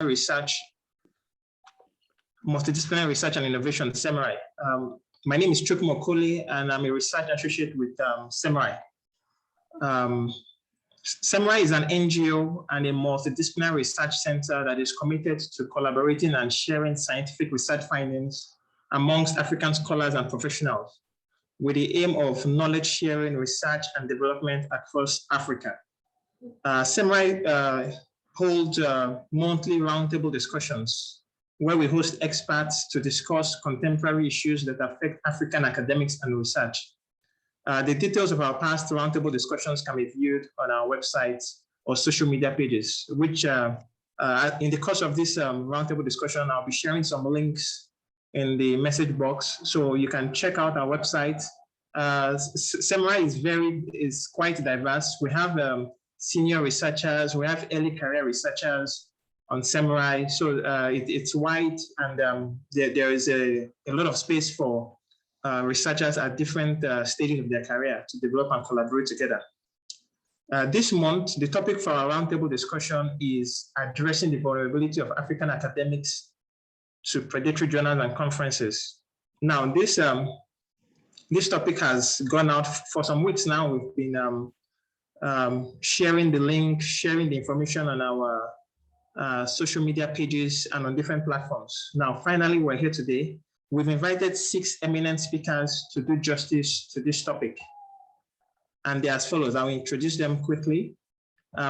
research, multidisciplinary research and innovation, SEMRI. My name is Chukwuma Okoli, and I'm a research associate with SEMRI. SEMRI is an NGO and a multidisciplinary research center that is committed to collaborating and sharing scientific research findings amongst African scholars and professionals with the aim of knowledge sharing, research, and development across Africa. SEMRI holds monthly roundtable discussions where we host experts to discuss contemporary issues that affect African academics and research. The details of our past roundtable discussions can be viewed on our website or social media pages, which in the course of this roundtable discussion, I'll be sharing some links in the message box, so you can check out our website. SEMRI is quite diverse. We have senior researchers, we have early career researchers on SEMRI, so it's wide, and there is a lot of space for researchers at different stages of their career to develop and collaborate together. This month, the topic for our roundtable discussion is addressing the vulnerability of African academics to predatory journals and conferences. Now, this topic has gone out for some weeks now. We've been sharing the link, sharing the information on our social media pages and on different platforms. Now, finally, we're here today. We've invited 6 eminent speakers to do justice to this topic. And they're as follows. I'll introduce them quickly.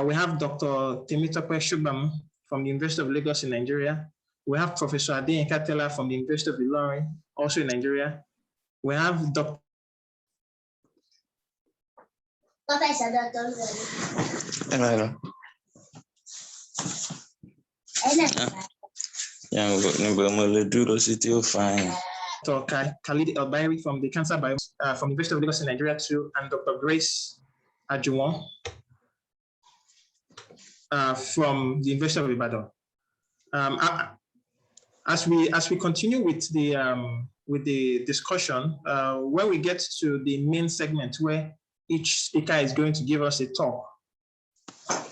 We have Dr. Temitope Sogbanmu from the University of Lagos in Nigeria. We have Professor Adeyinka Tella from the University of Ilorin, also in Nigeria. We have Dr. Khalid Bairi from the Cancer Biomarkers from the University of Lagos in Nigeria too, and Dr. Grace Ajuwon from the University of Ibadan. As we continue with the discussion, when we get to the main segment where each speaker is going to give us a talk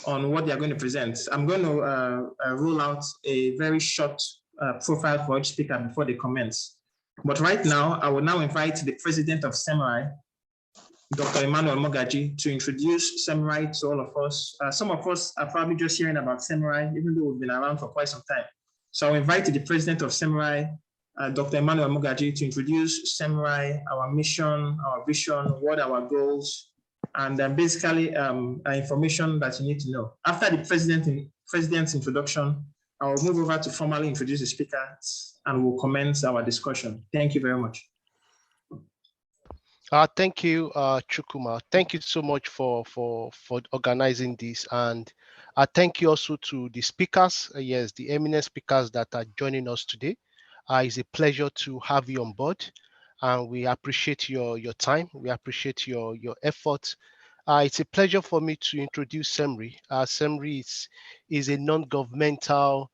on what they are going to present, I'm going to roll out a very short profile for each speaker before they commence. But right now, I will now invite the president of SEMRI, Dr. Emmanuel Mogaji, to introduce SEMRI to all of us. Some of us are probably just hearing about SEMRI, even though we've been around for quite some time. So I'll invite the president of SEMRI, Dr. Emmanuel Mogaji, to introduce SEMRI, our mission, our vision, what are our goals, and basically information that you need to know. After the president's introduction, I will move over to formally introduce the speakers and we'll commence our discussion. Thank you very much. Thank you, Chukwuma. Thank you so much for organizing this, and thank you also to the speakers. Yes, the eminent speakers that are joining us today. It's a pleasure to have you on board, and we appreciate your time. We appreciate your effort. It's a pleasure for me to introduce SEMRI. SEMRI is a non-governmental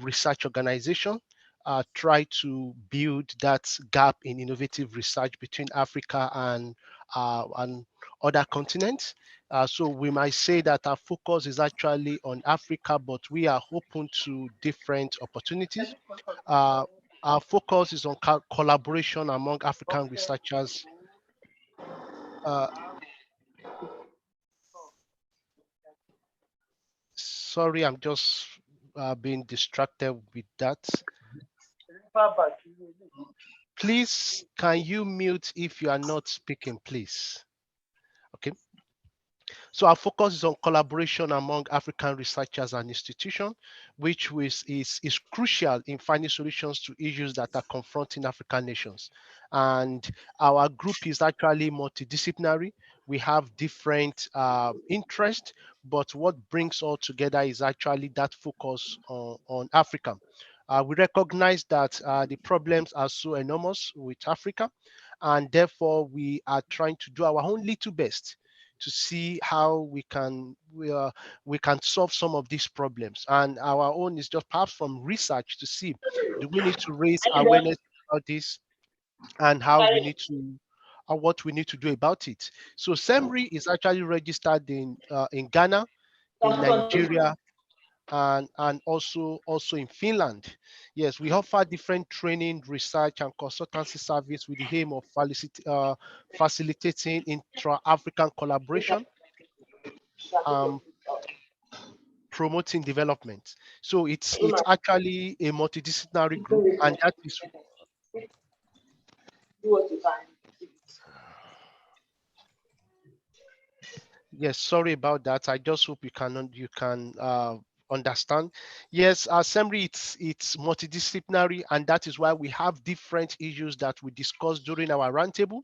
research organization. Try to build that gap in innovative research between Africa and other continents. So we might say that our focus is actually on Africa, but we are open to different opportunities. Our focus is on collaboration among African researchers. Sorry, I'm just being distracted with that. Please, can you mute if you are not speaking, please? Okay. So our focus is on collaboration among African researchers and institutions, which is crucial in finding solutions to issues that are confronting African nations. And our group is actually multidisciplinary. We have different interests, but what brings all together is actually that focus on Africa. We recognize that the problems are so enormous with Africa, and therefore we are trying to do our own little best to see how we can solve some of these problems. And our own is just perhaps from research to see, do we need to raise awareness about this and how we need to, or what we need to do about it. So SEMRI is actually registered in Ghana, in Nigeria, and also in Finland. Yes, we offer different training, research, and consultancy service with the aim of facilitating intra-African collaboration, promoting development. So it's actually a multidisciplinary group, and that is. Yes, sorry about that. I just hope you can understand. Yes, assembly, it's multidisciplinary, and that is why we have different issues that we discuss during our roundtable.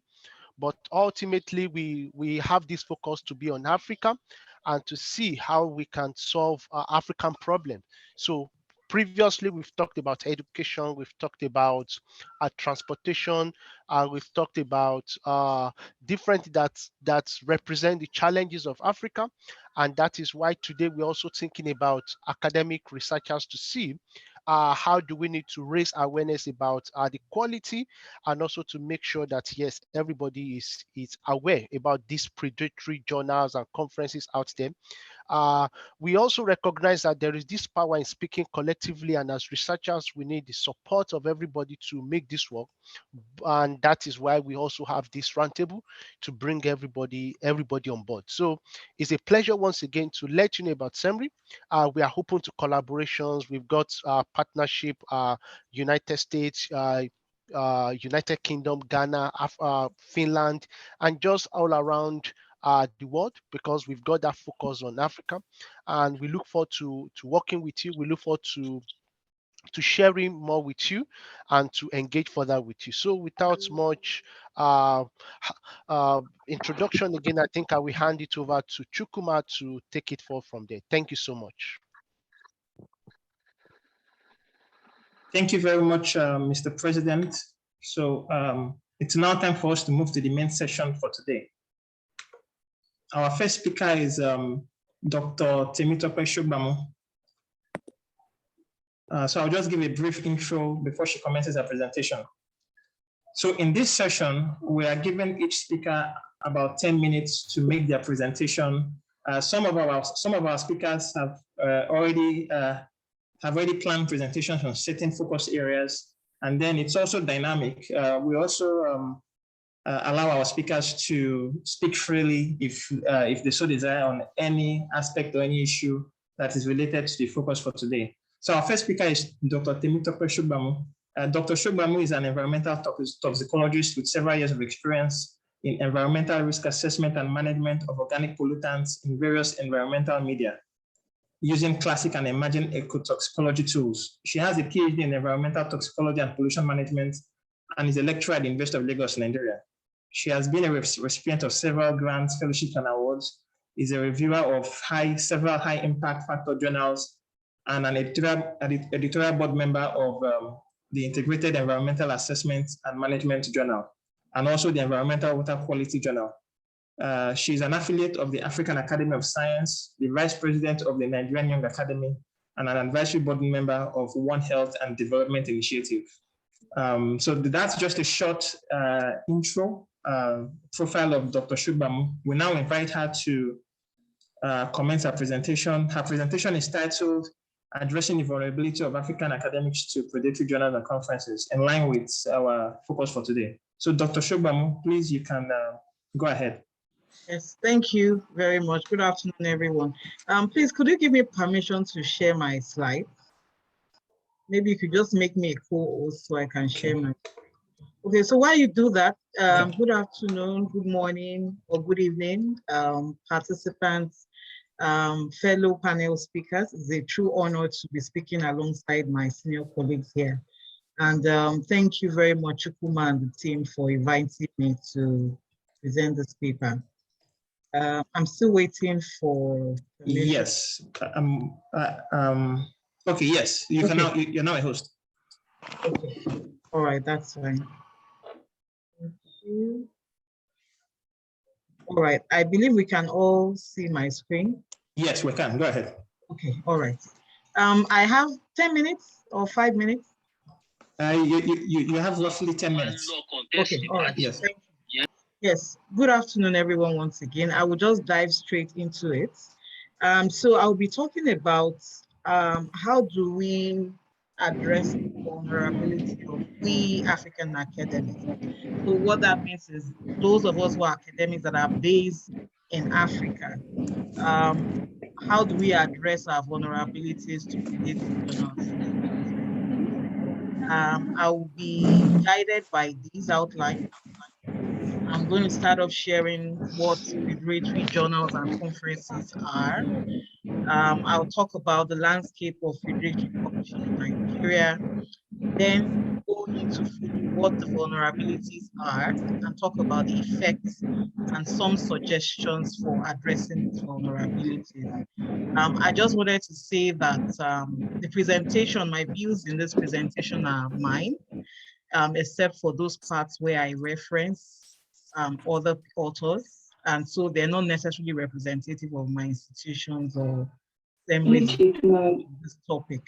But ultimately, we have this focus to be on Africa and to see how we can solve African problems. So previously, we've talked about education, we've talked about transportation, we've talked about different that represent the challenges of Africa. And that is why today we're also thinking about academic researchers to see how do we need to raise awareness about the quality, and also to make sure that yes, everybody is aware about these predatory journals and conferences out there. We also recognize that there is this power in speaking collectively, and as researchers, we need the support of everybody to make this work. And that is why we also have this roundtable to bring everybody on board. So it's a pleasure once again to let you know about SEMRI. We are open to collaborations. We've got partnership, United States, United Kingdom, Ghana, Finland, and just all around the world, because we've got that focus on Africa, and we look forward to working with you. We look forward to sharing more with you and to engage further with you. So without much introduction, again, I think I will hand it over to Chukuma to take it forward from there. Thank you so much. Thank you very much, Mr. President. So it's now time for us to move to the main session for today. Our first speaker is Dr. Temitope Sogbanmu. So I'll just give a brief intro before she commences her presentation. So in this session, we are giving each speaker about 10 minutes to make their presentation. Some of our speakers have already planned presentations on certain focus areas, and then it's also dynamic. We also allow our speakers to speak freely if they so desire on any aspect or any issue that is related to the focus for today. So our first speaker is Dr. Temitope Sogbanmu. Dr. Sogbanmu is an environmental toxicologist with several years of experience in environmental risk assessment and management of organic pollutants in various environmental media, using classic and emerging ecotoxicology tools. She has a PhD in environmental toxicology and pollution management and is a lecturer at the University of Lagos, Nigeria. She has been a recipient of several grants, fellowships, and awards, is a reviewer of several high impact factor journals, and an editorial board member of the Integrated Environmental Assessment and Management Journal, and also the Environmental Water Quality Journal. She's an affiliate of the African Academy of Science, the vice president of the Nigerian Young Academy, and an advisory board member of One Health and Development Initiative. So that's just a short intro profile of Dr. Sogbanmu. We now invite her to commence her presentation. Her presentation is titled Addressing the Vulnerability of African Academics to Predatory Journals and Conferences, in line with our focus for today. So Dr. Sogbanmu, please, you can go ahead. Yes, thank you very much. Good afternoon, everyone. Please, could you give me permission to share my slides? Maybe you could just make me a co-host so I can share my. Okay, so while you do that, good afternoon, good morning, or good evening, participants, fellow panel speakers. It's a true honor to be speaking alongside my senior colleagues here. And thank you very much, Chukuma and the team, for inviting me to present this paper. I'm still waiting for permission. Yes. Okay, yes, you're now a host. Okay. All right, that's fine. Thank you. All right, I believe we can all see my screen. Yes, we can. Go ahead. Okay, all right. I have 10 minutes or 5 minutes. You have roughly 10 minutes. Okay, all right. Yes. Thank you. Yes, good afternoon, everyone, once again. I will just dive straight into it. So I'll be talking about how do we address vulnerability of we African academics? So what that means is those of us who are academics that are based in Africa, how do we address our vulnerabilities to predatory journals and conferences? I will be guided by these outlines. I'm going to start off sharing what predatory journals and conferences are. I'll talk about the landscape of predatory publishing in Nigeria, then go into fully what the vulnerabilities are and talk about the effects and some suggestions for addressing these vulnerabilities. I just wanted to say that the presentation, my views in this presentation are mine, except for those parts where I reference other authors. And so they're not necessarily representative of my institutions or assemblies on this topic.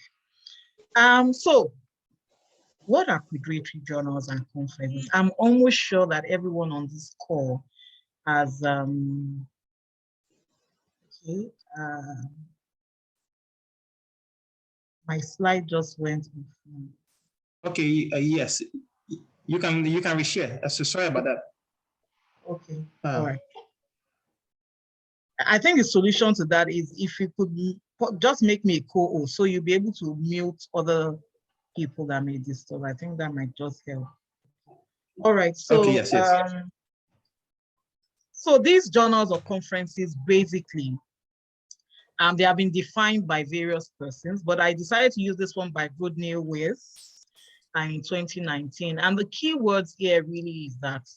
So what are predatory journals and conferences? I'm almost sure that everyone on this call has, my slide just went off. Okay, yes, you can reshare. So sorry about that. Okay, all right. I think the solution to that is if you could just make me a co-host, so you'll be able to mute other people that may disturb. I think that might just help. All right, so okay, yes. So these journals or conferences, basically, they have been defined by various persons, but I decided to use this one by Goodneil Weiss in 2019. And the key words here really is that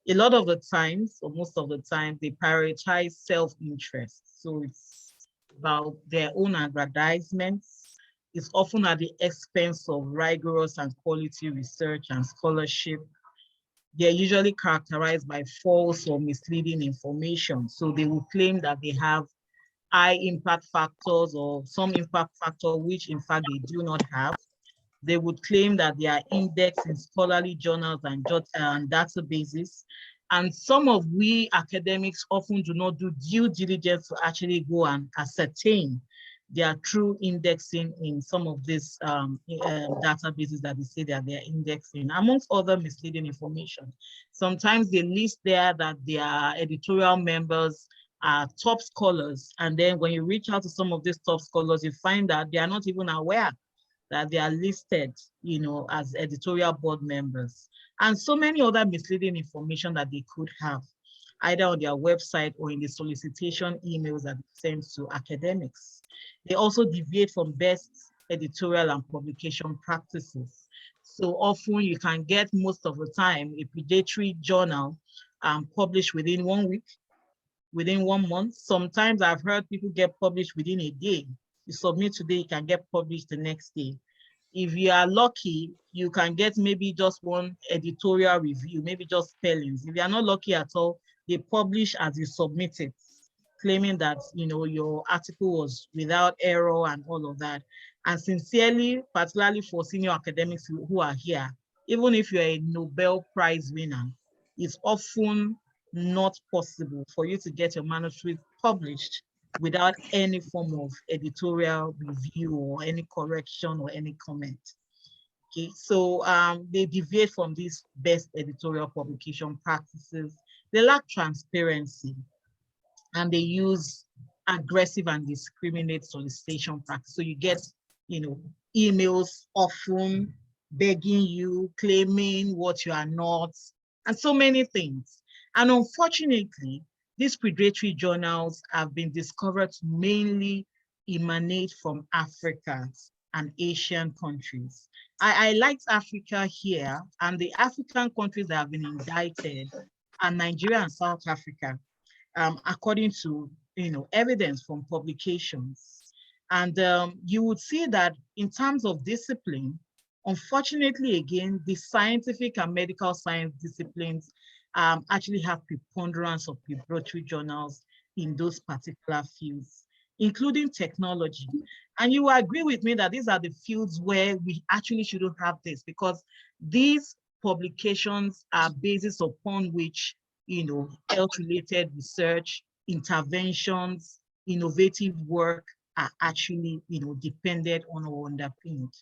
a lot of the times, or most of the time, they prioritize self-interest. So it's about their own aggrandizements. It's often at the expense of rigorous and quality research and scholarship. They're usually characterized by false or misleading information. So they will claim that they have high impact factors or some impact factor, which in fact they do not have. They would claim that they are indexed in scholarly journals and databases. And some of we academics often do not do due diligence to actually go and ascertain their true indexing in some of these databases that they say that they're indexing, amongst other misleading information. Sometimes they list there that their editorial members are top scholars. And then when you reach out to some of these top scholars, you find that they are not even aware that they are listed, as editorial board members. And so many other misleading information that they could have, either on their website or in the solicitation emails that they send to academics. They also deviate from best editorial and publication practices. So often you can get, most of the time, a predatory journal published within 1 week, within 1 month. Sometimes I've heard people get published within a day. You submit today, you can get published the next day. If you are lucky, you can get maybe just one editorial review, maybe just spellings. If you are not lucky at all, they publish as you submit it, claiming that your article was without error and all of that. And sincerely, particularly for senior academics who are here, even if you're a Nobel Prize winner, it's often not possible for you to get your manuscript published without any form of editorial review or any correction or any comment. Okay, so they deviate from these best editorial publication practices. They lack transparency, and they use aggressive and discriminate solicitation practice. So you get, emails often begging you, claiming what you are not, and so many things. And unfortunately, these predatory journals have been discovered to mainly emanate from Africa and Asian countries. I liked Africa here, and the African countries that have been indicted are Nigeria and South Africa, according to evidence from publications. And you would see that in terms of discipline, unfortunately, again, the scientific and medical science disciplines actually have preponderance of predatory journals in those particular fields, including technology. And you will agree with me that these are the fields where we actually shouldn't have this, because these publications are basis upon which health-related research, interventions, innovative work are actually, dependent on or underpinned.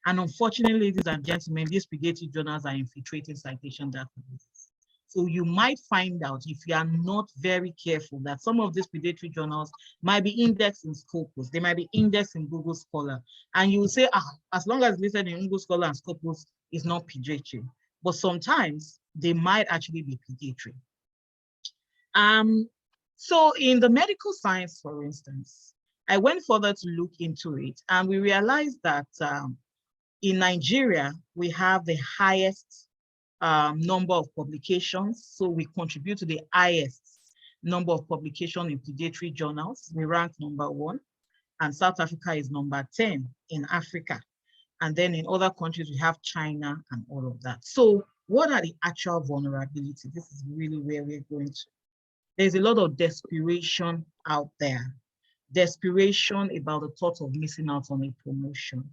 And unfortunately, ladies and gentlemen, these predatory journals are infiltrating citation databases. So you might find out, if you are not very careful, that some of these predatory journals might be indexed in Scopus, they might be indexed in Google Scholar, and you will say, as long as it's listed in Google Scholar and Scopus, it's not predatory. But sometimes they might actually be predatory. So in the medical science, for instance, I went further to look into it, and we realized that in Nigeria, we have the highest number of publications. So we contribute to the highest number of publications in predatory journals. We rank #1, and South Africa is #10 in Africa. And then in other countries, we have China and all of that. So what are the actual vulnerabilities? This is really where we're going to. There's a lot of desperation out there. Desperation about the thought of missing out on a promotion.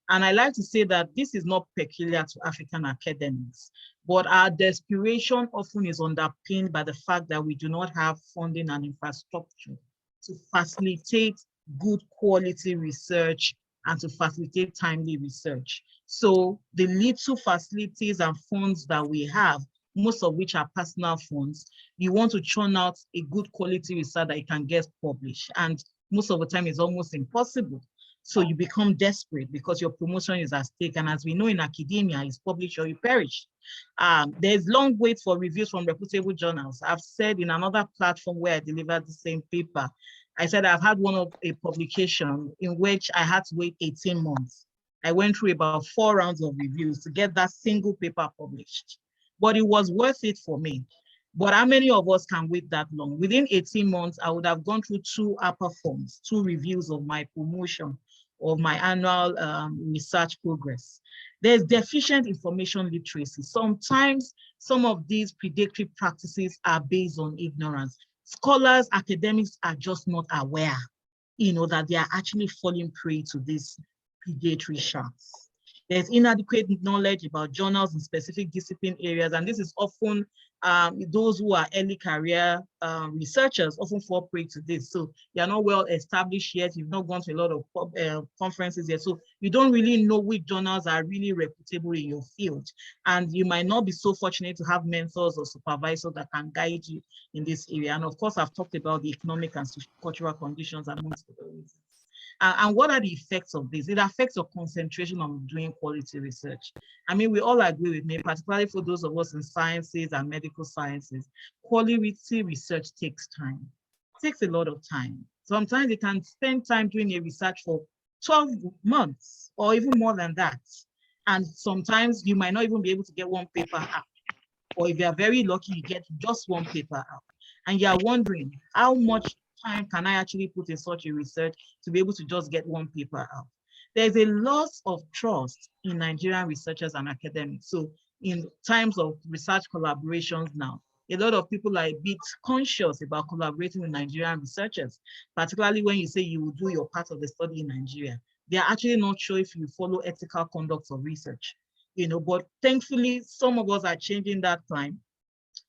And I like to say that this is not peculiar to African academics, but our desperation often is underpinned by the fact that we do not have funding and infrastructure to facilitate good quality research and to facilitate timely research. So the little facilities and funds that we have, most of which are personal funds, you want to churn out a good quality research that you can get published. And most of the time it's almost impossible. So you become desperate because your promotion is at stake. And as we know in academia, it's publish or you perish. There's long wait for reviews from reputable journals. I've said in another platform where I delivered the same paper, I said I've had one of a publication in which I had to wait 18 months. I went through about 4 rounds of reviews to get that single paper published. But it was worth it for me. But how many of us can wait that long? Within 18 months, I would have gone through 2 upper forms, 2 reviews of my promotion, of my annual research progress. There's deficient information literacy. Sometimes some of these predatory practices are based on ignorance. Scholars, academics are just not aware, that they are actually falling prey to these predatory sharks. There's inadequate knowledge about journals in specific discipline areas, and this is often those who are early career researchers often fall prey to this. So you're not well established yet, you've not gone to a lot of conferences yet, so you don't really know which journals are really reputable in your field, and you might not be so fortunate to have mentors or supervisors that can guide you in this area. And of course, I've talked about the economic and social cultural conditions amongst other reasons. And what are the effects of this? It affects your concentration on doing quality research. I mean, we all agree with me, particularly for those of us in sciences and medical sciences, quality research takes time. It takes a lot of time. Sometimes you can spend time doing a research for 12 months or even more than that. And sometimes you might not even be able to get one paper out. Or if you're very lucky, you get just one paper out. And you're wondering, how much time can I actually put in such a research to be able to just get one paper out? There's a loss of trust in Nigerian researchers and academics. So in times of research collaborations now, a lot of people are a bit conscious about collaborating with Nigerian researchers, particularly when you say you will do your part of the study in Nigeria. They are actually not sure if you follow ethical conduct of research, but thankfully, some of us are changing that climb.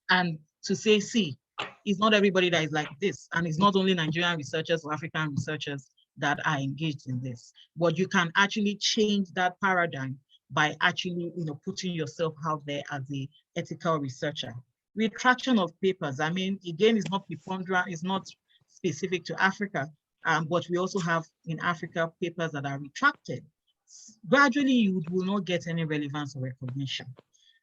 And to say, see, it's not everybody that is like this. And it's not only Nigerian researchers or African researchers that are engaged in this, but you can actually change that paradigm by actually, putting yourself out there as the ethical researcher. Retraction of papers, I mean, again, it's not preponderant, it's not specific to Africa, but we also have in Africa papers that are retracted. Gradually, you will not get any relevance or recognition.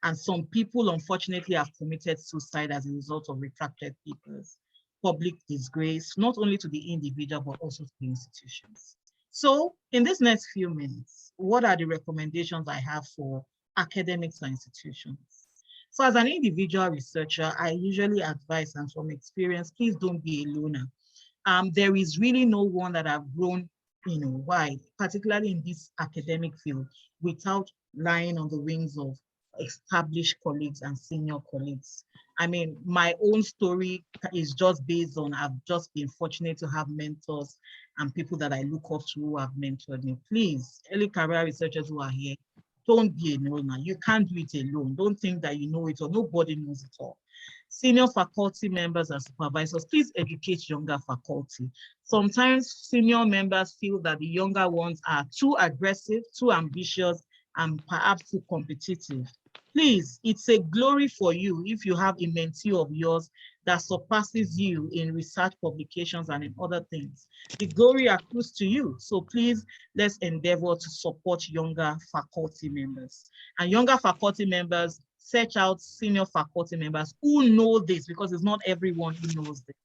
And some people, unfortunately, have committed suicide as a result of retracted papers. Public disgrace, not only to the individual, but also to the institutions. So in this next few minutes, what are the recommendations I have for academics and institutions? So as an individual researcher, I usually advise, and from experience, please don't be a loner. There is really no one that I've grown wide, particularly in this academic field, without lying on the wings of established colleagues and senior colleagues. I mean, my own story is just based on, I've just been fortunate to have mentors and people that I look up to who have mentored me. Please, early career researchers who are here, don't be a loner. You can't do it alone. Don't think that you know it or nobody knows it all. Senior faculty members and supervisors, please educate younger faculty. Sometimes senior members feel that the younger ones are too aggressive, too ambitious, and perhaps too competitive. Please, it's a glory for you if you have a mentee of yours that surpasses you in research publications and in other things. The glory accrues to you. So please, let's endeavor to support younger faculty members. And younger faculty members, search out senior faculty members who know this, because it's not everyone who knows this.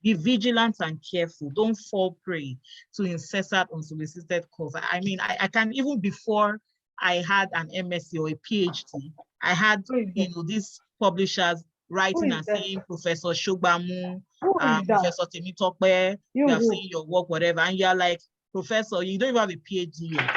Be vigilant and careful. Don't fall prey to incessant unsolicited calls. I mean, I can, even before I had an MSc or a PhD, I had, these publishers writing and saying, Professor Sogbanmu, Professor Temitope, we have seen your work, whatever. And you're like, Professor, you don't even have a PhD yet.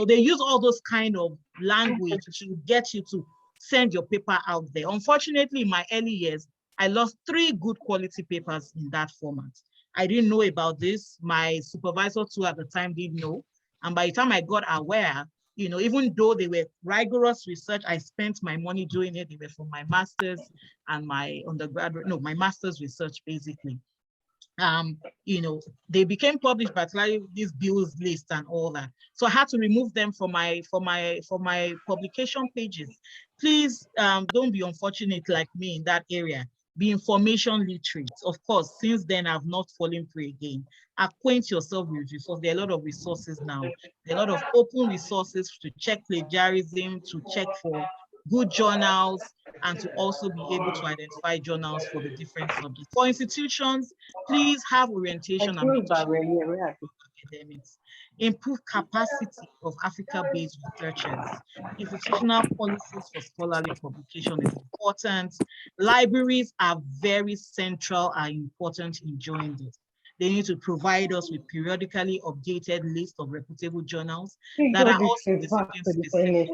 They use all those kind of language to get you to send your paper out there. Unfortunately, in my early years, I lost 3 good quality papers in that format. I didn't know about this. My supervisor too at the time didn't know. And by the time I got aware, even though they were rigorous research, I spent my money doing it. They were for my master's and my undergraduate, my master's research, basically. They became published, particularly these bills list and all that. So I had to remove them from my publication pages. Please don't be unfortunate like me in that area. Be information literate. Of course, since then I've not fallen prey again. Acquaint yourself with resources. There are a lot of resources now. There are a lot of open resources to check plagiarism, to check for good journals, and to also be able to identify journals for the different subjects. For institutions, please have orientation and academics. Improve capacity of Africa-based researchers. Institutional policies for scholarly publication is important. Libraries are very central and important in doing this. They need to provide us with periodically updated list of reputable journals that are also discipline-specific.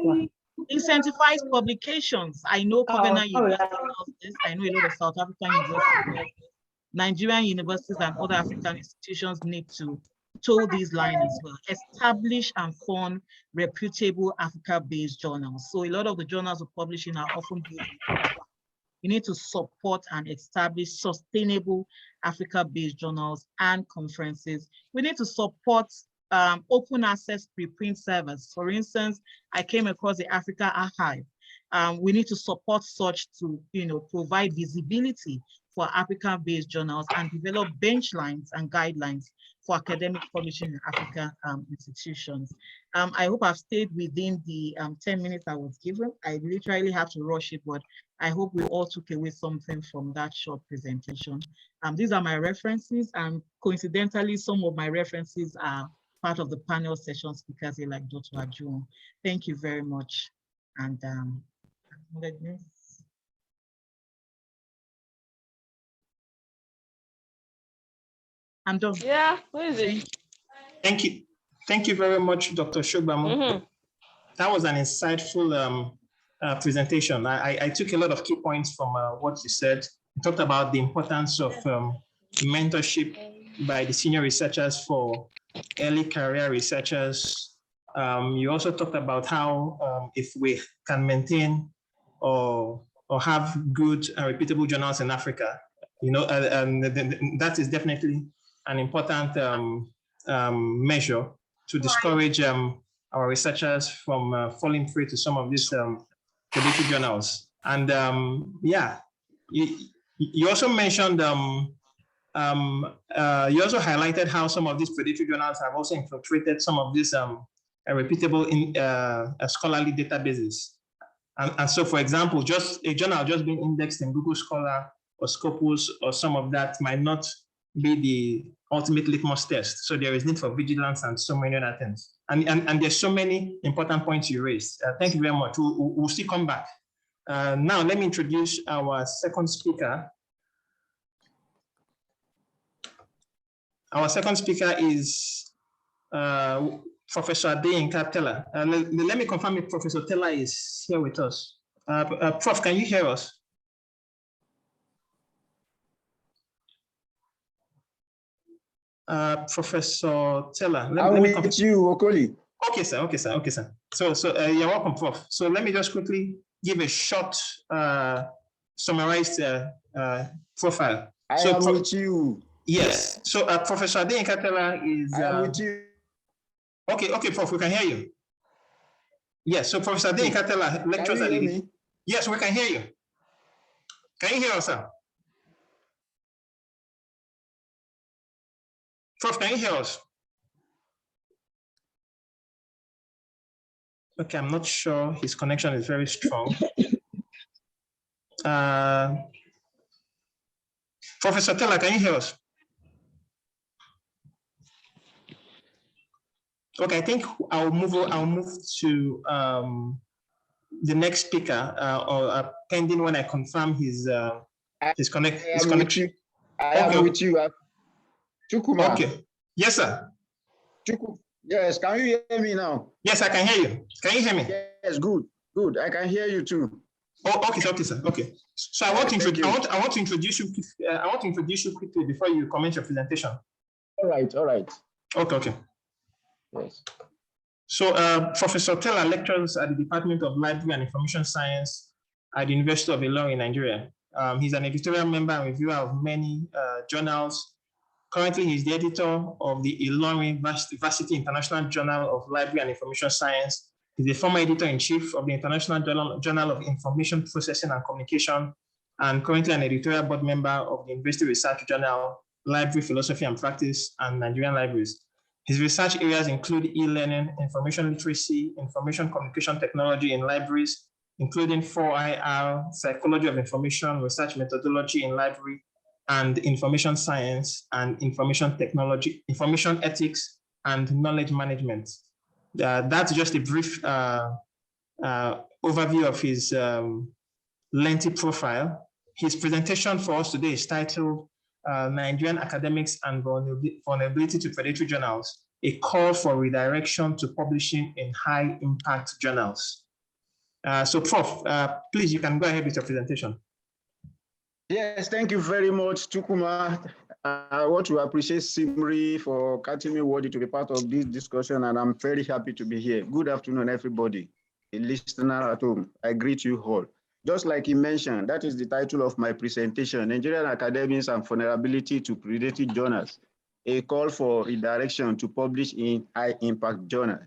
Incentivize publications. I know Covenant University does this. I know a lot of South African universities does this. Nigerian universities and other African institutions need to toe these lines as well. Establish and fund reputable Africa-based journals. So a lot of the journals we're publishing are often based in Africa. You need to support and establish sustainable Africa-based journals and conferences. We need to support open access preprint servers. For instance, I came across the Africa Archive. We need to support such to provide visibility for African-based journals and develop benchmarks and guidelines for academic publishing in African institutions. I hope I've stayed within the 10 minutes I was given. I literally have to rush it, but I hope we all took away something from that short presentation. These are my references, and coincidentally, some of my references are part of the panel session speakers here, like Dr. Ajuwon. Thank you very much. And I'm done. Yeah, where is it? Thank you. Thank you very much, Dr. Sogbanmu. That was an insightful presentation. I took a lot of key points from what you said. You talked about the importance of mentorship by the senior researchers for early career researchers. You also talked about how if we can maintain or have good and repeatable journals in Africa, that is definitely an important measure to discourage our researchers from falling prey to some of these predatory journals. And yeah, you also mentioned, you also highlighted how some of these predatory journals have also infiltrated some of these reputable scholarly databases. And so, for example, just a journal just being indexed in Google Scholar or Scopus or some of that might not be the ultimate litmus test. So there is need for vigilance and so many other things. And there's so many important points you raised. Thank you very much. We'll still come back. Now, let me introduce our second speaker. Our second speaker is Professor Adeyinka Tella. Let me confirm if Professor Tella is here with us. Prof, can you hear us? Professor Tella. Let me meet you, Okoli. Okay, sir. Okay, sir. Okay, sir. So you're welcome, Prof. So let me just quickly give a short summarized profile. I am with you. Yes. So Professor Adeyinka Tella is. I am with you. Okay, Prof, we can hear you. Yes. So Professor Adeyinka Tella lectures Can you hear me? Yes, we can hear you. Can you hear us, sir? Prof, can you hear us? Okay, I'm not sure his connection is very strong. Professor Tella, can you hear us? Okay, I think I'll move to the next speaker, or pending when I confirm his connection. I am with you. Chukuma. Okay. Yes, sir. Yes, can you hear me now? Yes, I can hear you. Can you hear me? Yes, good. I can hear you too. Oh, okay, sir. Okay. So I want to introduce you. I want to introduce you quickly before you comment your presentation. All right. Okay. Yes. So Professor Tella lectures at the Department of Library and Information Science at the University of Ilorin, Nigeria. He's an editorial member and reviewer of many journals. Currently, he's the editor of the Ilorin Varsity International Journal of Library and Information Science. He's the former editor-in-chief of the International Journal of Information Processing and Communication, and currently an editorial board member of the University Research Journal, Library Philosophy and Practice, and Nigerian Libraries. His research areas include e-learning, information literacy, information communication technology in libraries, including 4IR, psychology of information, research methodology in library, and information science and information technology, information ethics, and knowledge management. That's just a brief overview of his lengthy profile. His presentation for us today is titled Nigerian Academics and Vulnerability to Predatory Journals, a call for redirection to publishing in high-impact journals. So Prof, please, you can go ahead with your presentation. Yes, thank you very much, Chukuma. I want to appreciate Simri for catching me worthy to be part of this discussion, and I'm very happy to be here. Good afternoon, everybody, a listener at home. I greet you all. Just like he mentioned, that is the title of my presentation, Nigerian Academics and Vulnerability to Predatory Journals, a call for redirection to publish in high-impact journal.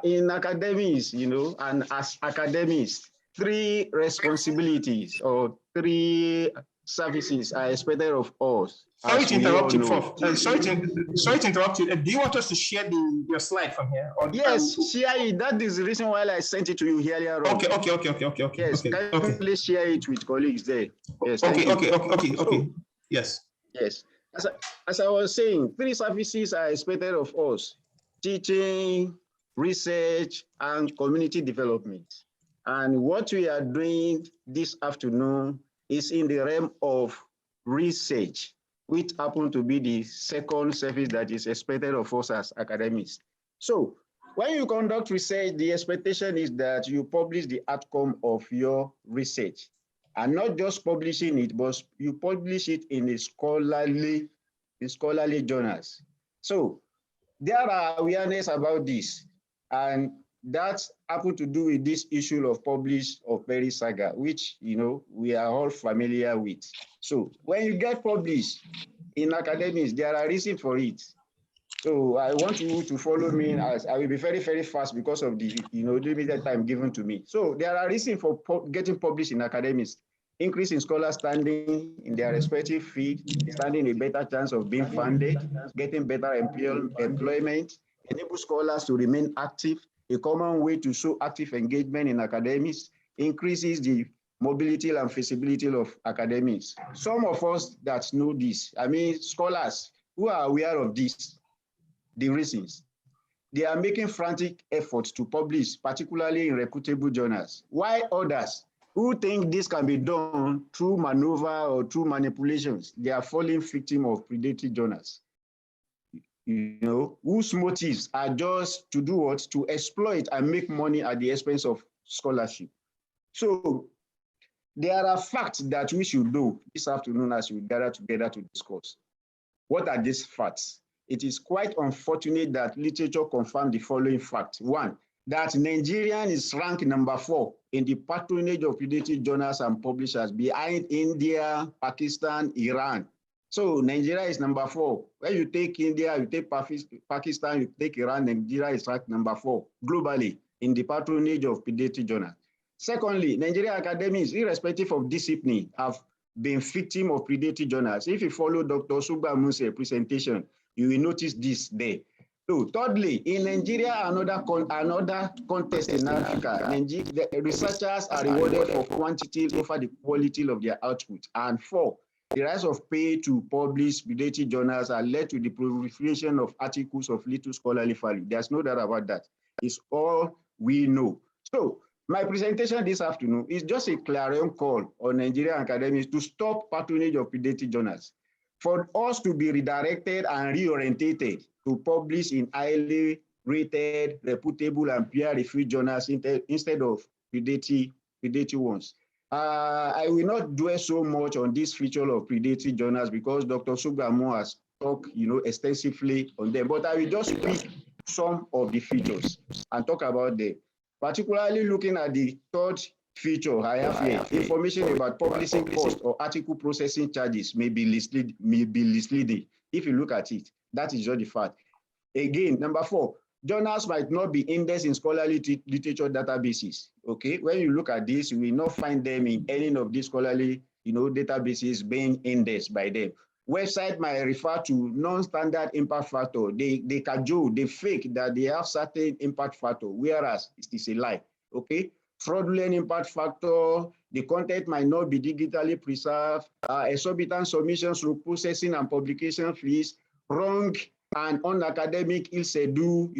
In academics, and as academics, 3 responsibilities or 3 services are expected of us. Sorry to interrupt you, Prof. Sorry to interrupt you. Do you want us to share your slide from here? Or, yes, share it. That is the reason why I sent it to you earlier on. Okay. Yes, can you please share it with colleagues there? Yes. Okay. Yes. Yes. As I was saying, 3 services are expected of us: teaching, research, and community development. And what we are doing this afternoon is in the realm of research, which happen to be the second service that is expected of us as academics. So when you conduct research, the expectation is that you publish the outcome of your research, and not just publishing it, but you publish it in scholarly journals. So there are awareness about this, and that happened to do with this issue of Bairi saga, which we are all familiar with. So when you get published in academics, there are reasons for it. So I want you to follow me, as I will be very, very fast because of the limited time given to me. So there are reasons for getting published in academics: increase in scholar standing in their respective field, standing a better chance of being funded, getting better employment, enable scholars to remain active. A common way to show active engagement in academics increases the mobility and feasibility of academics. Some of us that know this, scholars who are aware of this, the reasons, they are making frantic efforts to publish, particularly in reputable journals, while others who think this can be done through maneuver or through manipulations, they are falling victim of predatory journals, whose motives are just to do what? To exploit and make money at the expense of scholarship. So there are facts that we should know this afternoon as we gather together to discuss. What are these facts? It is quite unfortunate that literature confirms the following facts. 1, that Nigerian is ranked number 4 in the patronage of predatory journals and publishers behind India, Pakistan, Iran. So Nigeria is number 4. When you take India, you take Pakistan, you take Iran, Nigeria is ranked number 4 globally in the patronage of predatory journals. Secondly, Nigerian academies, irrespective of discipline, have been victim of predatory journals. If you follow Dr. Sogbanmu's presentation, you will notice this there. So, thirdly, in Nigeria and another context in Africa, the researchers are rewarded for quantity over the quality of their output. And 4, the rise of pay to publish predatory journals has led to the proliferation of articles of little scholarly value. There's no doubt about that. It's all we know. So, my presentation this afternoon is just a clarion call on Nigerian academics to stop patronage of predatory journals, for us to be redirected and reorientated to publish in highly rated, reputable, and peer-reviewed journals instead of predatory ones. I will not dwell so much on this feature of predatory journals because Dr. Sogbanmu has talked, extensively on them, but I will just pick some of the features and talk about them. Particularly looking at the third feature I have here, information about publishing cost or article processing charges may be misleading. If you look at it, that is just the fact. Again, number 4, journals might not be indexed in scholarly literature databases. Okay, when you look at this, you will not find them in any of these scholarly, databases being indexed by them. Website might refer to non-standard impact factor. They cajole, they fake that they have certain impact factor, whereas it is a lie. Okay, fraudulent impact factor. The content might not be digitally preserved. Exorbitant submissions through processing and publication fees. Wrong and unacademic il-sedu.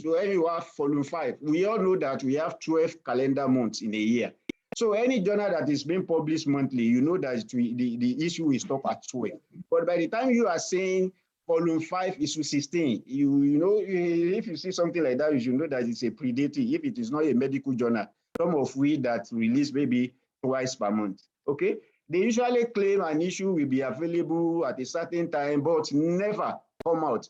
So when you have volume 5, we all know that we have 12 calendar months in a year. So any journal that is being published monthly, you know that the issue will stop at 12. But by the time you are saying volume 5 issue 16, if you see something like that, you should know that it's a predatory. If it is not a medical journal, some of we that release maybe twice per month. Okay, they usually claim an issue will be available at a certain time, but never come out.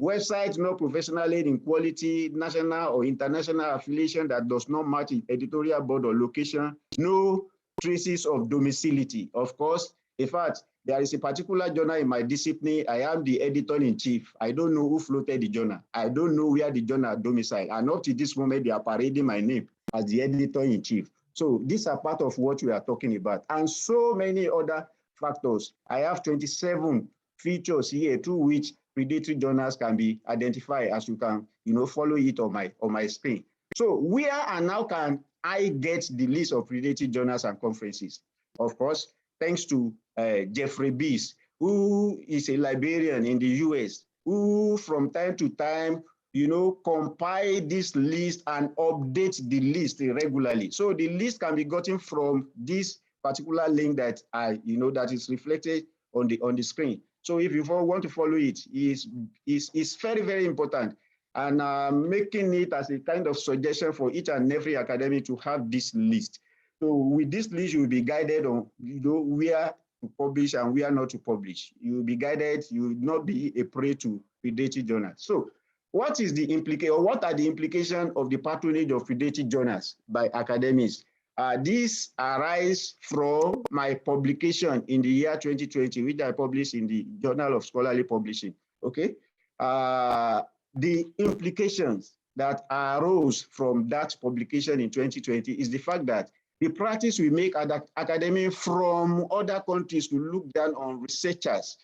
Websites not professionally in quality, national or international affiliation that does not match editorial board or location, no traces of domicility. Of course, in fact, there is a particular journal in my discipline. I am the editor-in-chief. I don't know who floated the journal. I don't know where the journal domicile. And up to this moment, they are parading my name as the editor-in-chief. So these are part of what we are talking about. And so many other factors. I have 27 features here through which predatory journals can be identified, as you can, follow it on my screen. So where and how can I get the list of predatory journals and conferences? Of course, thanks to Jeffrey Bees, who is a librarian in the US, who from time to time, compile this list and update the list regularly. So the list can be gotten from this particular link that that is reflected on the screen. So if you want to follow it, it's very, very important. And making it as a kind of suggestion for each and every academy to have this list. So with this list, you will be guided on where to publish and where not to publish. You will be guided, you will not be a prey to predatory journals. So what is the implication, or what are the implications of the patronage of predatory journals by academies? This arises from my publication in the year 2020, which I published in the Journal of Scholarly Publishing. Okay, the implications that arose from that publication in 2020 is the fact that the practice we make at academy from other countries to look down on researchers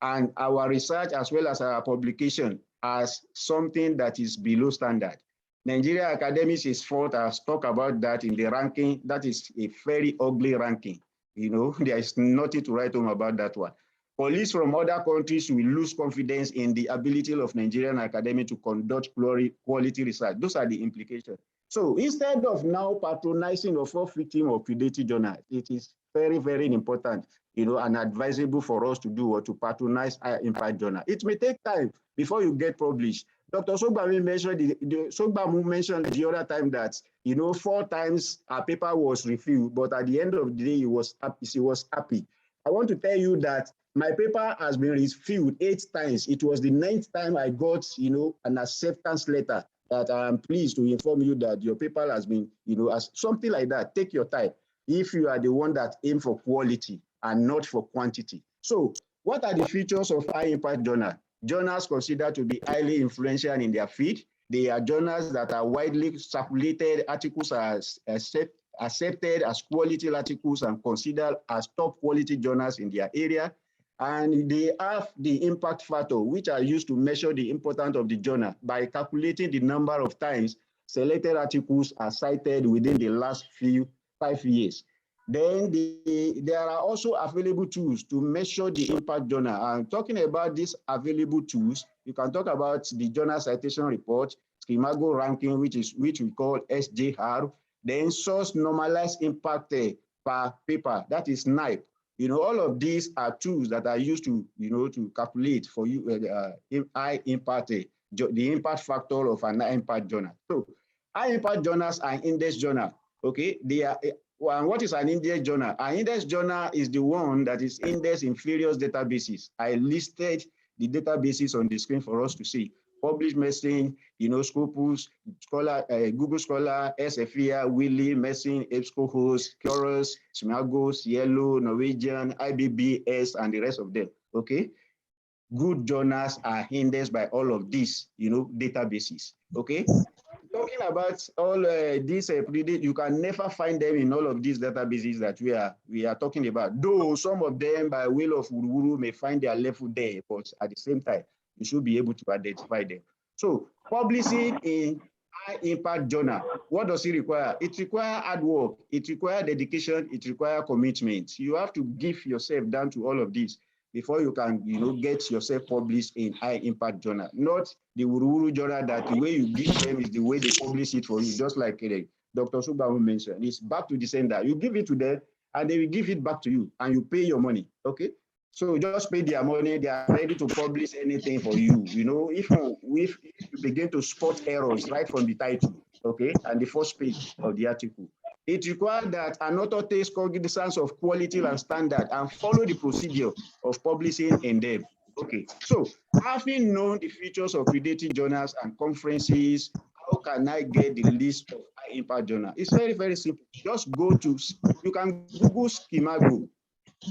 and our research as well as our publication as something that is below standard. Nigeria Academics is fault. I've talked about that in the ranking. That is a very ugly ranking. There is nothing to write home about that one. Colleagues from other countries will lose confidence in the ability of Nigerian academy to conduct quality research. Those are the implications. So instead of now patronizing or fall victim of predatory journal, it is very, very important, and advisable for us to do or to patronize high impact journal. It may take time before you get published. Dr. Sogbanmu mentioned the other time that 4 times our paper was reviewed, but at the end of the day, he was happy. I want to tell you that my paper has been reviewed 8 times. It was the 9th time I got an acceptance letter that I'm pleased to inform you that your paper has been, as something like that. Take your time if you are the one that aim for quality and not for quantity. So what are the features of high impact journal? Journals considered to be highly influential in their field. They are journals that are widely circulated, articles are accepted as quality articles and considered as top quality journals in their area. And they have the impact factor, which are used to measure the importance of the journal by calculating the number of times selected articles are cited within the last 5 years. Then there are also available tools to measure the impact journal. I'm talking about these available tools. You can talk about the journal citation report, Scimago ranking, which we call SJR, then source normalized impact per paper, that is NIPE. All of these are tools that are used to, to calculate for you high impact, the impact factor of an high impact journal. So high impact journals are index journal. Okay, they are. And what is an index journal? An index journal is the one that is indexed in various databases. I listed the databases on the screen for us to see. Published Medicine, Scopus, Scholar, Google Scholar, SFIA, Willy, Medicine, EBSCOhost, Chorus, Scimago, Cielo, Norwegian, IBBS, and the rest of them. Okay, good journals are indexed by all of these, databases. Okay. Talking about all these, you can never find them in all of these databases that we are talking about. Though some of them, by will of Ururu, may find their level there, but at the same time, you should be able to identify them. So, publishing in high impact journal, what does it require? It requires hard work, it requires dedication, it requires commitment. You have to give yourself down to all of this before you can, get yourself published in high impact journal. Not the Ururu journal that the way you give them is the way they publish it for you, just like Dr. Sogbanmu mentioned. It's back to the sender. You give it to them and they will give it back to you and you pay your money, okay? So just pay their money, they are ready to publish anything for you. If you begin to spot errors right from the title, okay, and the first page of the article, it requires that an author takes cognizance of quality and standard and follow the procedure of publishing in them. Okay, so having known the features of predatory journals and conferences, how can I get the list of high impact journals? It's very, very simple. Just go to, you can Google Scimago.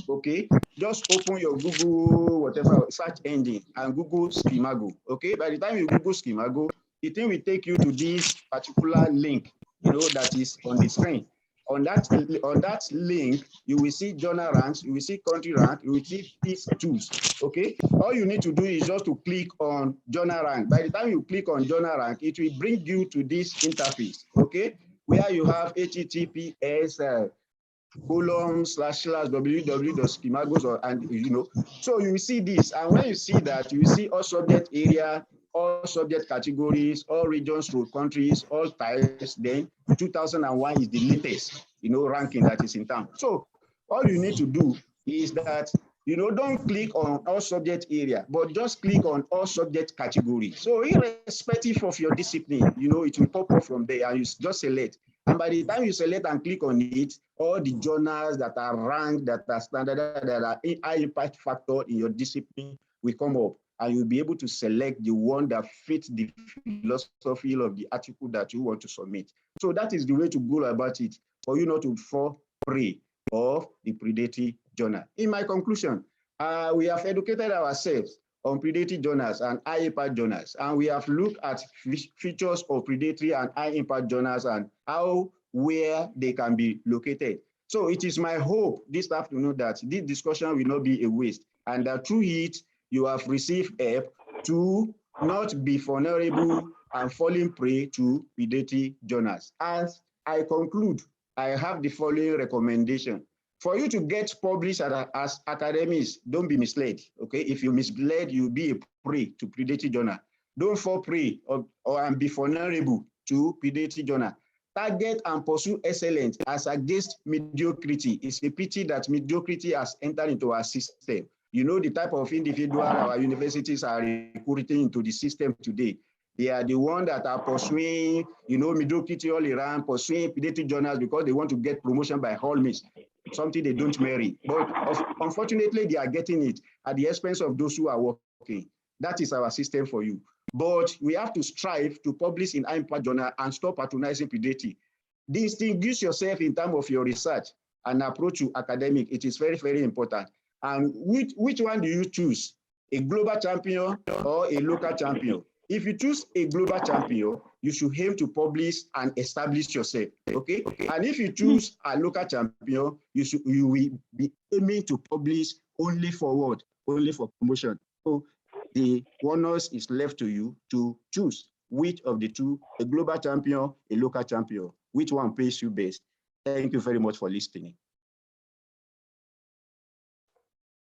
Okay, just open your Google, whatever search engine and Google Scimago. Okay, by the time you Google Scimago, the thing will take you to this particular link, that is on the screen. On that link, you will see journal ranks, you will see country rank, you will see these tools. Okay, all you need to do is just to click on journal rank. By the time you click on journal rank, it will bring you to this interface. Okay, where you have HTTPS. ://www.schemagos, and so you will see this, and when you see that, you will see all subject area, all subject categories, all regions through countries, all types. Then 2001 is the latest ranking that is in town. So all you need to do is that don't click on all subject area, but just click on all subject categories. So irrespective of your discipline, it will pop up from there and you just select. And by the time you select and click on it, all the journals that are ranked, that are standardized, that are high impact factor in your discipline will come up, and you'll be able to select the one that fits the philosophy of the article that you want to submit. So that is the way to go about it, for you not to fall prey of the predatory journal. In my conclusion, we have educated ourselves on predatory journals and high impact journals, and we have looked at features of predatory and high impact journals and where they can be located. So it is my hope this afternoon that this discussion will not be a waste, and that through it you have received help to not be vulnerable and falling prey to predatory journals. As I conclude, I have the following recommendation. For you to get published as academics, don't be misled, okay? If you misled, you'll be a prey to predatory journal. Don't fall prey or be vulnerable to predatory journal. Target and pursue excellence as against mediocrity. It's a pity that mediocrity has entered into our system. The type of individual our universities are recruiting into the system today. They are the ones that are pursuing, mediocrity all around, pursuing predatory journals because they want to get promotion by all means, something they don't marry. But unfortunately, they are getting it at the expense of those who are working. That is our system for you. but we have to strive to publish in high-impact journal and stop patronizing predatory. Distinguish yourself in terms of your research and approach to academic. It is very, very important. And which one do you choose? A global champion or a local champion? If you choose a global champion, you should aim to publish and establish yourself, okay? And if you choose a local champion, you will be aiming to publish only for what? Only for promotion. So the onus is left to you to choose which of the two, a global champion, a local champion, which one pays you best. Thank you very much for listening.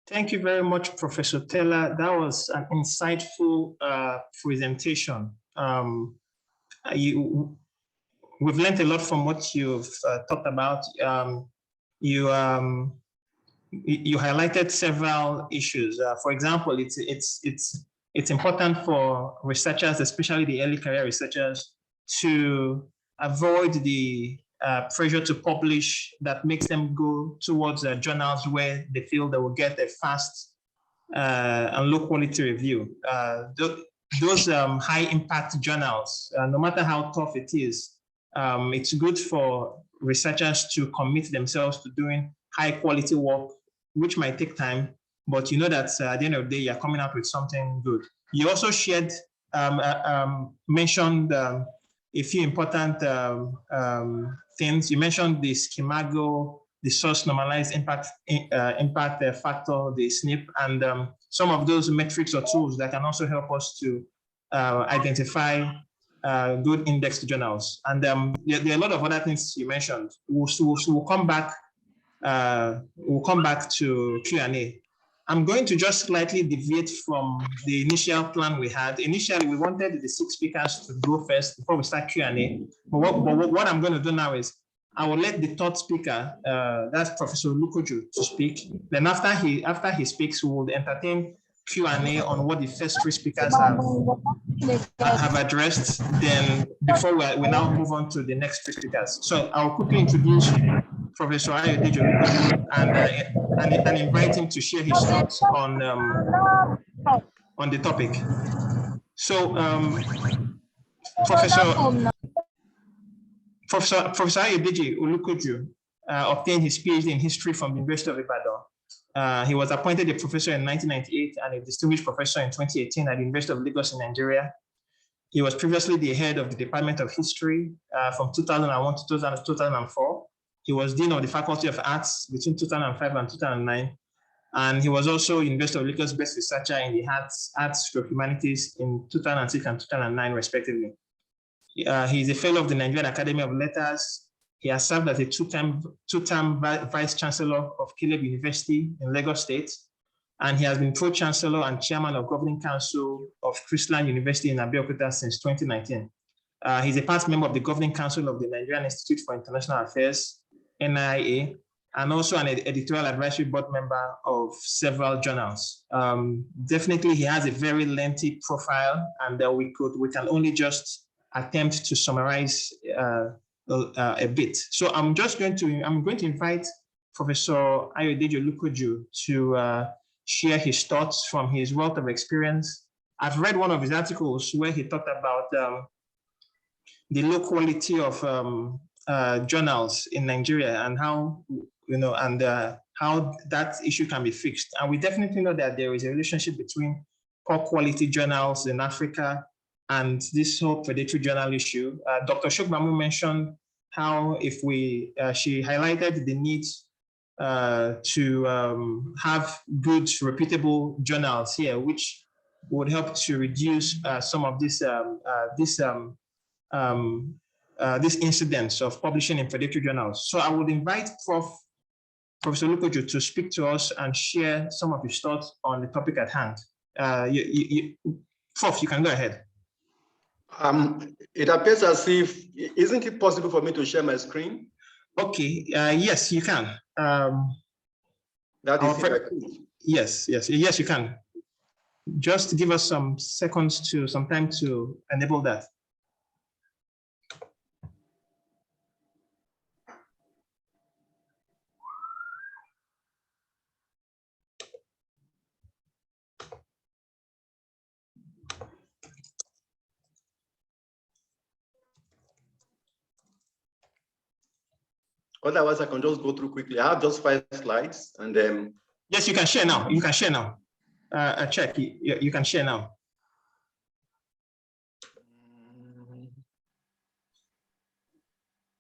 Thank you very much, Professor Tella. That was an insightful presentation. We've learned a lot from what you've talked about. You highlighted several issues. For example, it's important for researchers, especially the early career researchers, to avoid the pressure to publish that makes them go towards journals where they feel they will get a fast and low quality review. Those high impact journals, no matter how tough it is, it's good for researchers to commit themselves to doing high quality work, which might take time, but you know that at the end of the day, you're coming out with something good. You also shared, mentioned a few important things. You mentioned the Schemago, the source normalized impact factor, the SNP, and some of those metrics or tools that can also help us to identify good indexed journals. And there are a lot of other things you mentioned. We'll come back. We'll come back to Q&A. I'm going to just slightly deviate from the initial plan we had. Initially, we wanted the 6 speakers to go first before we start Q&A. But what I'm going to do now is I will let the third speaker, that's Professor Olukoju, to speak. Then after he speaks, we will entertain Q&A on what the first 3 speakers have addressed. Then before we now move on to the next 3 speakers. So I'll quickly introduce Professor Ayodeji and invite him to share his thoughts on the topic. So Professor Ayodeji Olukoju obtained his PhD in history from the University of Ibadan. He was appointed a professor in 1998 and a distinguished professor in 2018 at the University of Lagos in Nigeria. He was previously the head of the Department of History from 2001 to 2004. He was Dean of the Faculty of Arts between 2005 and 2009. And he was also University of Lagos Best Researcher in the Arts Humanities in 2006 and 2009, respectively. He is a fellow of the Nigerian Academy of Letters. He has served as a two-term Vice Chancellor of Caleb University in Lagos State. And he has been Pro-Chancellor and Chairman of Governing Council of Christland University in Abeokuta since 2019. He's a past member of the Governing Council of the Nigerian Institute for International Affairs, NIA, and also an editorial advisory board member of several journals. Definitely, he has a very lengthy profile, and we can only just attempt to summarize a bit. So I'm going to invite Professor Ayodeji Olukoju to share his thoughts from his wealth of experience. I've read one of his articles where he talked about the low quality of journals in Nigeria and how, how that issue can be fixed. And we definitely know that there is a relationship between poor quality journals in Africa and this whole predatory journal issue. Dr. Sogbanmu mentioned how she highlighted the need to have good, reputable journals here, which would help to reduce some of this incidents of publishing in predatory journals. So I would invite Professor Olukoju to speak to us and share some of his thoughts on the topic at hand. Prof, you can go ahead. It appears as if, isn't it possible for me to share my screen? Okay, yes, you can. That is if I could. Yes, you can. Just give us some time to enable that. Otherwise, I can just go through quickly. I have just 5 slides, and then. Yes, you can share now. You can share now. Check. You can share now.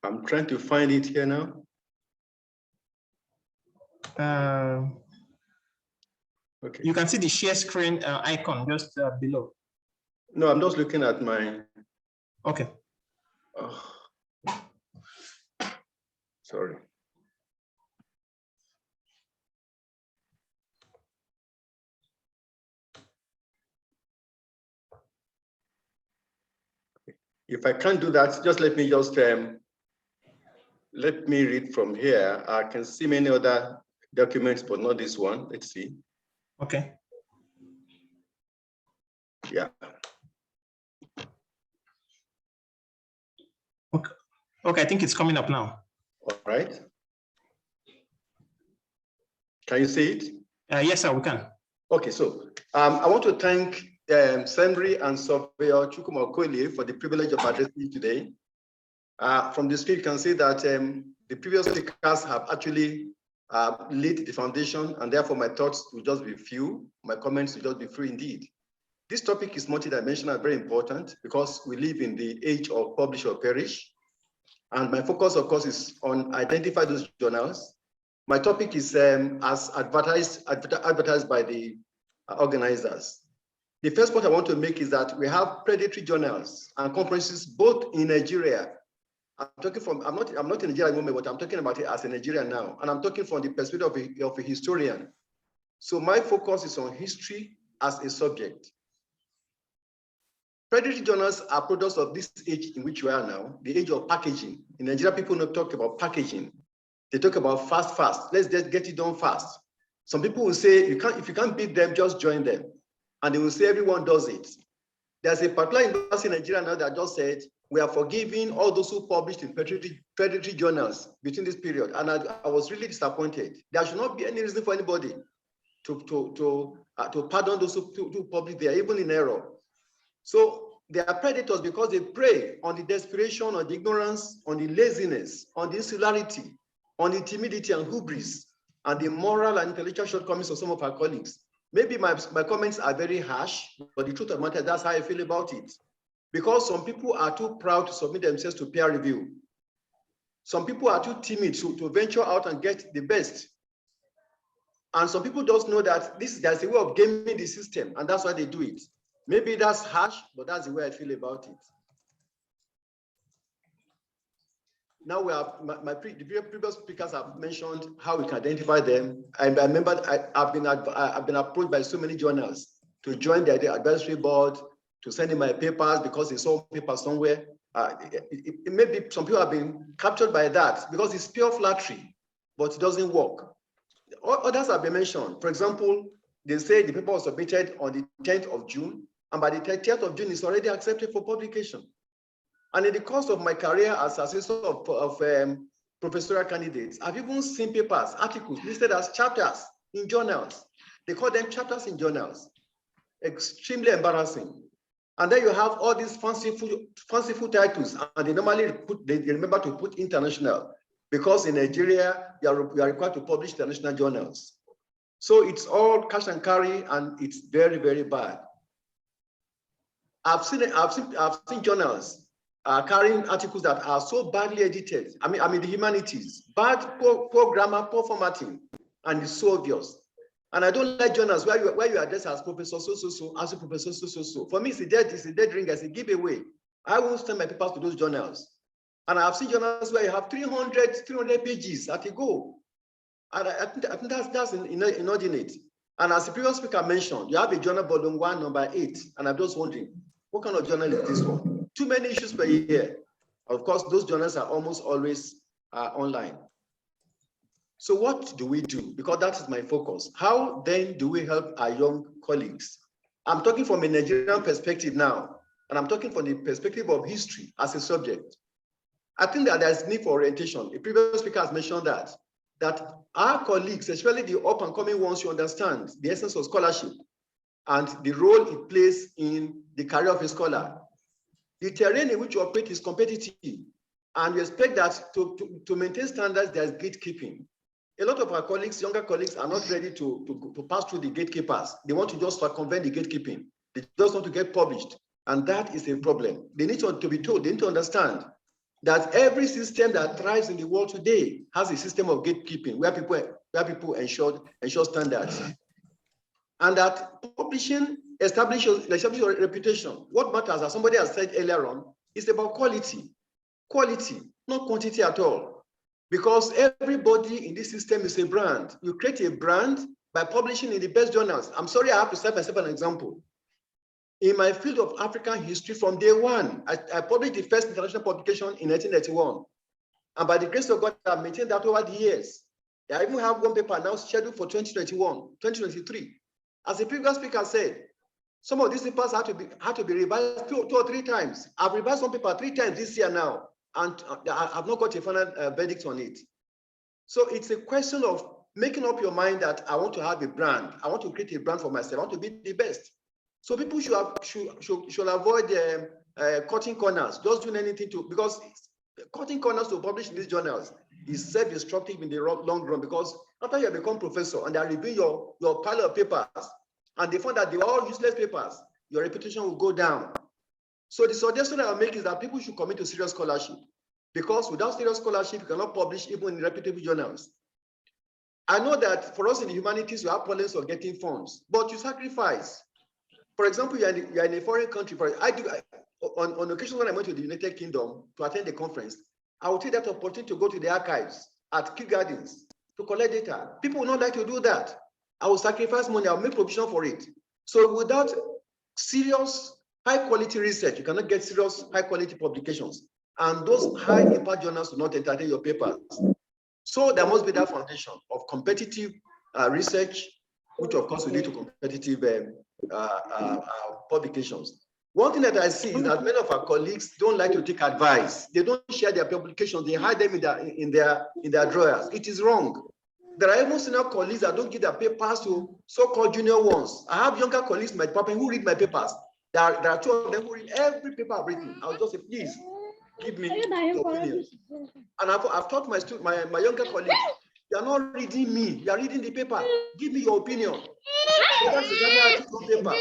I'm trying to find it here now. Okay. You can see the share screen icon just below. No, I'm just looking at my. Okay. Oh. Sorry. If I can't do that, just let me read from here. I can see many other documents, but not this one. Let's see. Okay. Yeah. Okay. Okay, I think it's coming up now. All right. Can you see it? Yes, sir, we can. Okay, so I want to thank Sembri and Surveyor Chukwumakoli for the privilege of addressing you today. From the script, you can see that the previous speakers have actually laid the foundation, and therefore my thoughts will just be few, my comments will just be few indeed. This topic is multidimensional, very important, because we live in the age of publish or perish. And my focus, of course, is on identify those journals. My topic is as advertised by the organizers. The first point I want to make is that we have predatory journals and conferences both in Nigeria. I'm not in Nigeria at the moment, but I'm talking about it as a Nigerian now. And I'm talking from the perspective of a historian. So my focus is on history as a subject. Predatory journals are products of this age in which we are now, the age of packaging. In Nigeria, people don't talk about packaging. They talk about fast. Let's just get it done fast. Some people will say, if you can't beat them, just join them. And they will say everyone does it. There's a particular university in Nigeria now that just said, we are forgiving all those who published in predatory journals between this period. And I was really disappointed. There should not be any reason for anybody to pardon those who publish there, even in error. So they are predators because they prey on the desperation, on the ignorance, on the laziness, on the insularity, on the timidity and hubris, and the moral and intellectual shortcomings of some of our colleagues. Maybe my comments are very harsh, but the truth of the matter, that's how I feel about it. Because some people are too proud to submit themselves to peer review. Some people are too timid to venture out and get the best. And some people just know that there's a way of gaming the system, and that's why they do it. Maybe that's harsh, but that's the way I feel about it. Now the previous speakers have mentioned how we can identify them. I remember I've been approached by so many journals to join the advisory board, to send in my papers because they saw papers somewhere. Maybe some people have been captured by that because it's pure flattery, but it doesn't work. Others have been mentioned. For example, they say the paper was submitted on the 10th of June, and by the 30th of June, it's already accepted for publication. And in the course of my career as assessor of professorial candidates, I've even seen papers, articles listed as chapters in journals. They call them chapters in journals. Extremely embarrassing. And then you have all these fanciful titles, and they normally they remember to put international, because in Nigeria, you are required to publish international journals. So it's all cash and carry, and it's very, very bad. I've seen journals carrying articles that are so badly edited. I mean the humanities, bad, poor grammar, poor formatting, and it's so obvious. And I don't like journals where you address as Professor so, as a Professor so. For me, it's a dead ring, as a giveaway. I won't send my papers to those journals. And I've seen journals where you have 300 pages at a go. And I think that's inordinate. And as the previous speaker mentioned, you have a journal volume 1, number 8. And I'm just wondering, what kind of journal is this one? Too many issues per year. Of course, those journals are almost always online. So what do we do? Because that is my focus. How then do we help our young colleagues? I'm talking from a Nigerian perspective now, and I'm talking from the perspective of history as a subject. I think that there's need for orientation. A previous speaker has mentioned that our colleagues, especially the up and coming ones, should understand the essence of scholarship and the role it plays in the career of a scholar. The terrain in which you operate is competitive. And we expect that to maintain standards, there's gatekeeping. A lot of our colleagues, younger colleagues, are not ready to pass through the gatekeepers. They want to just circumvent the gatekeeping. They just want to get published. And that is a problem. They need to be told, they need to understand that every system that thrives in the world today has a system of gatekeeping where people ensure standards. And that publishing establishes your reputation. What matters, as somebody has said earlier on, is about quality. Quality, not quantity at all. Because everybody in this system is a brand. You create a brand by publishing in the best journals. I'm sorry, I have to cite myself an example. In my field of African history, from day one, I published the first international publication in 1991. And by the grace of God, I've maintained that over the years. I even have one paper now scheduled for 2023. As the previous speaker said, some of these papers had to be revised two or three times. I've revised one paper 3 times this year now, and I've not got a final verdict on it. So it's a question of making up your mind that I want to have a brand. I want to create a brand for myself. I want to be the best. So people should avoid cutting corners, just doing anything because cutting corners to publish in these journals is self-destructive in the long run, because after you have become professor and they review your pile of papers and they find that they are all useless papers, your reputation will go down. So the suggestion I will make is that people should commit to serious scholarship, because without serious scholarship, you cannot publish even in reputable journals. I know that for us in the humanities, we have problems of getting funds, but you sacrifice. For example, you're in a foreign country. On occasions when I went to the United Kingdom to attend the conference, I would take that opportunity to go to the archives at Kew Gardens to collect data. People would not like to do that. I will sacrifice money. I will make provision for it. So without serious, high-quality research, you cannot get serious, high-quality publications. And those high-impact journals will not entertain your papers. So there must be that foundation of competitive research, which of course will lead to competitive publications. One thing that I see is that many of our colleagues don't like to take advice. They don't share their publications. They hide them in their drawers. It is wrong. There are even senior colleagues that don't give their papers to so-called junior ones. I have younger colleagues in my department who read my papers. There are 2 of them who read every paper I've written. I'll just say, please give me your opinion. And I've taught my younger colleagues, you are not reading me, you are reading the paper. Give me your opinion. So that's exactly how I teach on paper.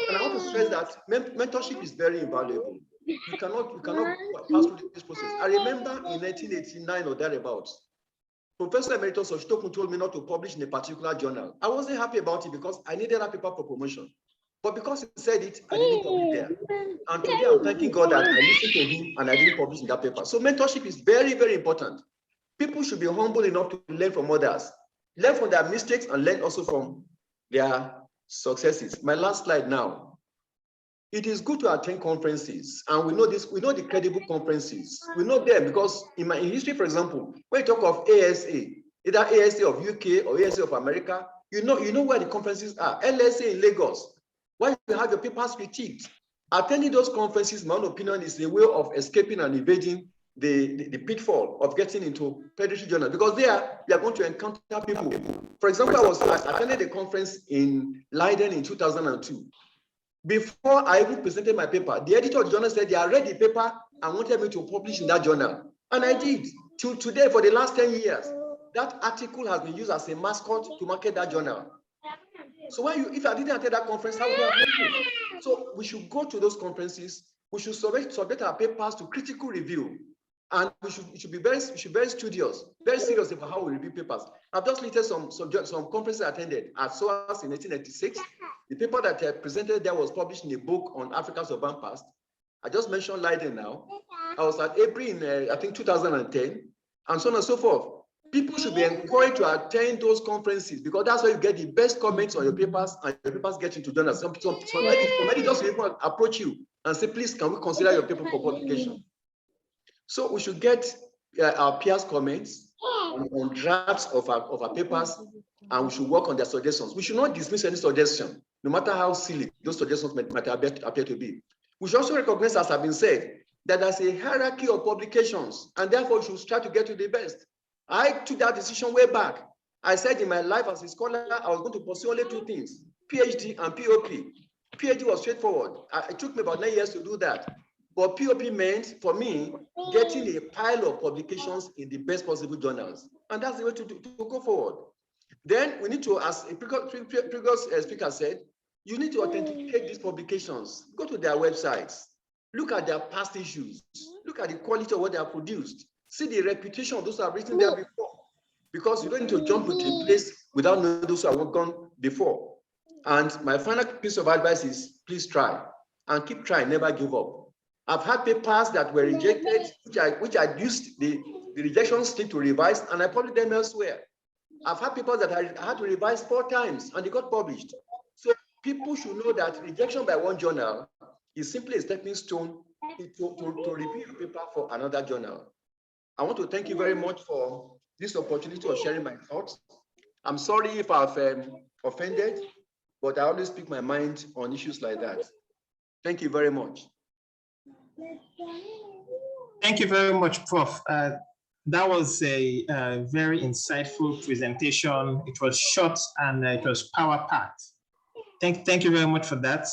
And I want to stress that mentorship is very invaluable. You cannot pass through this process. I remember in 1989 or thereabouts, Professor Emeritus Oujda told me not to publish in a particular journal. I wasn't happy about it because I needed that paper for promotion. But because he said it, I didn't publish there. And today I'm thanking God that I listened to him and I didn't publish in that paper. So mentorship is very, very important. People should be humble enough to learn from others, learn from their mistakes and learn also from their successes. My last slide now. It is good to attend conferences, and we know this. We know the credible conferences. We know them because in history, for example, when you talk of ASA, either ASA of UK or ASA of America, you know where the conferences are. LSA in Lagos, where you have your papers critiqued. Attending those conferences, in my own opinion, is a way of escaping and evading the pitfall of getting into predatory journal, because there you are going to encounter people. For example, I attended a conference in Leiden in 2002. Before I even presented my paper, the editor of the journal said they had read the paper and wanted me to publish in that journal. And I did. Till today, for the last 10 years, that article has been used as a mascot to market that journal. So if I didn't attend that conference, how would I have known it? So we should go to those conferences. We should submit our papers to critical review. And we should be very studious, very serious about how we review papers. I've just listed some conferences I attended at SOAS in 1996. The paper that I presented there was published in a book on Africa's urban past. I just mentioned Leiden now. I was at April in, I think, 2010, and so on and so forth. People should be encouraged to attend those conferences because that's where you get the best comments on your papers and your papers get into journals. Some editors will even approach you and say, please, can we consider your paper for publication? So we should get our peers' comments on drafts of our papers, and we should work on their suggestions. We should not dismiss any suggestion, no matter how silly those suggestions might appear to be. We should also recognize, as has been said, that there's a hierarchy of publications, and therefore we should try to get to the best. I took that decision way back. I said in my life as a scholar, I was going to pursue only 2 things, PhD and POP. PhD was straightforward. It took me about 9 years to do that. But POP meant, for me, getting a pile of publications in the best possible journals. And that's the way to go forward. Then we need to, as a previous speaker said, you need to authenticate these publications. Go to their websites. Look at their past issues. Look at the quality of what they have produced. See the reputation of those who have written there before. Because you don't need to jump into a place without knowing those who have gone before. And my final piece of advice is, please try. And keep trying, never give up. I've had papers that were rejected, which I used the rejection slip to revise, and I published them elsewhere. I've had papers that I had to revise 4 times, and they got published. So people should know that rejection by one journal is simply a stepping stone to review a paper for another journal. I want to thank you very much for this opportunity of sharing my thoughts. I'm sorry if I've offended, but I always speak my mind on issues like that. Thank you very much. Thank you very much, Prof. That was a very insightful presentation. It was short and it was power-packed. Thank you very much for that.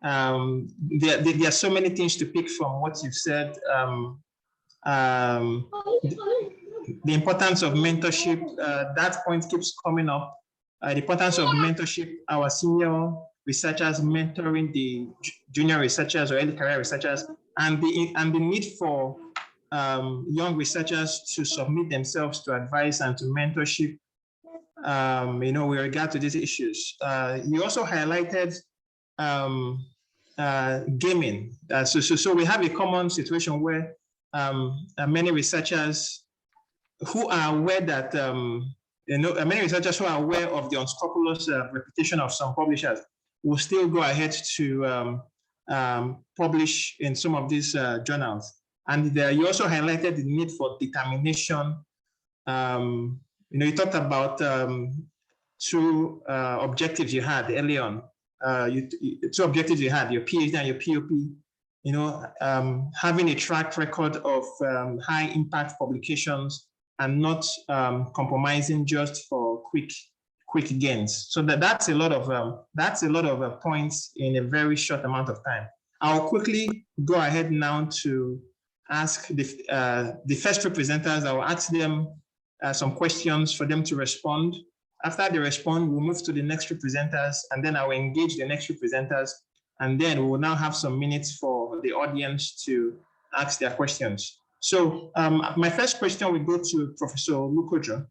There are so many things to pick from what you've said. The importance of mentorship, that point keeps coming up. The importance of mentorship, our senior researchers mentoring the junior researchers or early career researchers, and the need for young researchers to submit themselves to advice and to mentorship, with regard to these issues. You also highlighted gaming. So we have a common situation where many researchers who are aware that, many researchers who are aware of the unscrupulous reputation of some publishers will still go ahead to publish in some of these journals. And you also highlighted the need for determination. You talked about 2 objectives you had early on. 2 objectives you had, your PhD and your POP. Having a track record of high impact publications and not compromising just for quick gains. So that's a lot of points in a very short amount of time. I'll quickly go ahead now to ask the first 2 presenters. I will ask them some questions for them to respond. After they respond, we'll move to the next 2 presenters, and then I will engage the next 2 presenters, and then we will now have some minutes for the audience to ask their questions. So my first question will go to Professor Olukoju.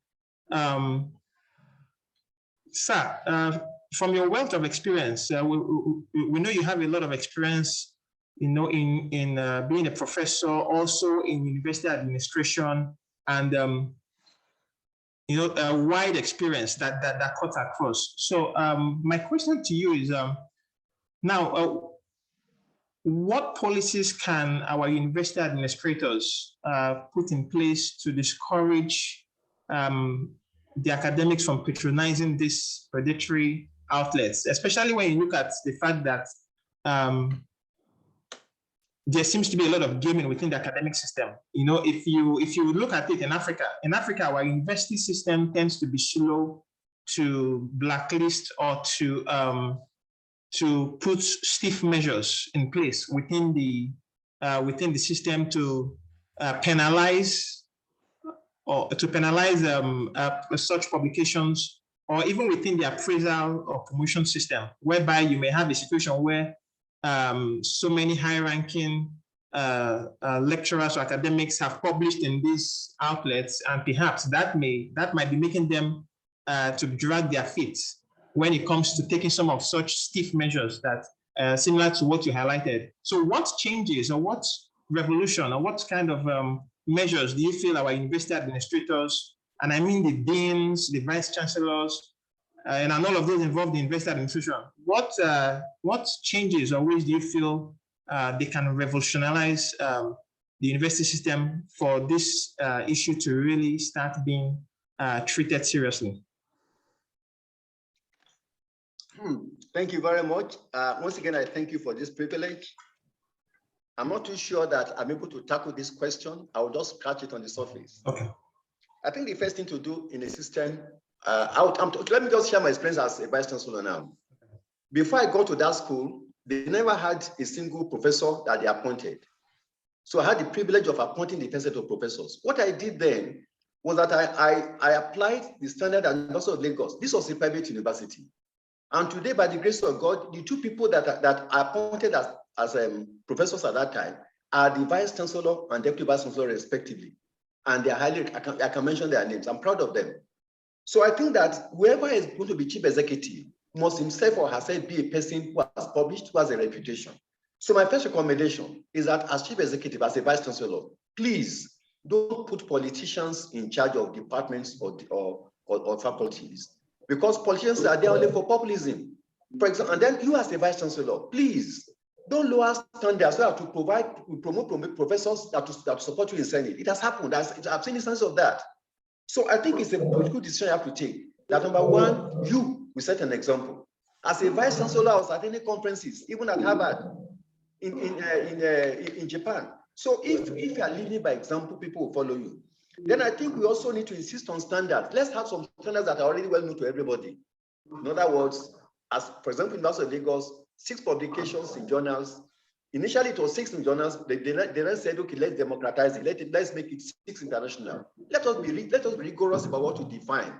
Sir, from your wealth of experience, we know you have a lot of experience, in being a professor, also in university administration, and a wide experience that cuts across. So my question to you is, now, what policies can our university administrators put in place to discourage the academics from patronizing these predatory outlets, especially when you look at the fact that there seems to be a lot of gaming within the academic system. If you look at it in Africa, our university system tends to be slow to blacklist or to put stiff measures in place within the system to penalize such publications, or even within the appraisal or promotion system, whereby you may have a situation where so many high-ranking lecturers or academics have published in these outlets, and perhaps that might be making them to drag their feet when it comes to taking some of such stiff measures that similar to what you highlighted. So what changes, or what revolution, or what kind of measures do you feel our university administrators, and I mean the deans, the vice chancellors, and all of those involved in university administration, what changes or ways do you feel they can revolutionize the university system for this issue to really start being treated seriously? Thank you very much. Once again, I thank you for this privilege. I'm not too sure that I'm able to tackle this question. I will just scratch it on the surface. Okay. I think the first thing to do in a system, let me just share my experience as a vice chancellor now. Before I got to that school, they never had a single professor that they appointed. So I had the privilege of appointing the first set of professors. What I did then was that I applied the standard at the University of Lagos. This was a private university. And today, by the grace of God, the two people that I appointed as professors at that time are the Vice Chancellor and Deputy Vice Chancellor, respectively. And they are highly, I can mention their names. I'm proud of them. So I think that whoever is going to be chief executive must himself or herself be a person who has published, who has a reputation. So my first recommendation is that as chief executive, as a vice chancellor, please don't put politicians in charge of departments or faculties, because politicians are there only for populism. For example, and then you as a vice chancellor, please don't lower standards so as to promote professors that support you in Senate. It has happened. I've seen instances of that. So I think it's a political decision you have to take. That number one, you will set an example. As a vice chancellor, I was attending conferences, even at Harvard, in Japan. So if you are leading by example, people will follow you. Then I think we also need to insist on standards. Let's have some standards that are already well known to everybody. In other words, as for example, in University of Lagos, 6 publications in journals. Initially, it was 6 in journals. They then said, okay, let's democratize it. Let's make it 6 international. Let us be rigorous about what we define,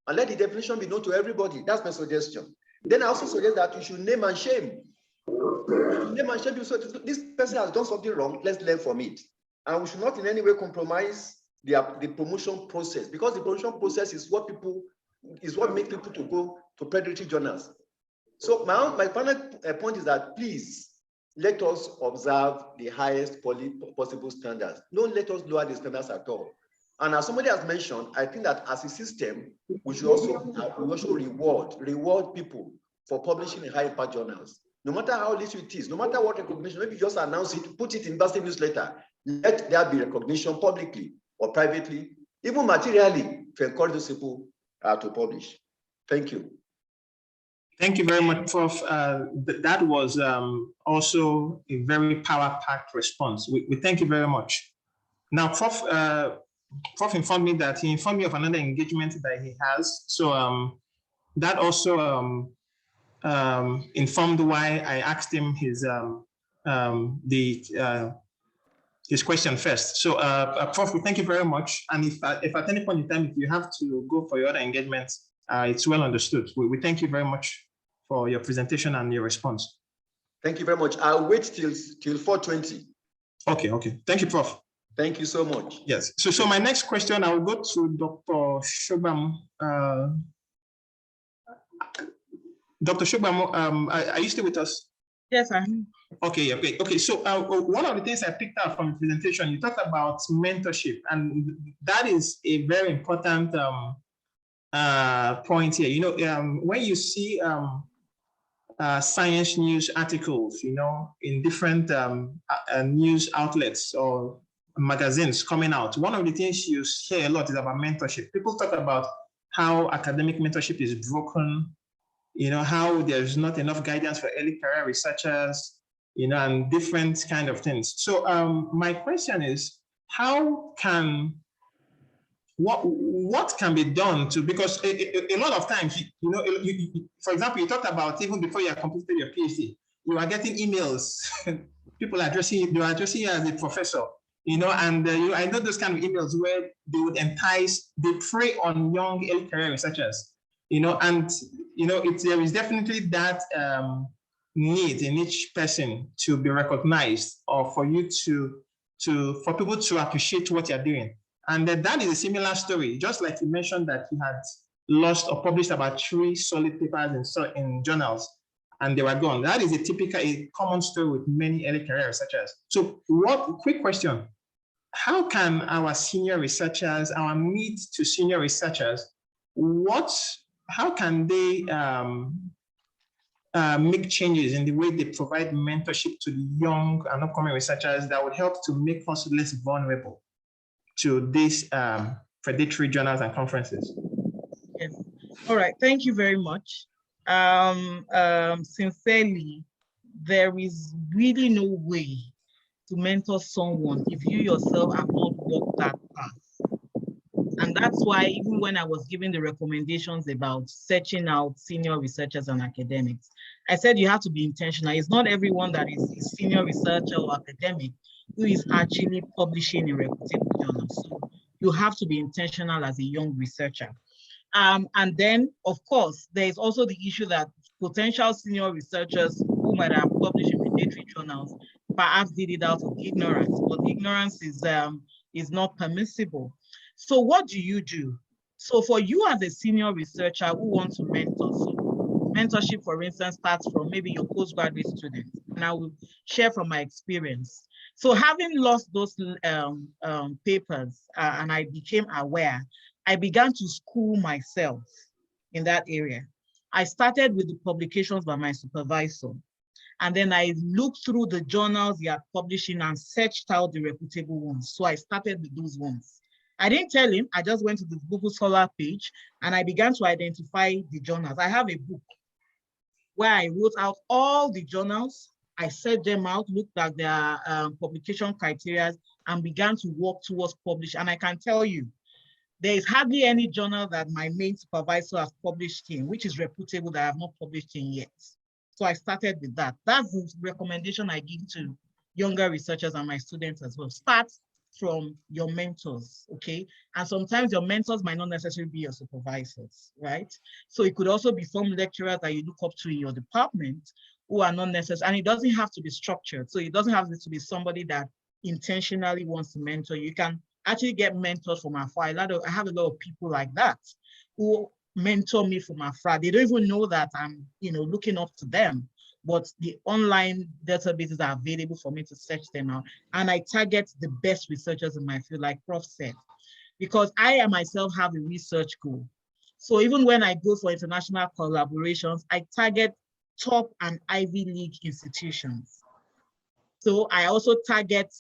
and let the definition be known to everybody. That's my suggestion. Then I also suggest that you should name and shame. Name and shame. So this person has done something wrong. Let's learn from it, and we should not in any way compromise the promotion process, because the promotion process is what makes people to go to predatory journals. So my final point is that please let us observe the highest possible standards. Don't let us lower the standards at all. And as somebody has mentioned, I think that as a system, we should also reward people for publishing in high impact journals. No matter how little it is, no matter what recognition, maybe just announce it, put it in university newsletter. Let there be recognition publicly or privately, even materially, to encourage those people to publish. Thank you. Thank you very much, Prof. That was also a very power-packed response. We thank you very much. Now, Prof informed me that he informed me of another engagement that he has. So that also informed why I asked him his question first. So, Prof, we thank you very much. And if at any point in time, if you have to go for your other engagements, it's well understood. We thank you very much for your presentation and your response. Thank you very much. I'll wait till 4:20. Okay. Thank you, Prof. Thank you so much. Yes. So my next question, I will go to Dr. Sogbanmu. Dr. Sogbanmu, are you still with us? Yes, I am. Okay. So one of the things I picked up from the presentation, you talked about mentorship, and that is a very important point here. You know, when you see science news articles, you know, in different news outlets or magazines coming out, one of the things you hear a lot is about mentorship. People talk about how academic mentorship is broken, you know, how there's not enough guidance for early career researchers, you know, and different kind of things. So my question is, what can be done to, because a lot of times, you know, for example, you talked about even before you have completed your PhD, you are getting emails, people are addressing you as a professor, you know, and I know those kind of emails where they would they prey on young early career researchers, you know, and, you know, there is definitely that need in each person to be recognized, or for you for people to appreciate what you're doing. And that is a similar story, just like you mentioned that you had lost or published about 3 solid papers in journals, and they were gone. That is a common story with many early career researchers. So quick question, how can our senior researchers, our mid to senior researchers, how can they make changes in the way they provide mentorship to the young and upcoming researchers that would help to make us less vulnerable to these predatory journals and conferences? Yes. All right. Thank you very much. Sincerely, there is really no way to mentor someone if you yourself have not walked that path. And that's why even when I was giving the recommendations about searching out senior researchers and academics, I said you have to be intentional. It's not everyone that is a senior researcher or academic who is actually publishing in reputable journals. So you have to be intentional as a young researcher. And then, of course, there is also the issue that potential senior researchers who might have published in predatory journals perhaps did it out of ignorance, but ignorance is not permissible. So what do you do? So for you as a senior researcher who wants to mentor, so mentorship, for instance, starts from maybe your postgraduate students, and I will share from my experience. So having lost those papers and I became aware, I began to school myself in that area. I started with the publications by my supervisor. And then I looked through the journals he had published in and searched out the reputable ones. So I started with those ones. I didn't tell him, I just went to the Google Scholar page and I began to identify the journals. I have a book where I wrote out all the journals. I set them out, looked at their publication criteria and began to work towards publish. And I can tell you, there is hardly any journal that my main supervisor has published in, which is reputable, that I have not published in yet. So I started with that. That's the recommendation I give to younger researchers and my students as well. Start from your mentors, okay? And sometimes your mentors might not necessarily be your supervisors, right? So it could also be some lecturers that you look up to in your department who are not necessary, and it doesn't have to be structured. So it doesn't have to be somebody that intentionally wants to mentor you. You can actually get mentors from afar. I have a lot of people like that who mentor me from afar. They don't even know that I'm, looking up to them, but the online databases are available for me to search them out. And I target the best researchers in my field, like Prof said, because I myself have a research goal. So even when I go for international collaborations, I target top and Ivy League institutions. So I also target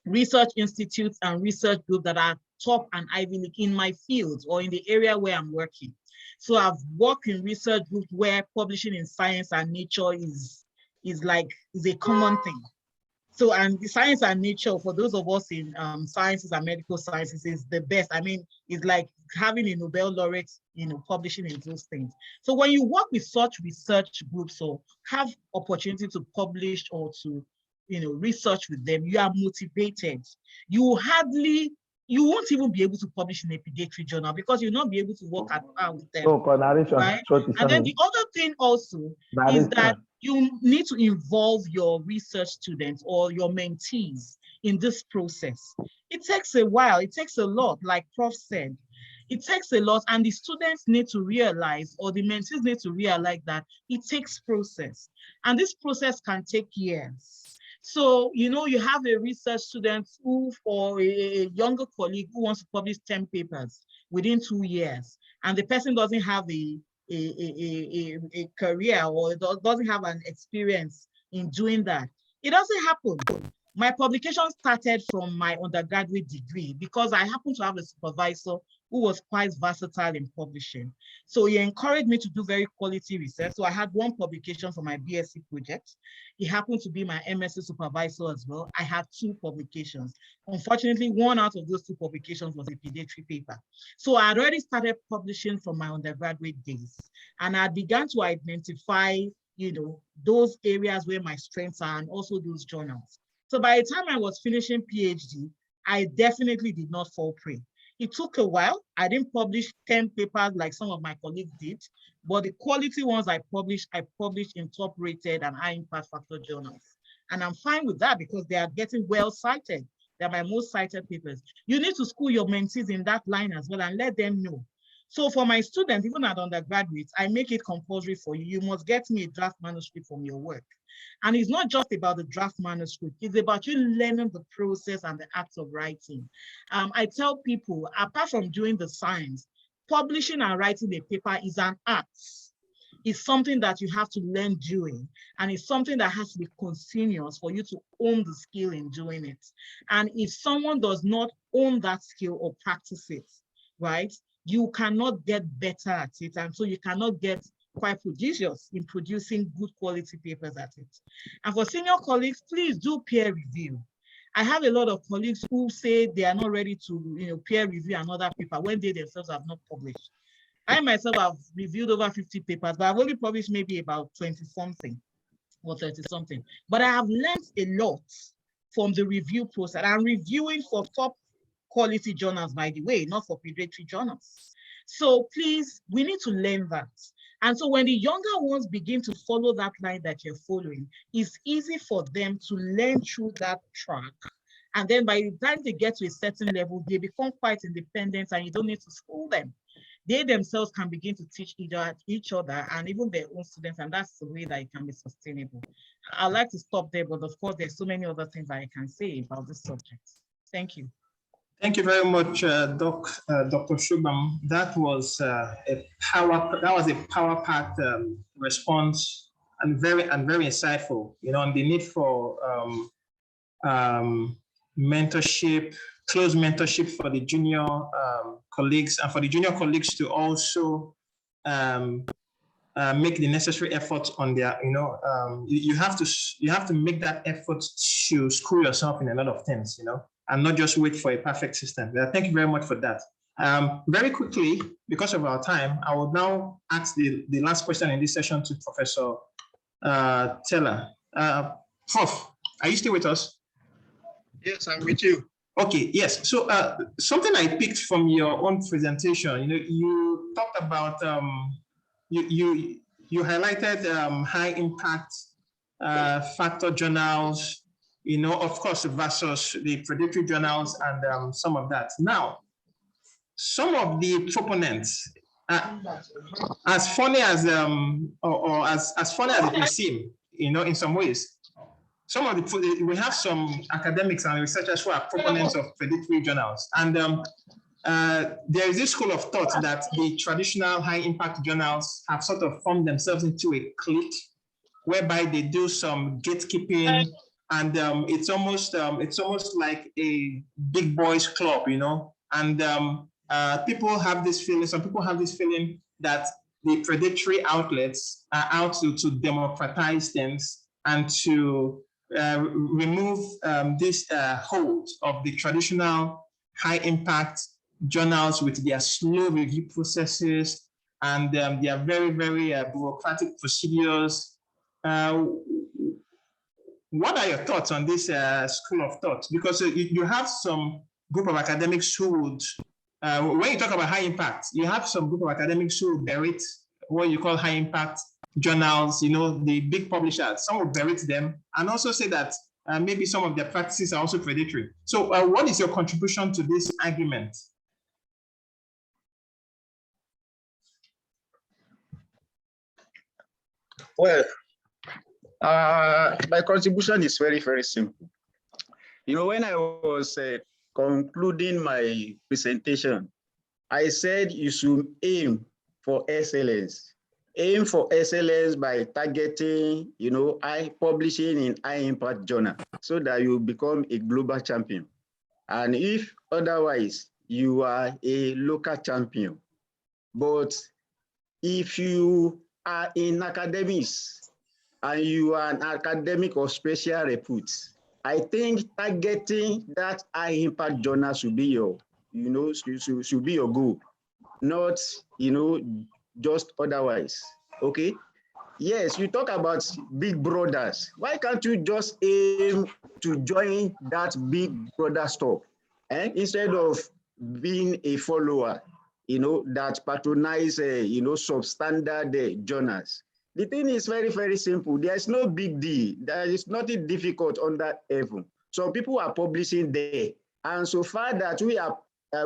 research institutes and research groups that are top and Ivy League in my field or in the area where I'm working. So I've worked in research groups where publishing in science and nature is a common thing. So, and the science and nature, for those of us in sciences and medical sciences, is the best. I mean, it's like having a Nobel laureate, publishing in those things. So when you work with such research groups or have opportunity to publish or to research with them, you are motivated. You won't even be able to publish in a predatory journal because you'll not be able to work at par with them. Right? And then the other thing also is that you need to involve your research students or your mentees in this process. It takes a while, it takes a lot, like Prof said. It takes a lot, and the students need to realize, or the mentees need to realize, that it takes process. And this process can take years. So, you have a research student who, or a younger colleague who wants to publish 10 papers within 2 years, and the person doesn't have a career or doesn't have an experience in doing that. It doesn't happen. My publication started from my undergraduate degree because I happened to have a supervisor who was quite versatile in publishing. So he encouraged me to do very quality research. So I had one publication for my BSc project. He happened to be my MSc supervisor as well. I had 2 publications. Unfortunately, one out of those 2 publications was a predatory paper. So I had already started publishing from my undergraduate days. And I began to identify, those areas where my strengths are and also those journals. So by the time I was finishing PhD, I definitely did not fall prey. It took a while. I didn't publish 10 papers like some of my colleagues did, but the quality ones I published in top-rated and high-impact factor journals. And I'm fine with that because they are getting well cited. They're my most cited papers. You need to school your mentees in that line as well and let them know. So for my students, even at undergraduates, I make it compulsory for you. You must get me a draft manuscript from your work. And it's not just about the draft manuscript, it's about you learning the process and the act of writing. I tell people, apart from doing the science, publishing and writing a paper is an art. It's something that you have to learn doing, and it's something that has to be continuous for you to own the skill in doing it. And if someone does not own that skill or practice it, right, you cannot get better at it, and so you cannot get quite prodigious in producing good quality papers at it. And for senior colleagues, please do peer review. I have a lot of colleagues who say they are not ready to peer review another paper when they themselves have not published. I myself have reviewed over 50 papers, but I've only published maybe about 20 something or 30 something. But I have learned a lot from the review process. I'm reviewing for top quality journals, by the way, not for predatory journals. So please, we need to learn that. And so when the younger ones begin to follow that line that you're following, it's easy for them to learn through that track. And then by the time they get to a certain level, they become quite independent and you don't need to school them. They themselves can begin to teach each other and even their own students, and that's the way that it can be sustainable. I'd like to stop there, but of course, there's so many other things I can say about this subject. Thank you. Thank you very much, Dr. Sogbanmu. That was a power-packed response and very insightful. You know, on the need for mentorship, close mentorship for the junior colleagues, and for the junior colleagues to also make the necessary efforts on their. You know, you have to make that effort to screw yourself in a lot of things. You know. And not just wait for a perfect system. Thank you very much for that. Very quickly, because of our time, I will now ask the last question in this session to Professor Tella. Prof, are you still with us? Yes, I'm with you. Okay, yes. So something I picked from your own presentation, you know, you talked about, you highlighted high impact factor journals, you know, of course, versus the predatory journals and some of that. Now, some of the proponents, as funny as or as funny as it may seem, you know, in some ways, some of the we have some academics and researchers who are proponents of predatory journals, and there is this school of thought that the traditional high-impact journals have sort of formed themselves into a clique, whereby they do some gatekeeping. And it's almost like a big boys club, you know. And people have this feeling. Some people have this feeling that the predatory outlets are out to democratize things and to remove this hold of the traditional high-impact journals with their slow review processes and their very bureaucratic procedures. What are your thoughts on this school of thought? Because you have some group of academics who would, when you talk about high impact, you have some group of academics who will berate what you call high impact journals, you know, the big publishers. Some will berate them and also say that maybe some of their practices are also predatory. So what is your contribution to this argument? Well, my contribution is very simple. You know, when I was concluding my presentation, I said you should aim for excellence. Aim for excellence by targeting, you know, publishing in high impact journal so that you become a global champion. And if otherwise, you are a local champion. But if you are in academics, and you are an academic of special repute, I think targeting that high impact journal should be your, you know, should be your goal, not, you know, just otherwise. Okay. Yes, you talk about big brothers. Why can't you just aim to join that big brother stuff, instead of being a follower, you know, that patronize, you know, substandard journals? The thing is very simple. There is no big deal. There is nothing difficult on that level. So people are publishing there. And so far that we are,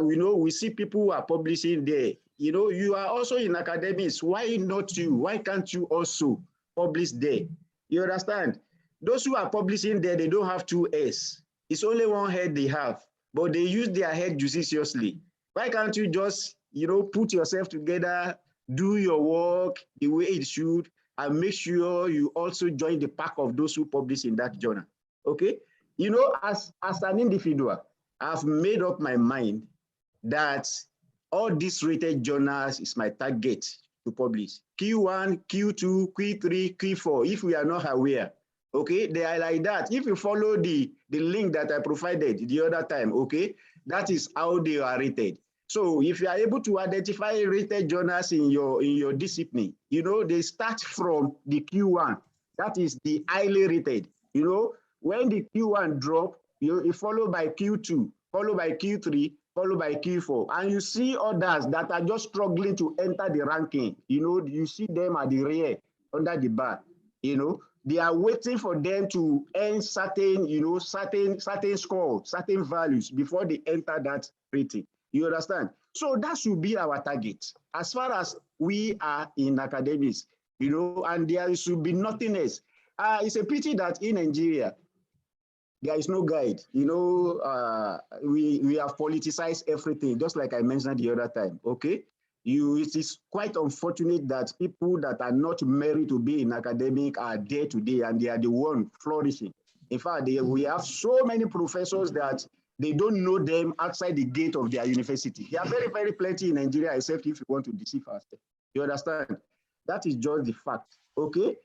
we know, we see people who are publishing there. You know, you are also in academics. Why not you? Why can't you also publish there? You understand? Those who are publishing there, they don't have 2 S. It's only 1 head they have, but they use their head judiciously. Why can't you just, you know, put yourself together, do your work the way it should, and make sure you also join the pack of those who publish in that journal? Okay? You know, as an individual, I've made up my mind that all these rated journals is my target to publish. Q1, Q2, Q3, Q4, if we are not aware. Okay, they are like that. If you follow the link that I provided the other time, okay, that is how they are rated. So if you are able to identify rated journals in your discipline, you know, they start from the Q1. That is the highly rated, you know, When the Q1 drop, you follow by Q2, followed by Q3, followed by Q4. And you see others that are just struggling to enter the ranking. You know, you see them at the rear, under the bar. You know, they are waiting for them to earn certain, you know, certain score, certain values before they enter that rating. You understand? So that should be our target. As far as we are in academics, you know, and there should be nothing else. It's a pity that in Nigeria, there is no guide. You know, we have politicized everything, just like I mentioned the other time, okay? It is quite unfortunate that people that are not married to be in academic are there today, and they are the one flourishing. In fact, we have so many professors that they don't know them outside the gate of their university. There are very, very plenty in Nigeria, except if you want to deceive us. You understand? That is just the fact, okay?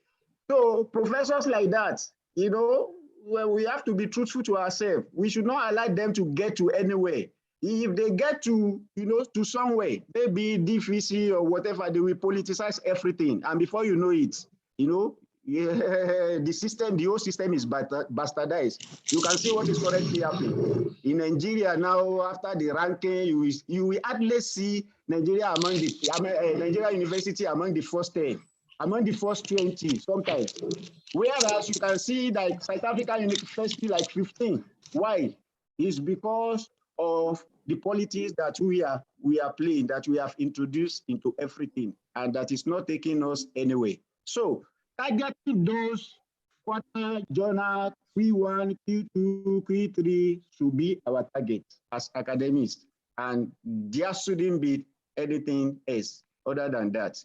So professors like that, you know, well, we have to be truthful to ourselves. We should not allow them to get to anywhere. If they get to, you know, to somewhere, maybe DVC or whatever, they will politicize everything. And before you know it, you know, the whole system is bastardized. You can see what is currently happening. In Nigeria now, after the ranking, you will at least see Nigeria Nigeria University among the first 10, among the first 20 sometimes. Whereas you can see like South African University like 15. Why? It's because of the politics that we are playing, that we have introduced into everything, and that is not taking us anywhere. So targeting those quarter, journal, Q1, Q2, Q3 should be our target as academics, and there shouldn't be anything else other than that.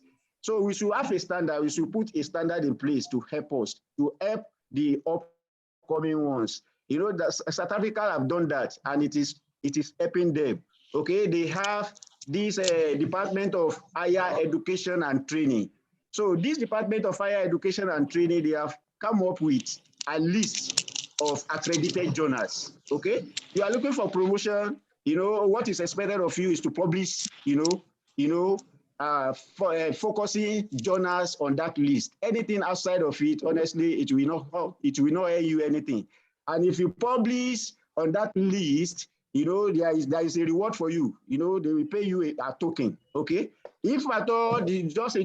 So we should have a standard, we should put a standard in place to help us, to help the upcoming ones. You know, that South Africa have done that, and it is helping them. Okay, they have this Department of Higher Education and Training. So this Department of Higher Education and Training, they have come up with a list of accredited journals. Okay, you are looking for promotion. You know what is expected of you is to publish. Focusing journals on that list. Anything outside of it, honestly, it will not earn you anything. And if you publish on that list, you know, there is a reward for you. You know, they will pay you a token. Okay. If at all, such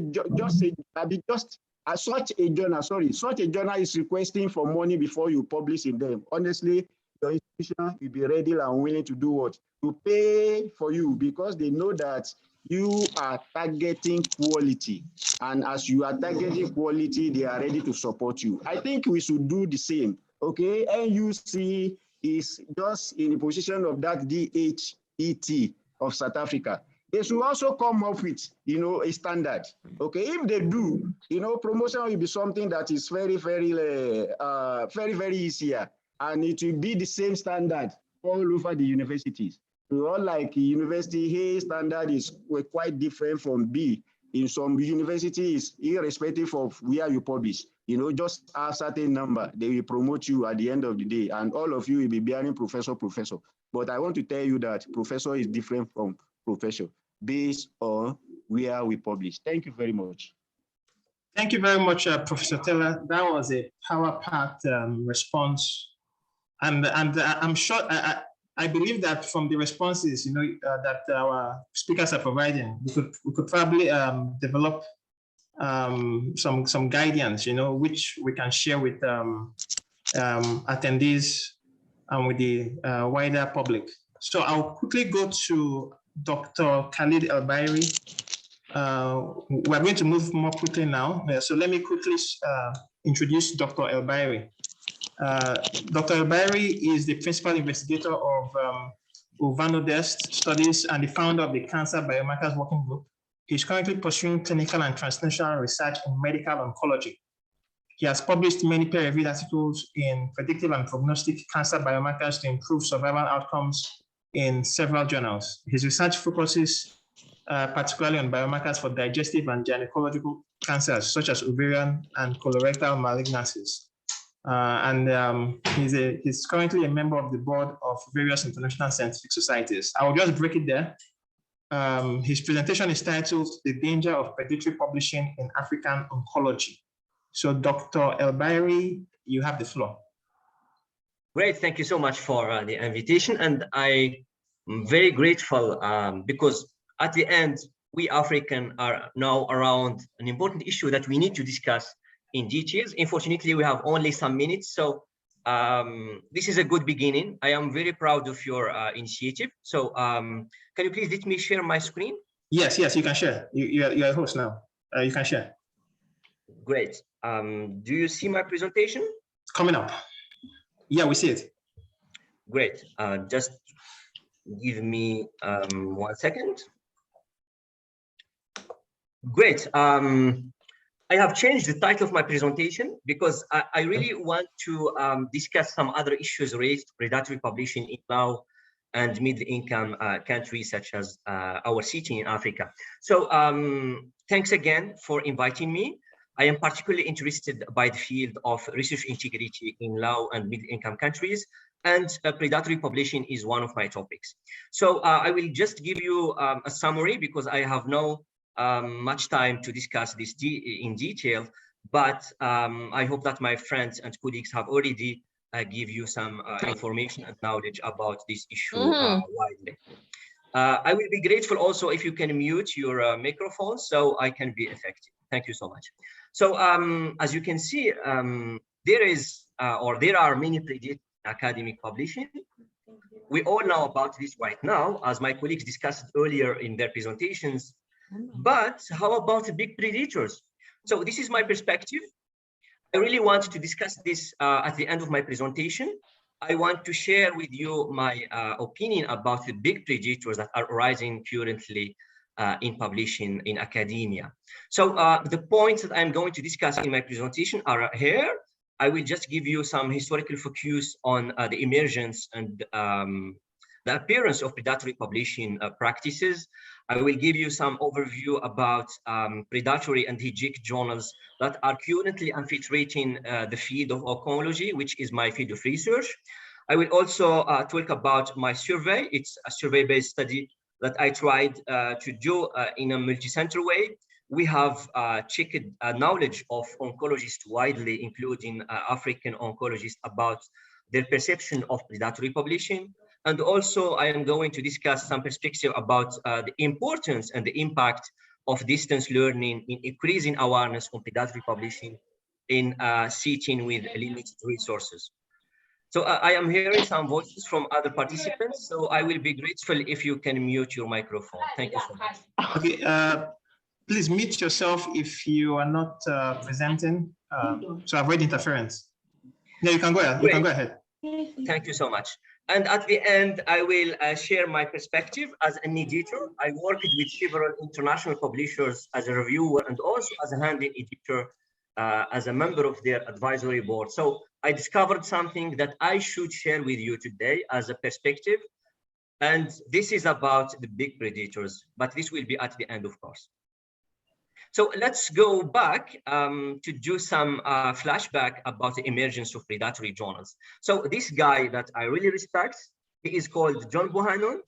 a journal is requesting for money before you publish in them. Honestly, your institution will be ready and willing to do what? To pay for you, because they know that you are targeting quality. And as you are targeting quality, they are ready to support you. I think we should do the same. Okay, NUC is just in the position of that DHET of South Africa. They should also come up with, you know, a standard. Okay, if they do, you know, promotion will be something that is very, very easier, and it will be the same standard all over the universities. So all like university A standard is quite different from B. In some universities, irrespective of where you publish, you know, just a certain number, they will promote you at the end of the day, and all of you will be bearing professor. But I want to tell you that professor is different from professor based on where we publish. Thank you very much. Thank you very much, Professor Tella. That was a power-packed response, and I'm sure I believe that from the responses, you know, that our speakers are providing, we could probably develop some guidance, you know, which we can share with attendees and with the wider public. So I'll quickly go to Dr. Khalid Bairi. We're going to move more quickly now. So let me quickly introduce Dr. Bairi. Dr. Bairi is the principal investigator of Ovanodest studies and the founder of the Cancer Biomarkers Working Group. He's currently pursuing clinical and translational research in medical oncology. He has published many peer-reviewed articles in predictive and prognostic cancer biomarkers to improve survival outcomes in several journals. His research focuses particularly on biomarkers for digestive and gynecological cancers, such as ovarian and colorectal malignancies. He's currently a member of the board of various international scientific societies. I will just break it there. His presentation is titled "The Danger of Predatory Publishing in African Oncology." So Dr. Bairi, you have the floor. Great, thank you so much for the invitation, and I'm very grateful because at the end, we African are now around an important issue that we need to discuss in details. Unfortunately, we have only some minutes, so this is a good beginning. I am very proud of your initiative. So can you please let me share my screen? Yes, yes, you can share. You're a host now. You can share. Great. Do you see my presentation? Coming up. Yeah, we see it. Great. Just give me 1 second. Great. I have changed the title of my presentation because I really want to discuss some other issues raised, predatory publishing in low and middle-income countries such as our city in Africa. So thanks again for inviting me. I am particularly interested by the field of research integrity in low and middle-income countries, and predatory publishing is one of my topics. So I will just give you a summary because I have no much time to discuss this in detail, but I hope that my friends and colleagues have already give you some information and knowledge about this issue widely. I will be grateful also if you can mute your microphone so I can be effective. Thank you so much. So as you can see, there are many predatory academic publishing. We all know about this right now, as my colleagues discussed earlier in their presentations. But how about the big predators? So this is my perspective. I really want to discuss this at the end of my presentation. I want to share with you my opinion about the big predators that are arising currently in publishing in academia. So the points that I'm going to discuss in my presentation are here. I will just give you some historical focus on the emergence and the appearance of predatory publishing practices. I will give you some overview about predatory and hijack journals that are currently infiltrating the field of oncology, which is my field of research. I will also talk about my survey. It's a survey-based study that I tried to do in a multi-center way. We have checked knowledge of oncologists widely, including African oncologists, about their perception of predatory publishing. And also, I am going to discuss some perspective about the importance and the impact of distance learning in increasing awareness on predatory publishing in setting with limited resources. So I am hearing some voices from other participants, so I will be grateful if you can mute your microphone. Thank you so much. Okay, please mute yourself if you are not presenting, so avoid interference. Yeah, you can go ahead. You can go ahead. Thank you so much. And at the end, I will share my perspective as an editor. I worked with several international publishers as a reviewer and also as a handling editor, as a member of their advisory board. So I discovered something that I should share with you today as a perspective. And this is about the big predators, but this will be at the end, of course. So let's go back to do some flashback about the emergence of predatory journals. So this guy that I really respect, he is called John Bohannon.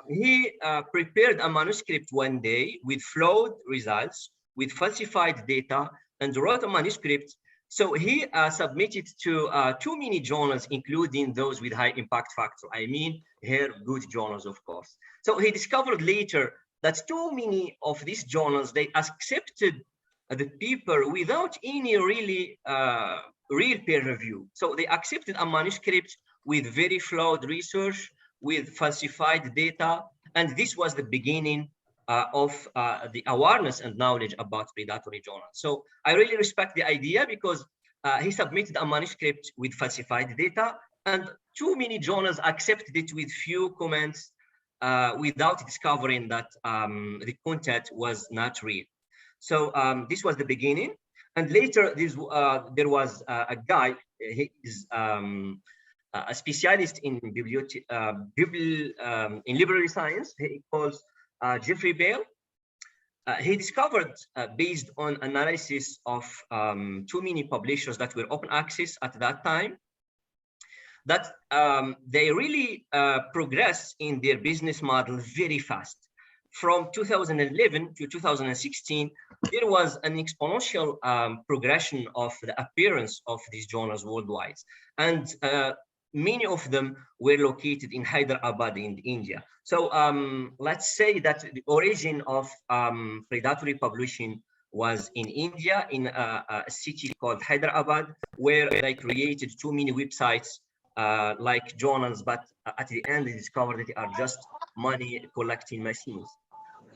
He prepared a manuscript one day with flawed results, with falsified data, and wrote a manuscript. So he submitted to too many journals, including those with high impact factor. I mean, here, good journals, of course. So he discovered later that too many of these journals, they accepted the paper without any really real peer review. So they accepted a manuscript with very flawed research, with falsified data. And this was the beginning of the awareness and knowledge about predatory journals. So I really respect the idea because he submitted a manuscript with falsified data, and too many journals accepted it with few comments without discovering that the content was not real. So this was the beginning. And later, there was a guy, he is a specialist in library science. He calls Jeffrey Bale. He discovered, based on analysis of too many publishers that were open access at that time, that they really progressed in their business model very fast. From 2011 to 2016, there was an exponential progression of the appearance of these journals worldwide. And many of them were located in Hyderabad in India. So let's say that the origin of predatory publishing was in India, in a city called Hyderabad, where they created too many websites like journals, but at the end they discovered that they are just money collecting machines.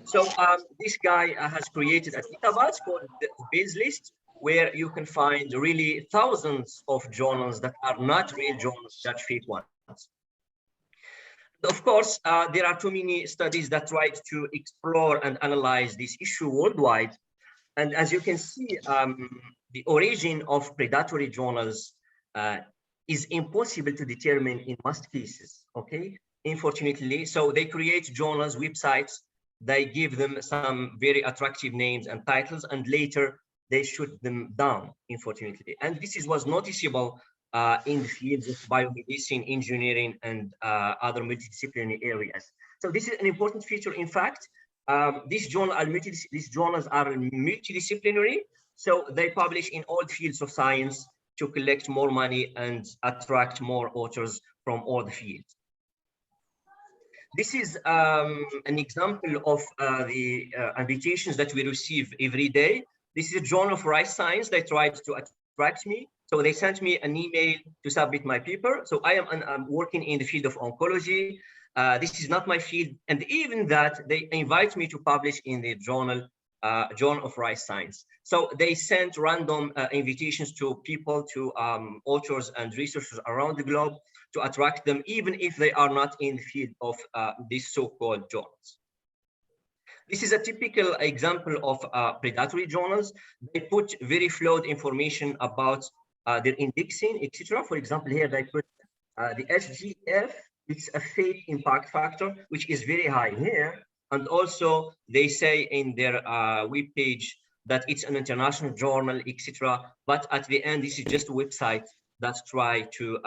So this guy has created a database called the Base List, where you can find really thousands of journals that are not real journals, that fake ones. Of course, there are too many studies that tried to explore and analyze this issue worldwide. And as you can see, the origin of predatory journals is impossible to determine in most cases, okay? Unfortunately, so they create journals, websites, they give them some very attractive names and titles, and later they shoot them down, unfortunately. And this was noticeable in the fields of biomedicine, engineering, and other multidisciplinary areas. So this is an important feature. In fact, these journals are multidisciplinary, so they publish in all fields of science to collect more money and attract more authors from all the fields. This is an example of the invitations that we receive every day. This is a journal of rice science. They tried to attract me. So they sent me an email to submit my paper. So I'm working in the field of oncology. This is not my field. And even that, they invite me to publish in the journal of rice science. So they sent random invitations to people, to authors and researchers around the globe to attract them, even if they are not in the field of these so-called journals. This is a typical example of predatory journals. They put very flawed information about their indexing, etc. For example, here they put the SGF, it's a fake impact factor, which is very high here. And also they say in their web page that it's an international journal, etc. But at the end, this is just a website that try to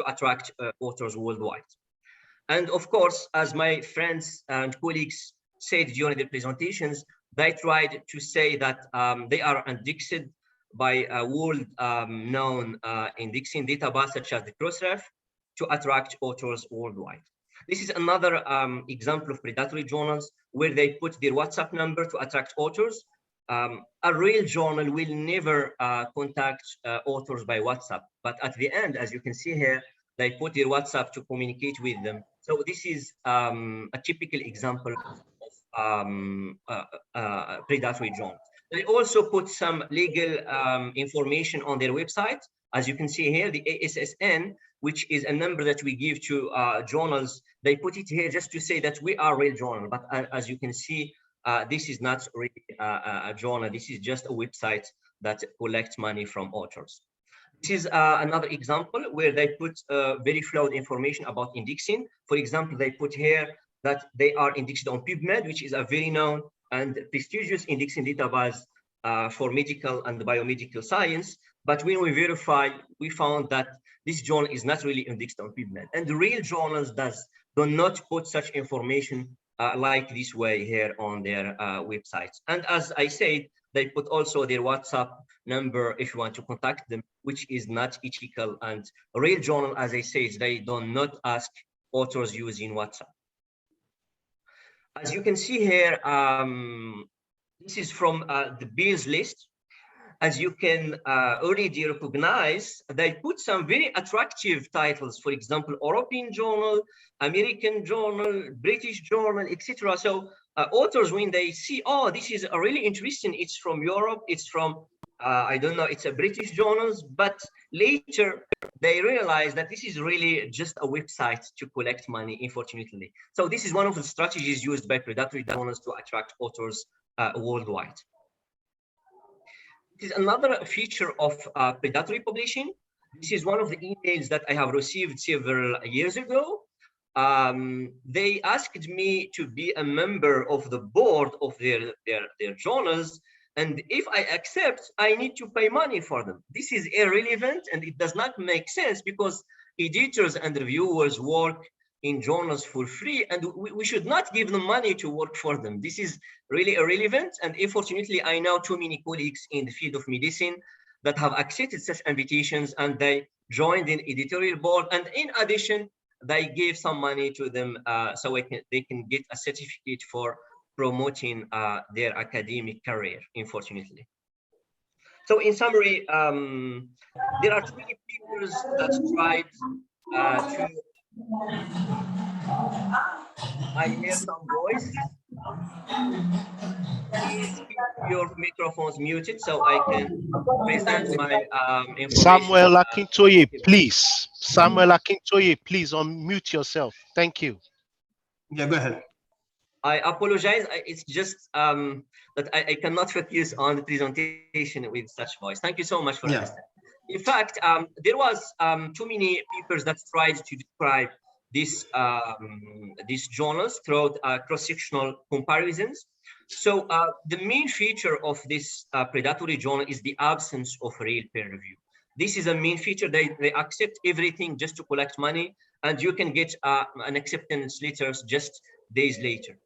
attract authors worldwide. And of course, as my friends and colleagues said during the presentations, they tried to say that they are indexed by a world-known indexing database such as the Crossref to attract authors worldwide. This is another example of predatory journals where they put their WhatsApp number to attract authors. A real journal will never contact authors by WhatsApp, but at the end, as you can see here, they put their WhatsApp to communicate with them. So this is a typical example of predatory journals. They also put some legal information on their website. As you can see here, the ASSN, which is a number that we give to journals, they put it here just to say that we are a real journal. But as you can see, this is not really a journal. This is just a website that collects money from authors. This is another example where they put very flawed information about indexing. For example, they put here that they are indexed on PubMed, which is a very known and prestigious indexing database for medical and biomedical science. But when we verified, we found that this journal is not really indexed on PubMed. And the real journals do not put such information like this way here on their websites. And as I said, they put also their WhatsApp number if you want to contact them, which is not ethical. And a real journal, as I said, they do not ask authors using WhatsApp. As you can see here, this is from the Beers list. As you can already recognize, they put some very attractive titles, for example, European Journal, American Journal, British Journal, etc. So authors, when they see, oh, this is a really interesting, it's from Europe, it's from, I don't know, it's a British journals, but later they realize that this is really just a website to collect money, unfortunately. So this is one of the strategies used by predatory journals to attract authors worldwide. This is another feature of predatory publishing. This is one of the emails that I have received several years ago. They asked me to be a member of the board of their journals. And if I accept, I need to pay money for them. This is irrelevant and it does not make sense because editors and reviewers work in journals for free and we should not give them money to work for them. This is really irrelevant. And unfortunately, I know too many colleagues in the field of medicine that have accepted such invitations and they joined in editorial board, and in addition, they gave some money to them so they can get a certificate for promoting their academic career, unfortunately. So in summary, there are too many papers that tried to, I hear some voice. Please keep your microphones muted so I can present my information. Samuel Akintoye, please. Samuel Akintoye, please unmute yourself. Thank you. Yeah, go ahead. I apologize. It's just that I cannot focus on the presentation with such voice. Thank you so much for understanding. In fact, there was too many papers that tried to describe these journals throughout cross-sectional comparisons. So the main feature of this predatory journal is the absence of real peer review. This is a main feature. They accept everything just to collect money, and you can get an acceptance letters just days later.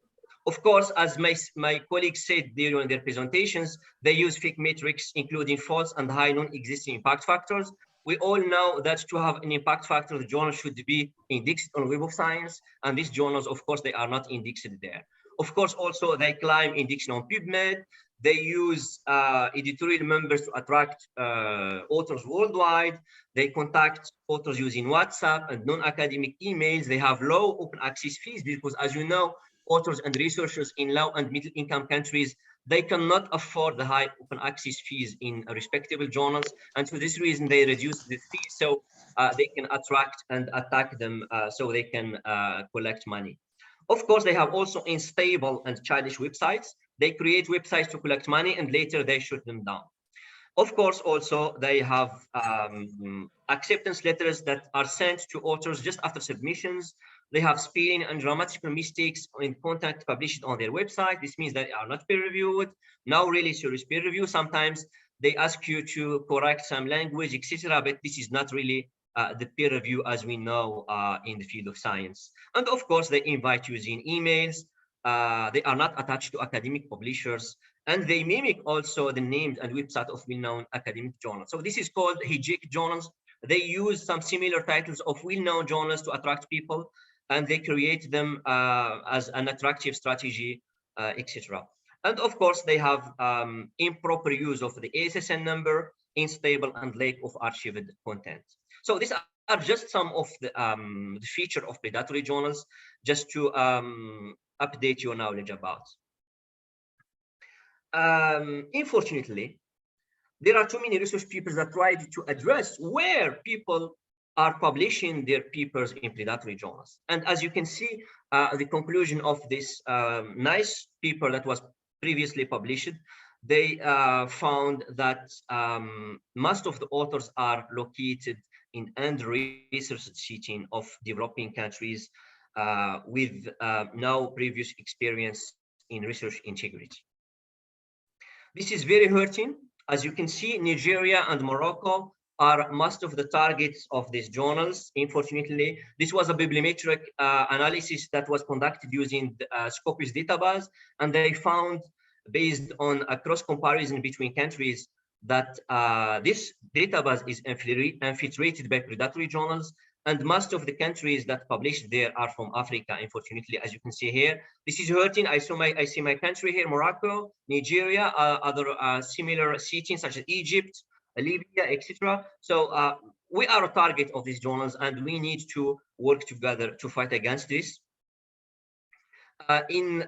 Of course, as my colleagues said during their presentations, they use fake metrics, including false and high non-existing impact factors. We all know that to have an impact factor, the journal should be indexed on Web of Science, and these journals, of course, they are not indexed there. Of course, also they climb indexing on PubMed. They use editorial members to attract authors worldwide. They contact authors using WhatsApp and non-academic emails. They have low open access fees because, as you know, authors and researchers in low and middle income countries, they cannot afford the high open access fees in respectable journals. And for this reason, they reduce the fees so they can attract and attack them so they can collect money. Of course, they have also unstable and childish websites. They create websites to collect money and later they shut them down. Of course, also they have acceptance letters that are sent to authors just after submissions. They have spelling and grammatical mistakes in content published on their website. This means they are not peer reviewed. Now really serious peer review. Sometimes they ask you to correct some language, etc. But this is not really the peer review as we know in the field of science. And of course, they invite you using emails. They are not attached to academic publishers, and they mimic also the names and website of well-known academic journals. So this is called hijack journals. They use some similar titles of well-known journals to attract people, and they create them as an attractive strategy, etc. And of course, they have improper use of the ASSN number, unstable and lack of archived content. So these are just some of the feature of predatory journals, just to update your knowledge about. Unfortunately, there are too many research papers that try to address where people are publishing their papers in predatory journals. And as you can see, the conclusion of this nice paper that was previously published, they found that most of the authors are located in under-researched setting of developing countries with no previous experience in research integrity. This is very hurting. As you can see, Nigeria and Morocco are most of the targets of these journals. Unfortunately, this was a bibliometric analysis that was conducted using the Scopus database, and they found, based on a cross comparison between countries, that this database is infiltrated by predatory journals, and most of the countries that published there are from Africa. Unfortunately, as you can see here, this is hurting. I see my country here, Morocco, Nigeria, other similar settings such as Egypt, Libya, etc. So we are a target of these journals, and we need to work together to fight against this. In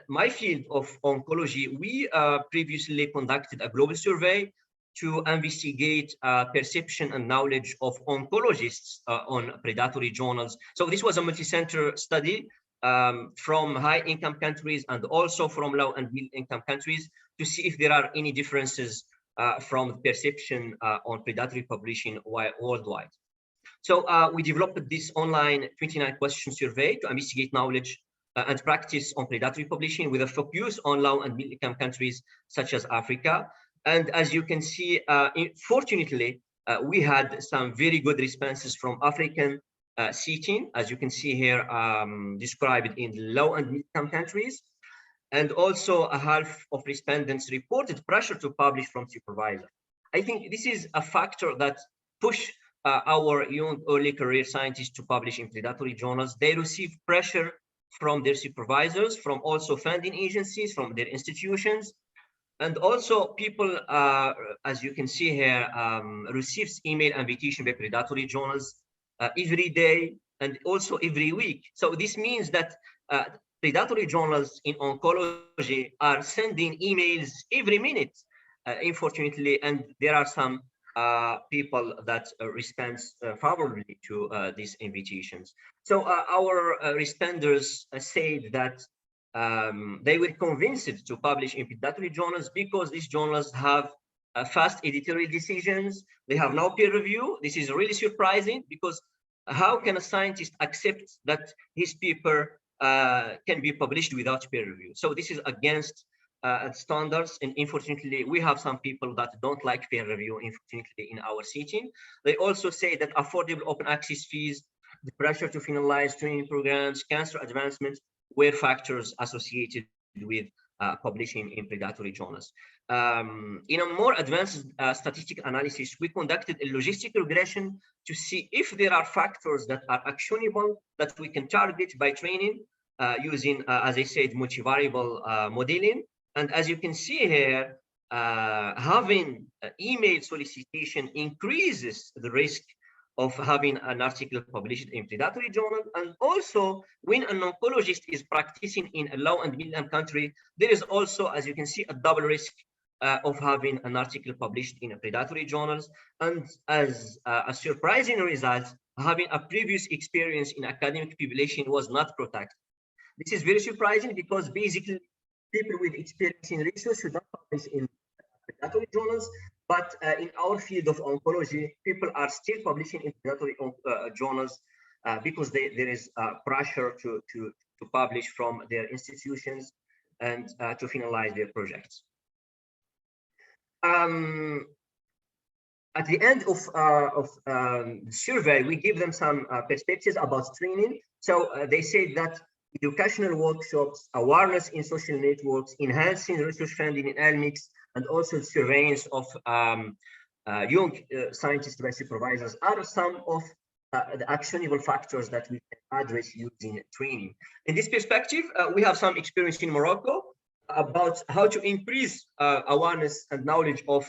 my field of oncology, we previously conducted a global survey to investigate perception and knowledge of oncologists on predatory journals. So this was a multi-center study from high-income countries and also from low and middle-income countries to see if there are any differences from perception on predatory publishing worldwide. So we developed this online 29-question survey to investigate knowledge and practice on predatory publishing with a focus on low and middle-income countries such as Africa. And as you can see, fortunately, we had some very good responses from African setting, as you can see here, described in low and middle-income countries. And also a half of respondents reported pressure to publish from supervisor. I think this is a factor that push our young early career scientists to publish in predatory journals. They receive pressure from their supervisors, from also funding agencies, from their institutions. And also people, as you can see here, receives email invitation by predatory journals every day and also every week. So this means that predatory journals in oncology are sending emails every minute, unfortunately, and there are some people that respond favorably to these invitations. So our responders said that they were convinced to publish in predatory journals because these journals have fast editorial decisions. They have no peer review. This is really surprising because how can a scientist accept that his paper can be published without peer review? So this is against standards, and unfortunately we have some people that don't like peer review, unfortunately, in our setting. They also say that affordable open access fees, the pressure to finalize training programs, cancer advancement were factors associated with publishing in predatory journals. In a more advanced statistical analysis, we conducted a logistic regression to see if there are factors that are actionable that we can target by training using, as I said, multivariable modeling. And as you can see here, having email solicitation increases the risk of having an article published in predatory journal. And also when an oncologist is practicing in a low and middle income country, there is also, as you can see, a double risk of having an article published in a predatory journals. And as a surprising result, having a previous experience in academic population was not protected. This is very surprising because basically people with experience in research should not publish in predatory journals, but in our field of oncology, people are still publishing in predatory journals because there is pressure to publish from their institutions and to finalize their projects. At the end of the survey, we give them some perspectives about training. So they said that educational workshops, awareness in social networks, enhancing research funding in LMICs, and also surveillance of young scientists by supervisors are some of the actionable factors that we can address using training. In this perspective, we have some experience in Morocco about how to increase awareness and knowledge of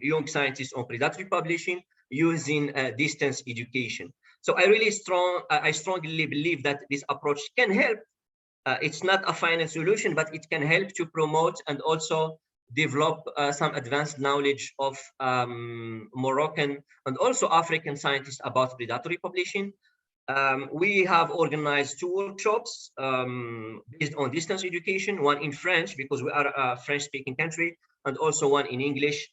young scientists on predatory publishing using distance education. So I strongly believe that this approach can help. It's not a final solution, but it can help to promote and also develop some advanced knowledge of Moroccan and also African scientists about predatory publishing. We have organized 2 workshops based on distance education, one in French because we are a French-speaking country, and also one in English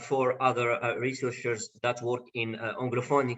for other researchers that work in Anglophonic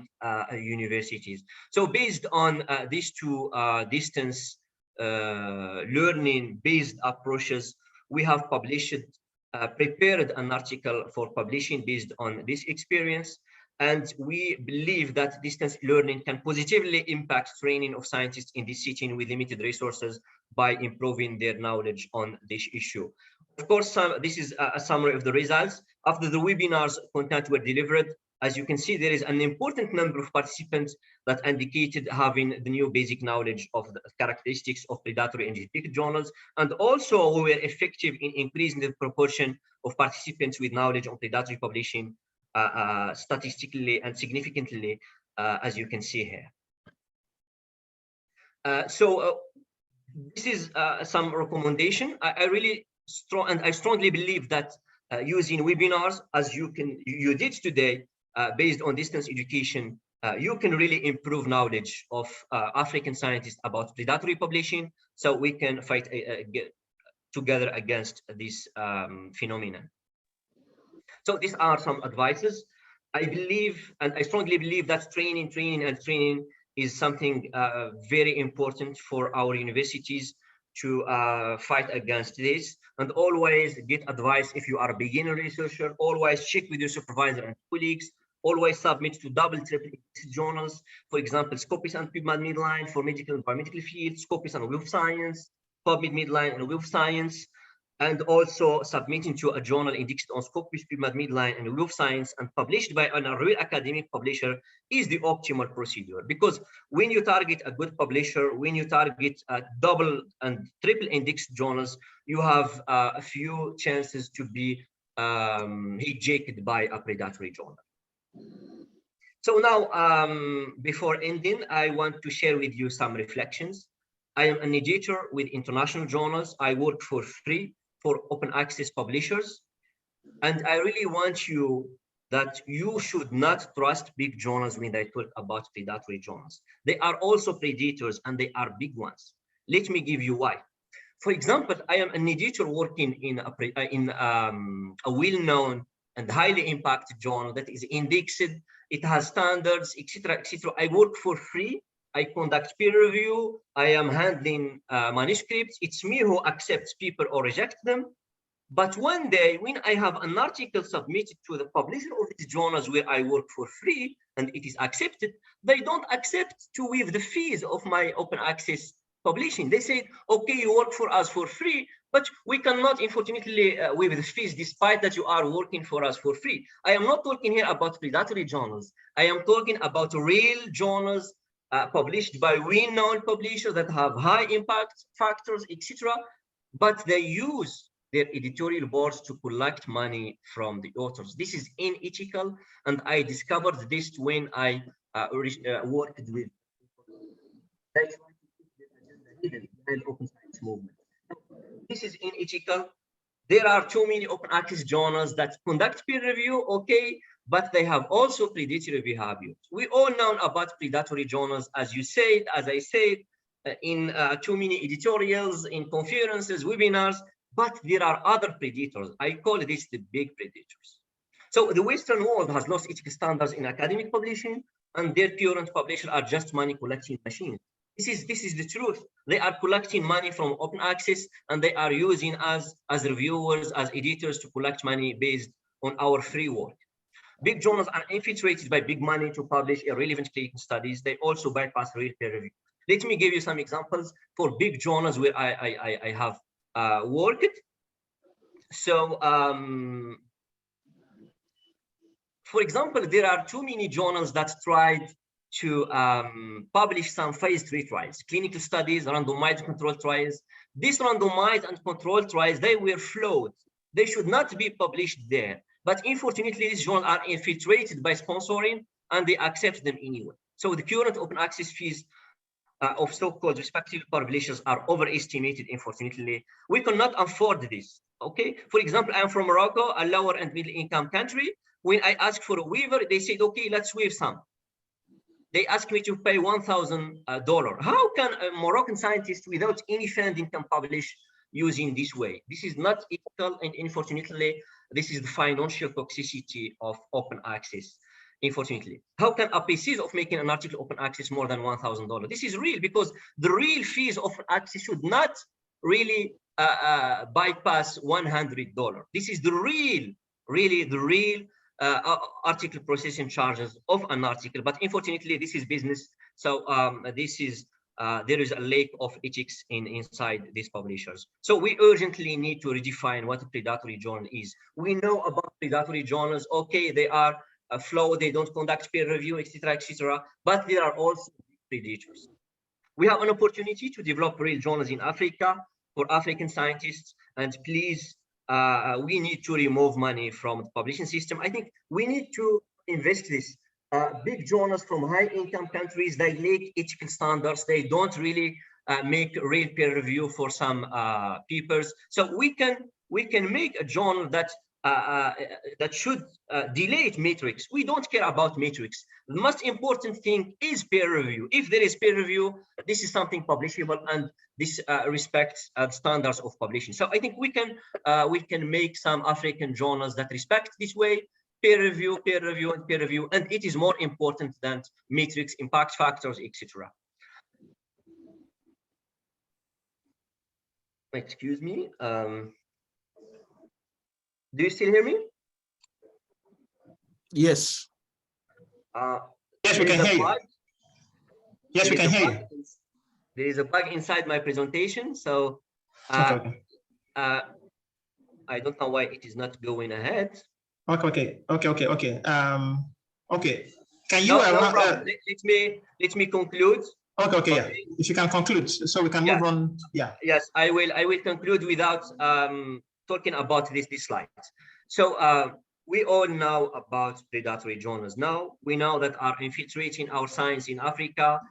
universities. So based on these 2 distance learning-based approaches, we have prepared an article for publishing based on this experience. And we believe that distance learning can positively impact training of scientists in this setting with limited resources by improving their knowledge on this issue. Of course, this is a summary of the results. After the webinars content were delivered, as you can see, there is an important number of participants that indicated having the new basic knowledge of the characteristics of predatory and genetic journals, and also who were effective in increasing the proportion of participants with knowledge on predatory publishing statistically and significantly, as you can see here. This is some recommendation. I strongly believe that using webinars, as you did today, based on distance education, you can really improve knowledge of African scientists about predatory publishing, so we can fight together against this phenomenon. So these are some advices. I believe, and I strongly believe that training is something very important for our universities to fight against this. And always get advice if you are a beginner researcher. Always check with your supervisor and colleagues. Always submit to double, triple journals. For example, Scopus and PubMed Midline for medical and biomedical fields, Scopus and Web of Science, PubMed Midline and Web of Science. and also submitting to a journal indexed on Scopus, PubMed, Midline, and Wheel of Science, and published by a real academic publisher is the optimal procedure. Because when you target a good publisher, when you target double and triple indexed journals, you have a few chances to be hijacked by a predatory journal. So now, before ending, I want to share with you some reflections. I am an editor with international journals. I work for free for open access publishers. And I really want you that you should not trust big journals when they talk about predatory journals. They are also predators and they are big ones. Let me give you why. For example, I am an editor working in a well-known and highly impacted journal that is indexed. It has standards, etc., etc. I work for free. I conduct peer review. I am handling manuscripts. It's me who accepts people or rejects them. But one day, when I have an article submitted to the publisher of these journals where I work for free and it is accepted, they don't accept to waive the fees of my open access publishing. They say, okay, you work for us for free, but we cannot, unfortunately, waive the fees despite that you are working for us for free. I am not talking here about predatory journals. I am talking about real journals published by well-known publishers that have high impact factors, etc. But they use their editorial boards to collect money from the authors. This is unethical, and I discovered this when I worked with and open science movement. This is unethical. There are too many open access journals that conduct peer review, okay, but they have also predatory behavior. We all know about predatory journals, as you said, as I said, in too many editorials, in conferences, webinars, but there are other predators. I call this the big predators. So the Western world has lost ethical standards in academic publishing, and their current publishers are just money collecting machines. This is the truth. They are collecting money from open access, and they are using us as reviewers, as editors to collect money based on our free work. Big journals are infiltrated by big money to publish irrelevant clinical studies. They also bypass real peer review. Let me give you some examples for big journals where I have worked. So, for example, there are too many journals that tried to publish some phase 3 trials, clinical studies, randomized controlled trials. These randomized and controlled trials, they were flawed. They should not be published there. But unfortunately, these journals are infiltrated by sponsoring, and they accept them anyway. So the current open access fees of so-called respectable publishers are overestimated, unfortunately. We cannot afford this, okay? For example, I'm from Morocco, a lower and middle income country. When I asked for a waiver, they said, okay, let's waive some. They asked me to pay $1,000. How can a Moroccan scientist without any funding can publish using this way? This is not ethical, and unfortunately, this is the financial toxicity of open access. Unfortunately, how can a basis of making an article open access more than $1,000? This is real, because the real fees of access should not really bypass $100. This is the real, really the real article processing charges of an article. But unfortunately, this is business. So this is there is a lack of ethics inside these publishers. So we urgently need to redefine what a predatory journal is. We know about predatory journals. Okay, they are flawed, they don't conduct peer review, etc., etc. But there are also predators. We have an opportunity to develop real journals in Africa for African scientists, and please, we need to remove money from the publishing system. I think we need to invest this. Big journals from high-income countries, they lack ethical standards. They don't really make real peer review for some papers. So we can make a journal that that should delay metrics. We don't care about metrics. The most important thing is peer review. If there is peer review, this is something publishable, and this respects standards of publishing. So I think we can make some African journals that respect this way. Peer review, peer review, and peer review, and it is more important than metrics, impact factors, etc. Excuse me. Do you still hear me? Yes. Yes, we can hear you. Yes, we can hear you. There is a bug inside my presentation, so okay. I don't know why it is not going ahead. Okay. Can you? No problem. Let me conclude. Okay. Yeah. If you can conclude, so we can move on. Yeah. Yes, I will conclude without talking about this slide. So we all know about predatory journals. Now we know that are infiltrating our science in Africa.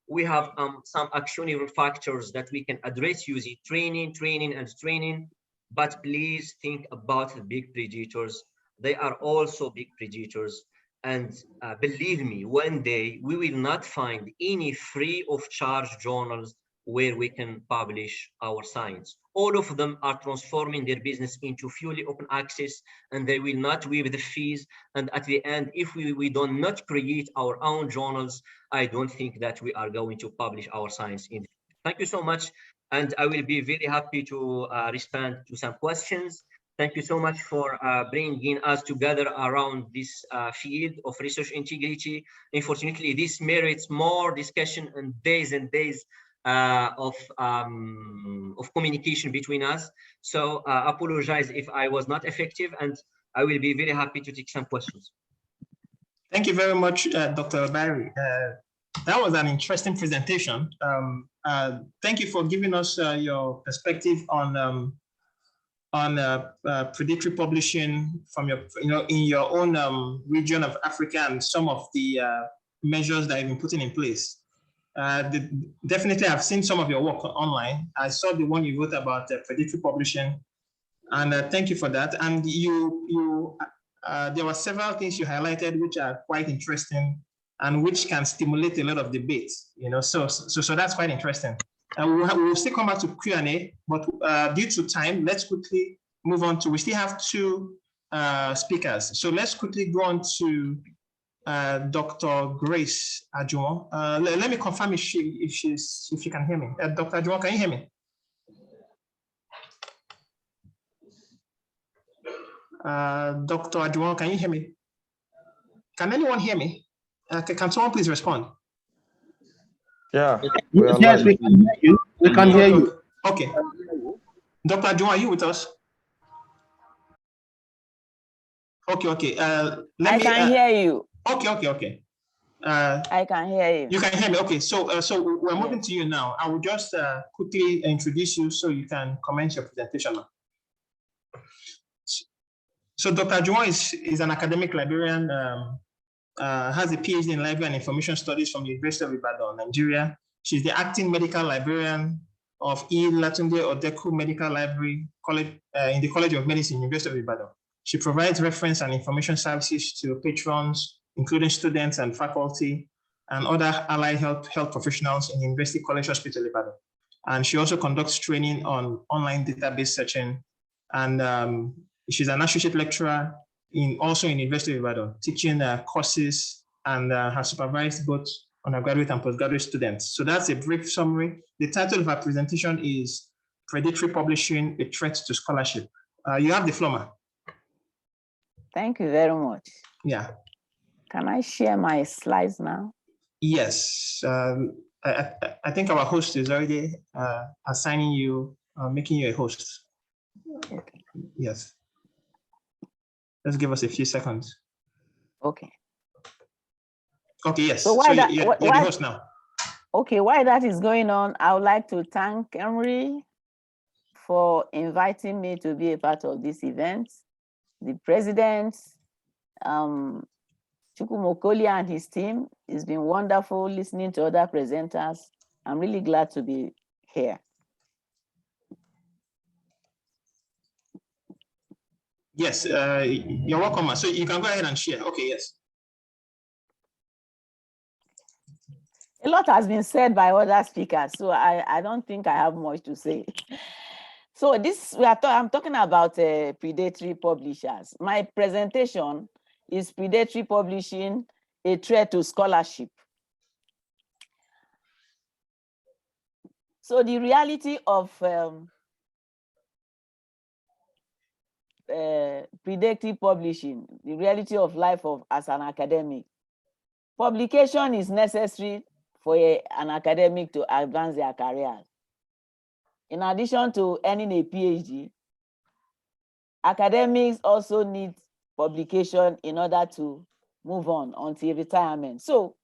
We have some actionable factors that we can address using training. But please think about the big predators. They are also big predators. And believe me, one day we will not find any free of charge journals where we can publish our science. All of them are transforming their business into fully open access, and they will not waive the fees. And at the end, if we do not create our own journals, I don't think that we are going to publish our science in. Thank you so much. And I will be very happy to respond to some questions. Thank you so much for bringing us together around this field of research integrity. Unfortunately, this merits more discussion and days of communication between us. So apologize if I was not effective, and I will be very happy to take some questions. Thank you very much, Dr. Bairi. That was an interesting presentation. Thank you for giving us your perspective on predatory publishing from your, in your own region of Africa, and some of the measures that you've been putting in place. Definitely, I've seen some of your work online. I saw the one you wrote about predatory publishing, and thank you for that. And there were several things you highlighted which are quite interesting and which can stimulate a lot of debate. So that's quite interesting. We'll still come back to Q&A, but due to time, let's quickly move on to. We still have two speakers, so let's quickly go on to Dr. Grace Ajuwon. Let me confirm if she can hear me. Dr. Ajuwon, can you hear me? Dr. Ajuwon, can you hear me? Can anyone hear me? Can someone please respond? Yeah. Yes, we can hear you. We can hear you. Okay. Dr. Ajuwon, are you with us? Okay. I can hear you. Okay. I can hear you. You can hear me. Okay. So we're moving to you now. I will just quickly introduce you so you can commence your presentation now. So Dr. Ajuwon is an academic librarian. Has a PhD in Library and Information Studies from the University of Ibadan, Nigeria. She's the acting medical librarian of Latunde Odeku Medical Library College in the College of Medicine, University of Ibadan. She provides reference and information services to patrons, including students and faculty, and other allied health professionals in University College Hospital, Ibadan. And she also conducts training on online database searching. And she's an associate lecturer also in University of Ibadan, teaching courses, and has supervised both undergraduate and postgraduate students. So that's a brief summary. The title of our presentation is Predatory Publishing, a Threat to Scholarship. You have the floor, ma'am. Thank you very much. Yeah. Can I share my slides now? Yes. I think our host is already assigning you, making you a host. Okay. Yes. Just give us a few seconds. Okay. Okay, yes. So you're the host now. Okay, while that is going on, I would like to thank Emory for inviting me to be a part of this event. The president, Chukwumokoli and his team, it's been wonderful listening to other presenters. I'm really glad to be here. Yes, you're welcome. So you can go ahead and share. Okay, yes. A lot has been said by other speakers, so I don't think I have much to say. So I'm talking about predatory publishers. My presentation is Predatory Publishing, a Threat to Scholarship. So the reality of predatory publishing, the reality of life as an academic. Publication is necessary for an academic to advance their career. In addition to earning a PhD, academics also need publication in order to move on until retirement. So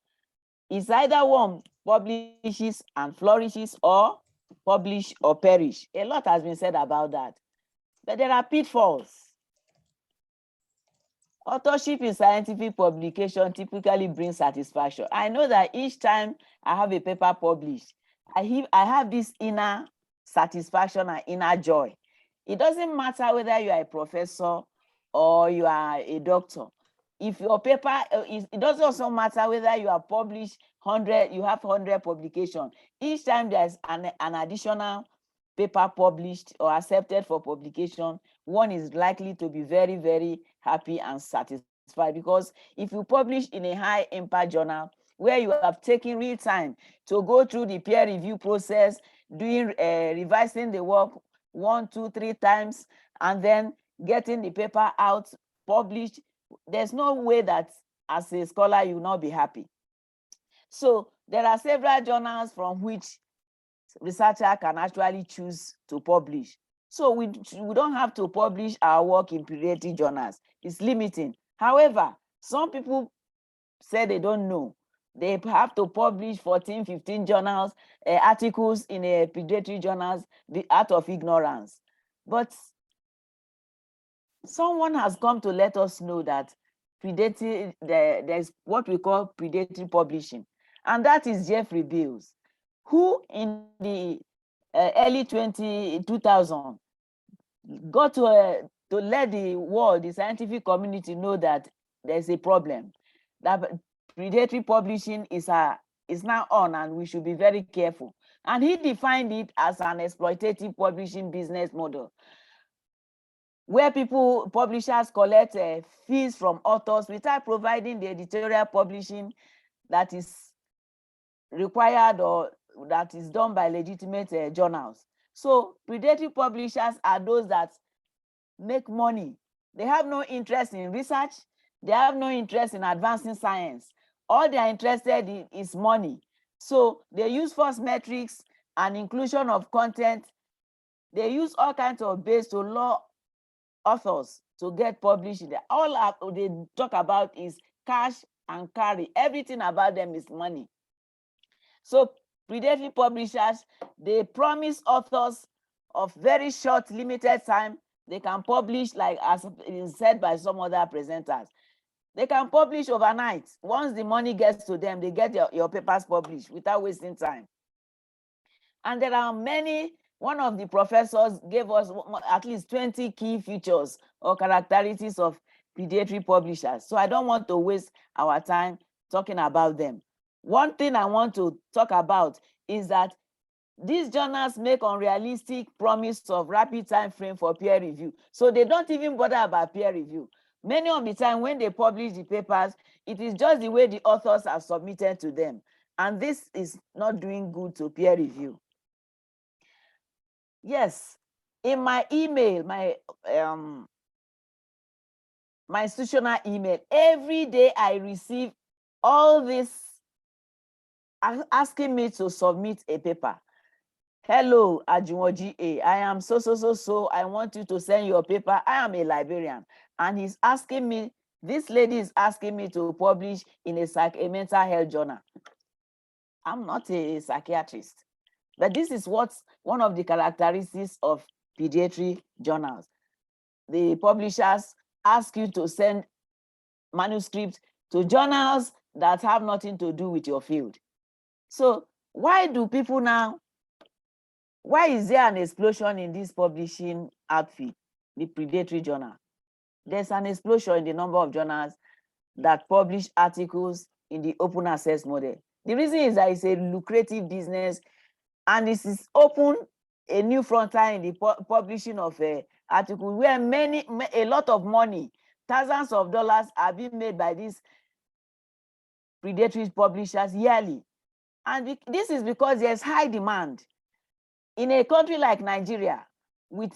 it's either one publishes and flourishes, or publish or perish. A lot has been said about that, but there are pitfalls. Authorship in scientific publication typically brings satisfaction. I know that each time I have a paper published, I have this inner satisfaction and inner joy. It doesn't matter whether you are a professor or you are a doctor. If your paper, it doesn't also matter whether you are published 100, you have 100 publications. Each time there's an additional paper published or accepted for publication, one is likely to be very, very happy and satisfied, because if you publish in a high impact journal where you have taken real time to go through the peer review process, doing revising the work 1, 2, 3 times, and then getting the paper out, published, there's no way that as a scholar you will not be happy. So there are several journals from which researcher can actually choose to publish. So we don't have to publish our work in predatory journals. It's limiting. However, some people say they don't know. They have to publish 14, 15 journals, articles in a predatory journals out of ignorance. But someone has come to let us know that predatory, there's what we call predatory publishing, and that is Jeffrey Bills, who in the early 2000 got to let the world, the scientific community, know that there's a problem, that predatory publishing is now on, and we should be very careful. And he defined it as an exploitative publishing business model, where publishers collect fees from authors without providing the editorial publishing that is required or that is done by legitimate journals. So predatory publishers are those that make money. They have no interest in research. They have no interest in advancing science. All they are interested in is money. So they use false metrics and inclusion of content. They use all kinds of base to lure authors to get published. All they talk about is cash and carry. Everything about them is money. So predatory publishers, they promise authors of very short, limited time. They can publish, like as is said by some other presenters. They can publish overnight. Once the money gets to them, they get your papers published without wasting time. And there are many. One of the professors gave us at least 20 key features or characteristics of predatory publishers. So I don't want to waste our time talking about them. One thing I want to talk about is that these journals make unrealistic promise of rapid time frame for peer review. So they don't even bother about peer review. Many of the time when they publish the papers, it is just the way the authors are submitted to them. And this is not doing good to peer review. Yes, in my email, my institutional email, every day I receive all this asking me to submit a paper. Hello, Ajuwon, I am so. I want you to send your paper. I am a librarian. And he's asking me, this lady is asking me to publish in a mental health journal. I'm not a psychiatrist. But this is what's one of the characteristics of pediatric journals. The publishers ask you to send manuscripts to journals that have nothing to do with your field. So why do people now, why is there an explosion in this publishing outfit, the predatory journal? There's an explosion in the number of journals that publish articles in the open access model. The reason is that it's a lucrative business, and this is open a new frontier in the publishing of articles where a lot of money, thousands of dollars are being made by these predatory publishers yearly. And this is because there's high demand. In a country like Nigeria, with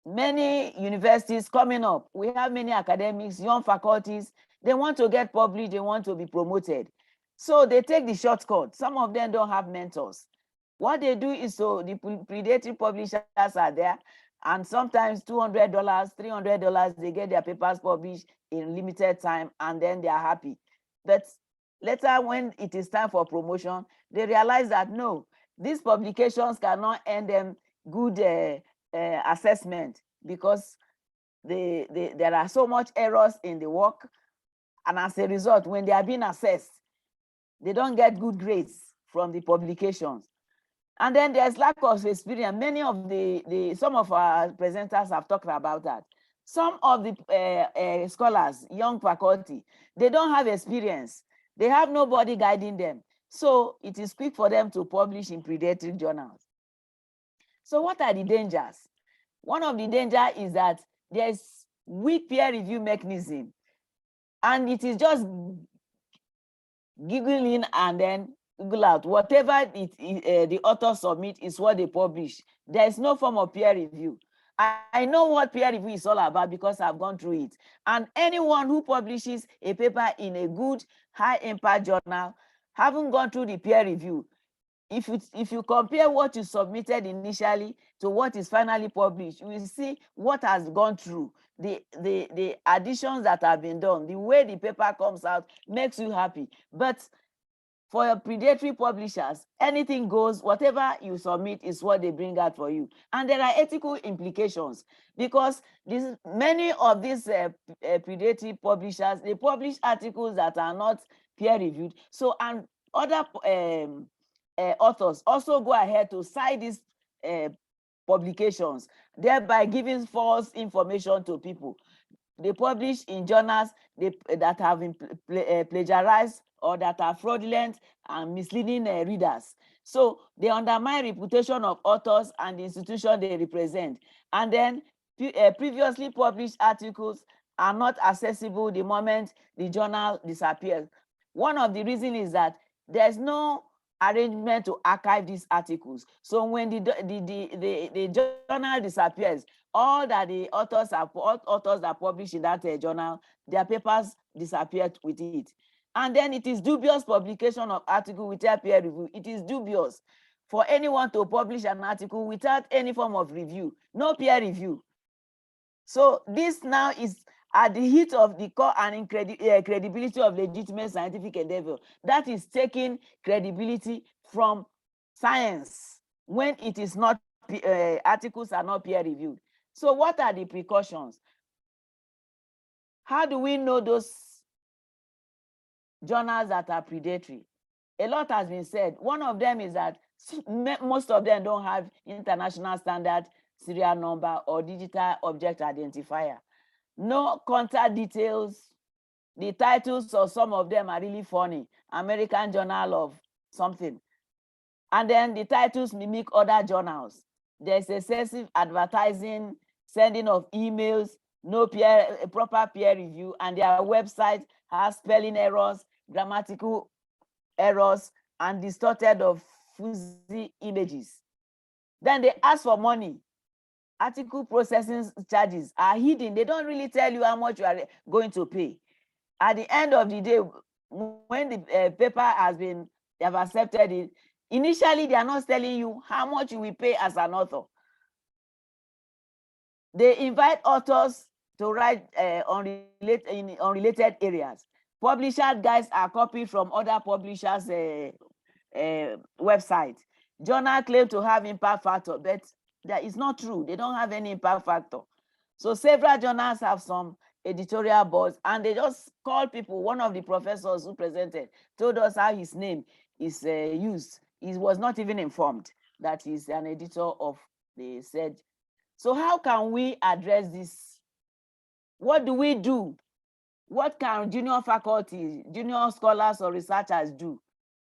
many universities coming up, we have many academics, young faculties, they want to get published, they want to be promoted. So they take the shortcut. Some of them don't have mentors. What they do is, so the predatory publishers are there, And sometimes $200, $300, they get their papers published in limited time, and then they are happy. But later, when it is time for promotion, they realize that no, these publications cannot earn them good assessment, because there are so much errors in the work. And as a result, when they are being assessed, they don't get good grades from the publications. And then there's lack of experience. Many of some of our presenters have talked about that. Some of the scholars, young faculty, they don't have experience. They have nobody guiding them. So it is quick for them to publish in predatory journals. So what are the dangers? One of the dangers is that there's weak peer review mechanism, and it is just giggle in and then Google out. Whatever the author submit is what they publish. There is no form of peer review. I know what peer review is all about because I've gone through it. And anyone who publishes a paper in a good, high-impact journal, having gone through the peer review, if you compare what you submitted initially to what is finally published, you will see what has gone through, the additions that have been done, the way the paper comes out makes you happy. But for your predatory publishers, anything goes. Whatever you submit is what they bring out for you. And there are ethical implications, because many of these predatory publishers, they publish articles that are not peer reviewed. So, and other authors also go ahead to cite these publications, thereby giving false information to people. They publish in journals that have been plagiarized or that are fraudulent and misleading readers. So they undermine reputation of authors and the institution they represent. And then previously published articles are not accessible the moment the journal disappears. One of the reasons is that there's no arrangement to archive these articles. So when the journal disappears, all that the authors that publish in that journal, their papers disappeared with it. And then it is dubious publication of article without peer review. It is dubious for anyone to publish an article without any form of review, no peer review. So this now is at the heat of the core and credibility of legitimate scientific endeavor. That is taking credibility from science when it is not, articles are not peer reviewed. So what are the precautions? How do we know those journals that are predatory? A lot has been said. One of them is that most of them don't have international standard serial number or digital object identifier. No contact details. The titles of some of them are really funny. American Journal of something. And then the titles mimic other journals. There's excessive advertising, sending of emails, no proper peer review, and their website has spelling errors, grammatical errors, and distorted or fuzzy images. Then they ask for money. Article processing charges are hidden. They don't really tell you how much you are going to pay. At the end of the day, when the paper has been, they have accepted it, initially they are not telling you how much you will pay as an author. They invite authors to write in unrelated areas. Publisher guides are copied from other publishers' websites. Journal claim to have impact factor, but that is not true. They don't have any impact factor. So several journals have some editorial boards, and they just call people. One of the professors who presented told us how his name is used. He was not even informed that he's an editor of the said. So how can we address this? What do we do? What can junior faculty, junior scholars or researchers do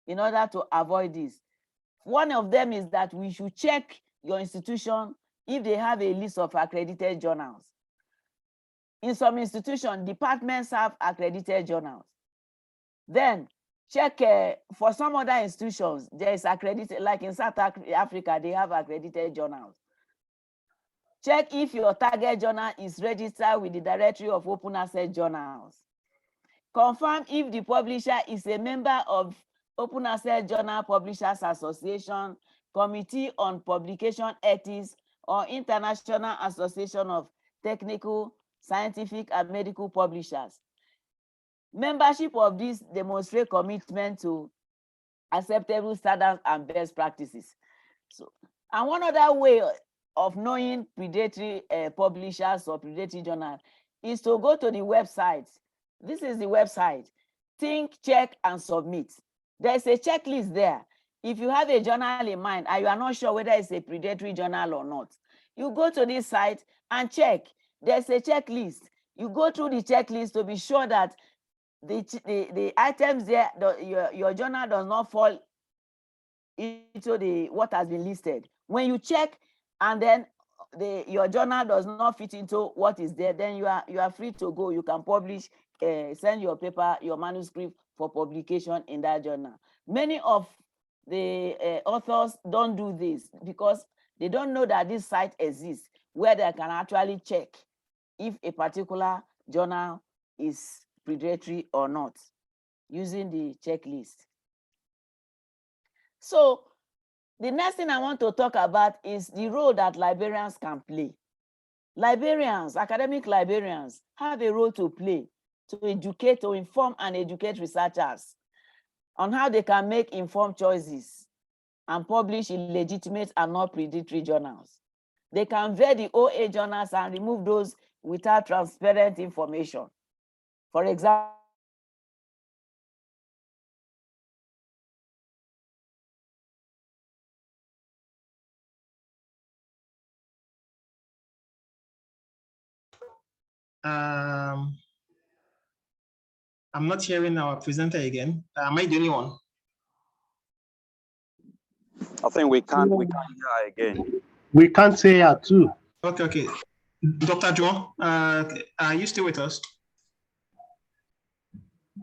in order to avoid this? One of them is that we should check your institution if they have a list of accredited journals. In some institutions, departments have accredited journals. Then check for some other institutions, there is accredited, like in South Africa, they have accredited journals. Check if your target journal is registered with the Directory of Open Access Journals. Confirm if the publisher is a member of Open Access Journal Publishers Association, Committee on Publication Ethics, or International Association of Technical, Scientific, and Medical Publishers. Membership of this demonstrate commitment to acceptable standards and best practices. So, and one other way of knowing predatory publishers or predatory journals is to go to the website. This is the website, Think, Check, and Submit. There's a checklist there. If you have a journal in mind and you are not sure whether it's a predatory journal or not, you go to this site and check. There's a checklist. You go through the checklist to be sure that the items there, your journal does not fall into what has been listed. When you check and then your journal does not fit into what is there, then you are free to go. You can publish, send your paper, your manuscript for publication in that journal. Many of the authors don't do this because they don't know that this site exists where they can actually check if a particular journal is predatory or not using the checklist. So the next thing I want to talk about is the role that librarians can play. Librarians, academic librarians, have a role to play to educate, to inform and educate researchers on how they can make informed choices and publish in legitimate and not predatory journals. They can vet the OA journals and remove those without transparent information. For example, I'm not hearing our presenter again. Am I the only one? I think we can't hear again. We can't say her too. Okay. Dr. Ajuwon, are you still with us?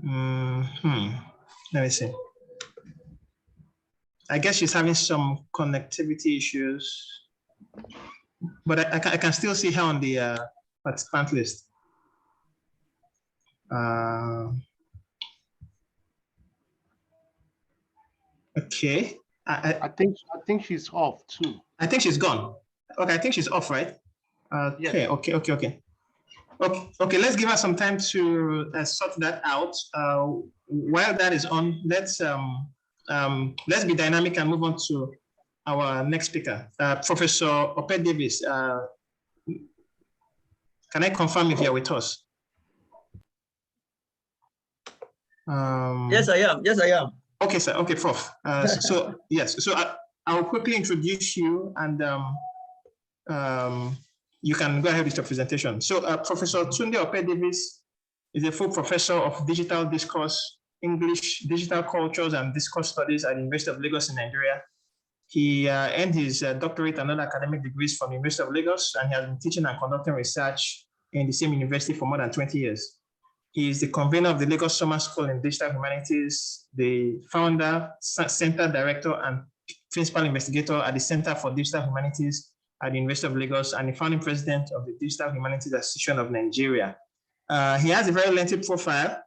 Let me see. I guess she's having some connectivity issues, but I can still see her on the participant list. Okay. I think she's off too. I think she's gone. Okay, I think she's off, right? Okay, yeah. Okay. Let's give her some time to sort that out. While that is on, let's be dynamic and move on to our next speaker, Professor Ope-Davies. Can I confirm if you're with us? Yes, I am. Yes, I am. Okay, sir. Okay, Prof. So yes, so I'll quickly introduce you, and you can go ahead with your presentation. So Professor Tunde Ope-Davies is a full professor of digital discourse, English, digital cultures, and discourse studies at the University of Lagos in Nigeria. He earned his doctorate and other academic degrees from the University of Lagos, and he has been teaching and conducting research in the same university for more than 20 years. He is the convener of the Lagos Summer School in Digital Humanities, the founder, center director, and principal investigator at the Center for Digital Humanities at the University of Lagos, and the founding president of the Digital Humanities Association of Nigeria. He has a very lengthy profile.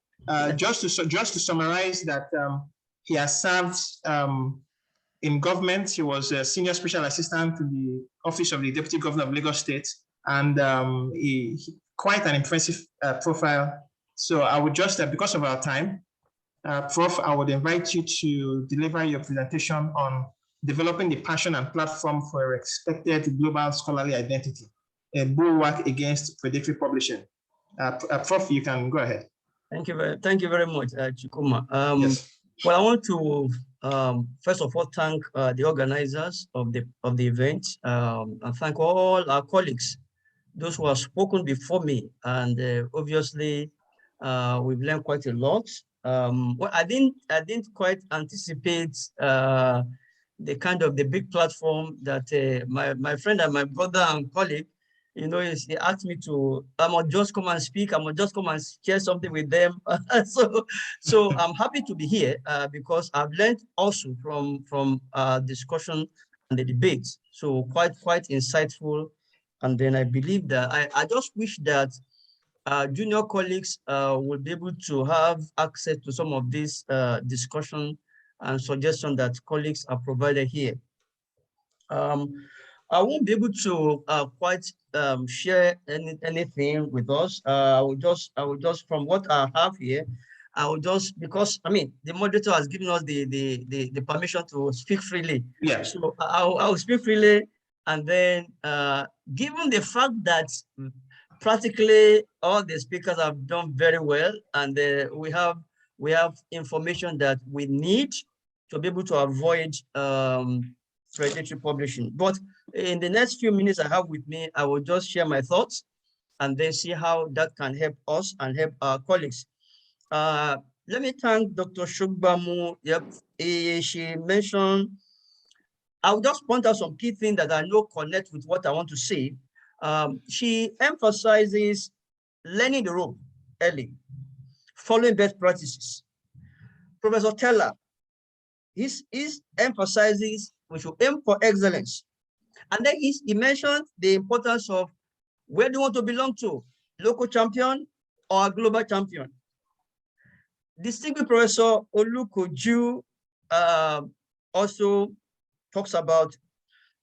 Just to summarize that, he has served in government. He was a senior special assistant to the office of the Deputy Governor of Lagos State, and he quite an impressive profile. So I would just, because of our time, Prof, I would invite you to deliver your presentation on developing the passion and platform for expected global scholarly identity, a bulwark against predatory publishing. Prof, you can go ahead. Thank you very much, Chikuma. Yes. Well, I want to first of all thank the organizers of the event, and thank all our colleagues, those who have spoken before me, and obviously we've learned quite a lot. Well, I didn't quite anticipate the kind of the big platform that my friend and my brother and colleague, he asked me to, I must just come and speak, I must just come and share something with them. so I'm happy to be here because I've learned also from discussion and the debates. So quite insightful. And then I believe that I just wish that junior colleagues will be able to have access to some of this discussion and suggestion that colleagues are provided here. I won't be able to quite share anything with us. I will just from what I have here, I will just, because I mean the moderator has given us the permission to speak freely. Yeah. So I will speak freely, and then given the fact that practically all the speakers have done very well, and we have information that we need to be able to avoid predatory publishing. But in the next few minutes I have with me, I will just share my thoughts and then see how that can help us and help our colleagues. Let me thank Dr. Sogbanmu. Yep, she mentioned, I'll just point out some key things that I know connect with what I want to say. She emphasizes learning the rope early, following best practices. Professor Tella, he emphasizes we should aim for excellence. And then he mentioned the importance of where do you want to belong to, local champion or a global champion. Distinguished Professor Olukoju also talks about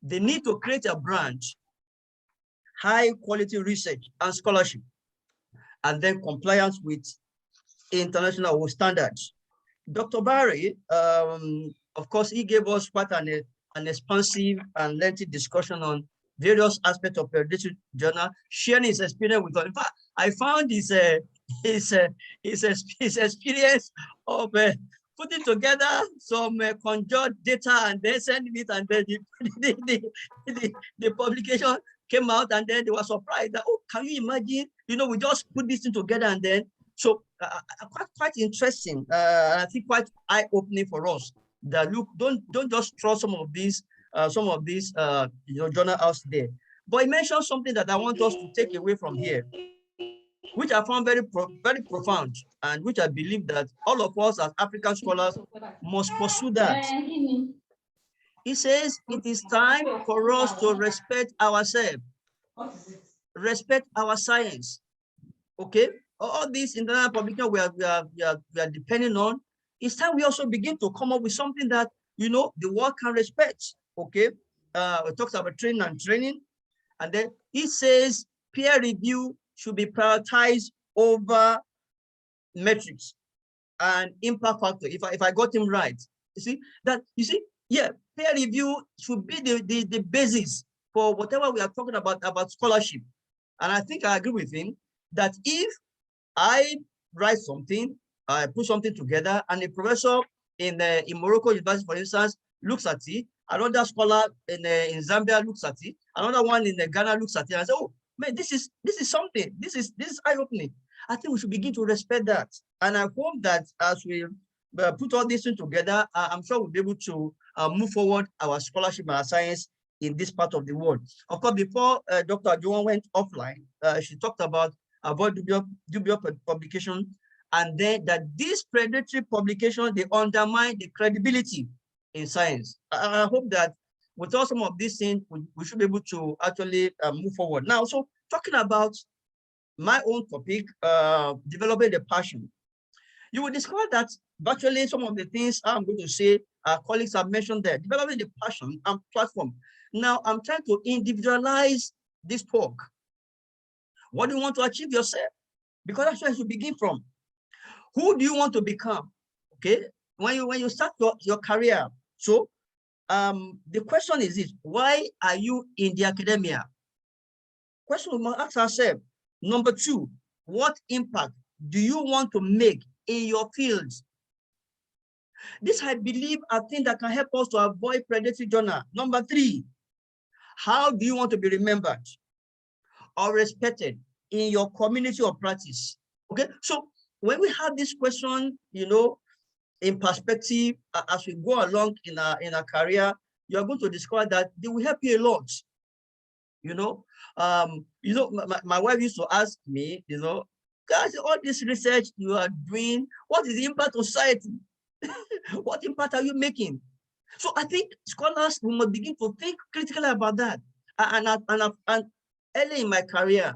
the need to create a brand, high quality research and scholarship, and then compliance with international standards. Dr. Bairi, of course, he gave us quite an expansive and lengthy discussion on various aspects of predatory journal, sharing his experience with us. In fact, I found his experience of putting together some conjured data and then sending it, and then the publication came out, and then they were surprised that, oh, can you imagine? You know, we just put this thing together, and then so quite interesting. I think quite eye-opening for us. That look, don't just throw some of these journal out there. But he mentioned something that I want us to take away from here, which I found very profound, and which I believe that all of us as African scholars must pursue that. He says it is time for us to respect ourselves, respect our science. Okay, all these international publications we are depending on. It's time we also begin to come up with something that, you know, the world can respect. Okay, we talked about training, and then he says peer review should be prioritized over metrics and impact factor. If I got him right, yeah, peer review should be the basis for whatever we are talking about scholarship. And I think I agree with him that if I write something, I put something together, and a professor in Morocco University, for instance, looks at it, another scholar in Zambia looks at it, another one in Ghana looks at it, and I say, oh man, this is something, this is eye-opening. I think we should begin to respect that. And I hope that as we put all this thing together, I'm sure we'll be able to move forward our scholarship and our science in this part of the world. Of course, before Dr. Ajuwon went offline, she talked about avoid dubious publication, and then that this predatory publication, they undermine the credibility in science. I hope that with all some of these things, we should be able to actually move forward. Now, so talking about my own topic, developing the passion, you will discover that virtually some of the things I'm going to say, our colleagues have mentioned there, developing the passion and platform. Now, I'm trying to individualize this talk. What do you want to achieve yourself? Because that's where you begin from. Who do you want to become? Okay, when you start your career. So the question is this: why are you in the academia? Question we must ask ourselves. Number two, what impact do you want to make in your fields? This, I believe, are things that can help us to avoid predatory journal. Number three, how do you want to be remembered or respected in your community of practice? Okay, so when we have this question, you know, in perspective, as we go along in our career, you are going to discover that they will help you a lot. My wife used to ask me, you know, guys, all this research you are doing, what is the impact on society? What impact are you making? So I think scholars will begin to think critically about that. And early in my career,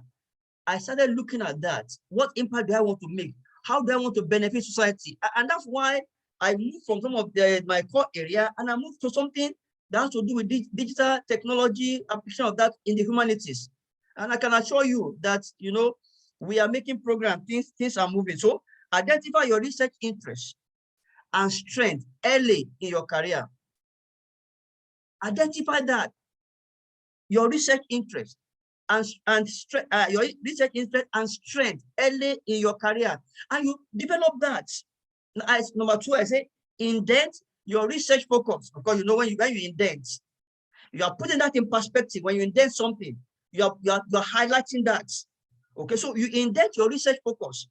I started looking at that. What impact do I want to make? How do I want to benefit society? And that's why I moved from some of my core area, and I moved to something that has to do with digital technology, application of that in the humanities. And I can assure you that, you know, we are making programs, things are moving. So identify your research interests and strength early in your career. Identify that, your research interest and your research interest and strength early in your career, and you develop that. As number two, I say indent your research focus, because you know when you indent, you are putting that in perspective. When you indent something, you're highlighting that. Okay, so you indent your research focus.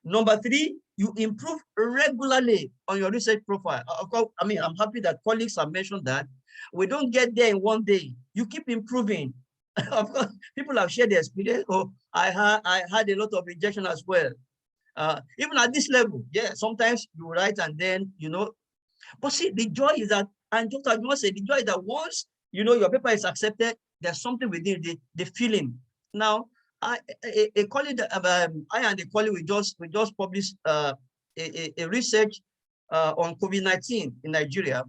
Number three, you improve regularly on your research profile. Of course, I mean, I'm happy that colleagues have mentioned that. We don't get there in one day. You keep improving. Of course, people have shared their experience. Oh, I had a lot of rejection as well. Even at this level, yeah, sometimes you write and then, you know, but see, the joy is that, and Dr. Ajuwon said, the joy is that once, you know, your paper is accepted, there's something within the feeling. Now, a colleague, I and a colleague, we just published a research on COVID-19 in Nigeria,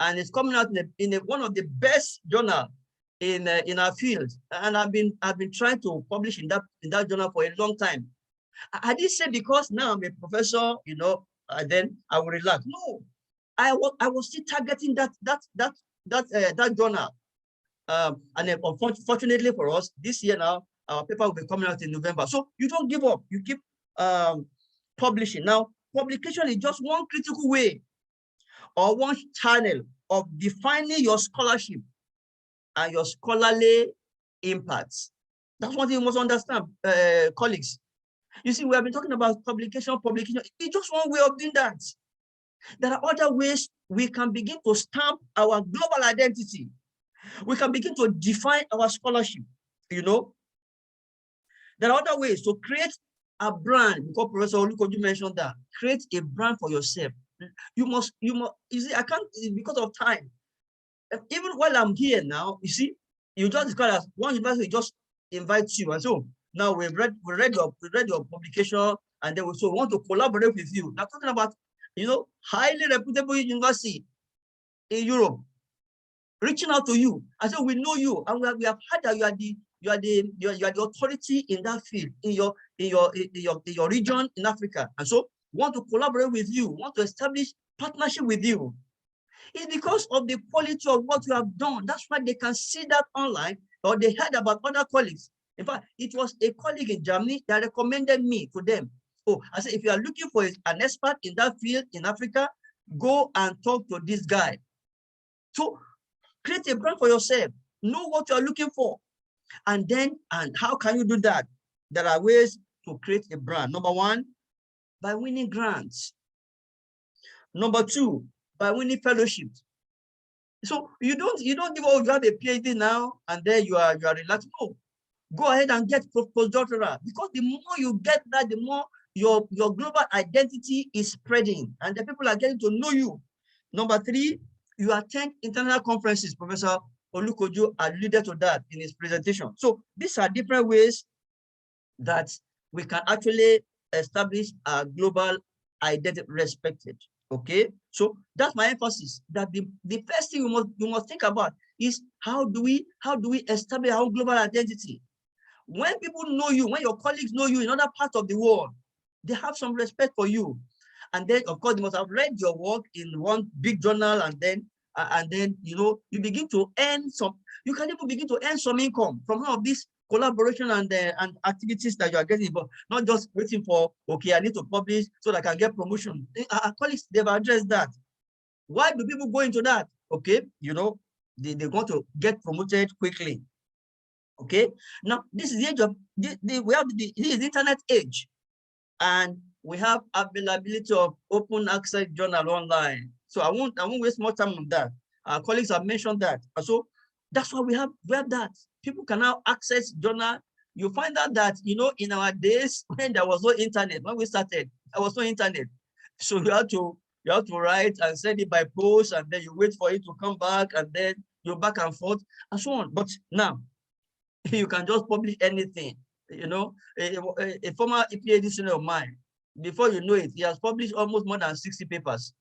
and it's coming out in one of the best journal in our field. And I've been trying to publish in that journal for a long time. I didn't say because now I'm a professor, you know, then I will relax. No, I was still targeting that journal. And then unfortunately for us, this year now, our paper will be coming out in November. So you don't give up, you keep publishing. Now, publication is just one critical way or one channel of defining your scholarship and your scholarly impacts. That's what you must understand, colleagues. You see, we have been talking about publication. It's just one way of doing that. There are other ways we can begin to stamp our global identity. We can begin to define our scholarship, you know. There are other ways to create a brand, because Professor Olukoju mentioned that. Create a brand for yourself. You see, I can't, because of time. Even while I'm here now, you see, you just describe as one university just invites you. And so now we read your publication, and then we want to collaborate with you. Now talking about, you know, highly reputable university in Europe, reaching out to you. And so we know you, and we have heard that you are the authority in that field, in your region in Africa. And so want to collaborate with you, want to establish partnership with you. It's because of the quality of what you have done. That's why they can see that online, or they heard about other colleagues. In fact, it was a colleague in Germany that recommended me to them. Oh, I said, if you are looking for an expert in that field in Africa, go and talk to this guy. So create a brand for yourself. Know what you are looking for. And how can you do that? There are ways to create a brand. Number one, by winning grants. Number two, by winning fellowships. So you don't give, oh, you have a PhD now and then you are relaxed. No, go ahead and get postdoctoral, because the more you get that, the more your global identity is spreading and the people are getting to know you. Number three, you attend international conferences. Professor Olukoju alluded to that in his presentation. So these are different ways that we can actually establish a global identity respected. Okay, so that's my emphasis, that the first thing we must think about is how do we establish our global identity? When people know you, when your colleagues know you in other parts of the world, they have some respect for you. And then, of course, they must have read your work in one big journal, and then you know, you begin to earn some, you can even begin to earn some income from all of this collaboration and activities that you are getting, but not just waiting for, okay, I need to publish so that I can get promotion. Our colleagues, they've addressed that. Why do people go into that? Okay, you know, they want to get promoted quickly. Okay, now this is the age of this is the internet age, and we have availability of open access journal online. So I won't waste more time on that. Our colleagues have mentioned that. So that's why we have that. People can now access journal. You find out that, you know, in our days when there was no internet, when we started, there was no internet. So you have to write and send it by post, and then you wait for it to come back, and then you're back and forth and so on. But now you can just publish anything. You know, a former PhD student of mine, before you know it, he has published almost more than 60 papers.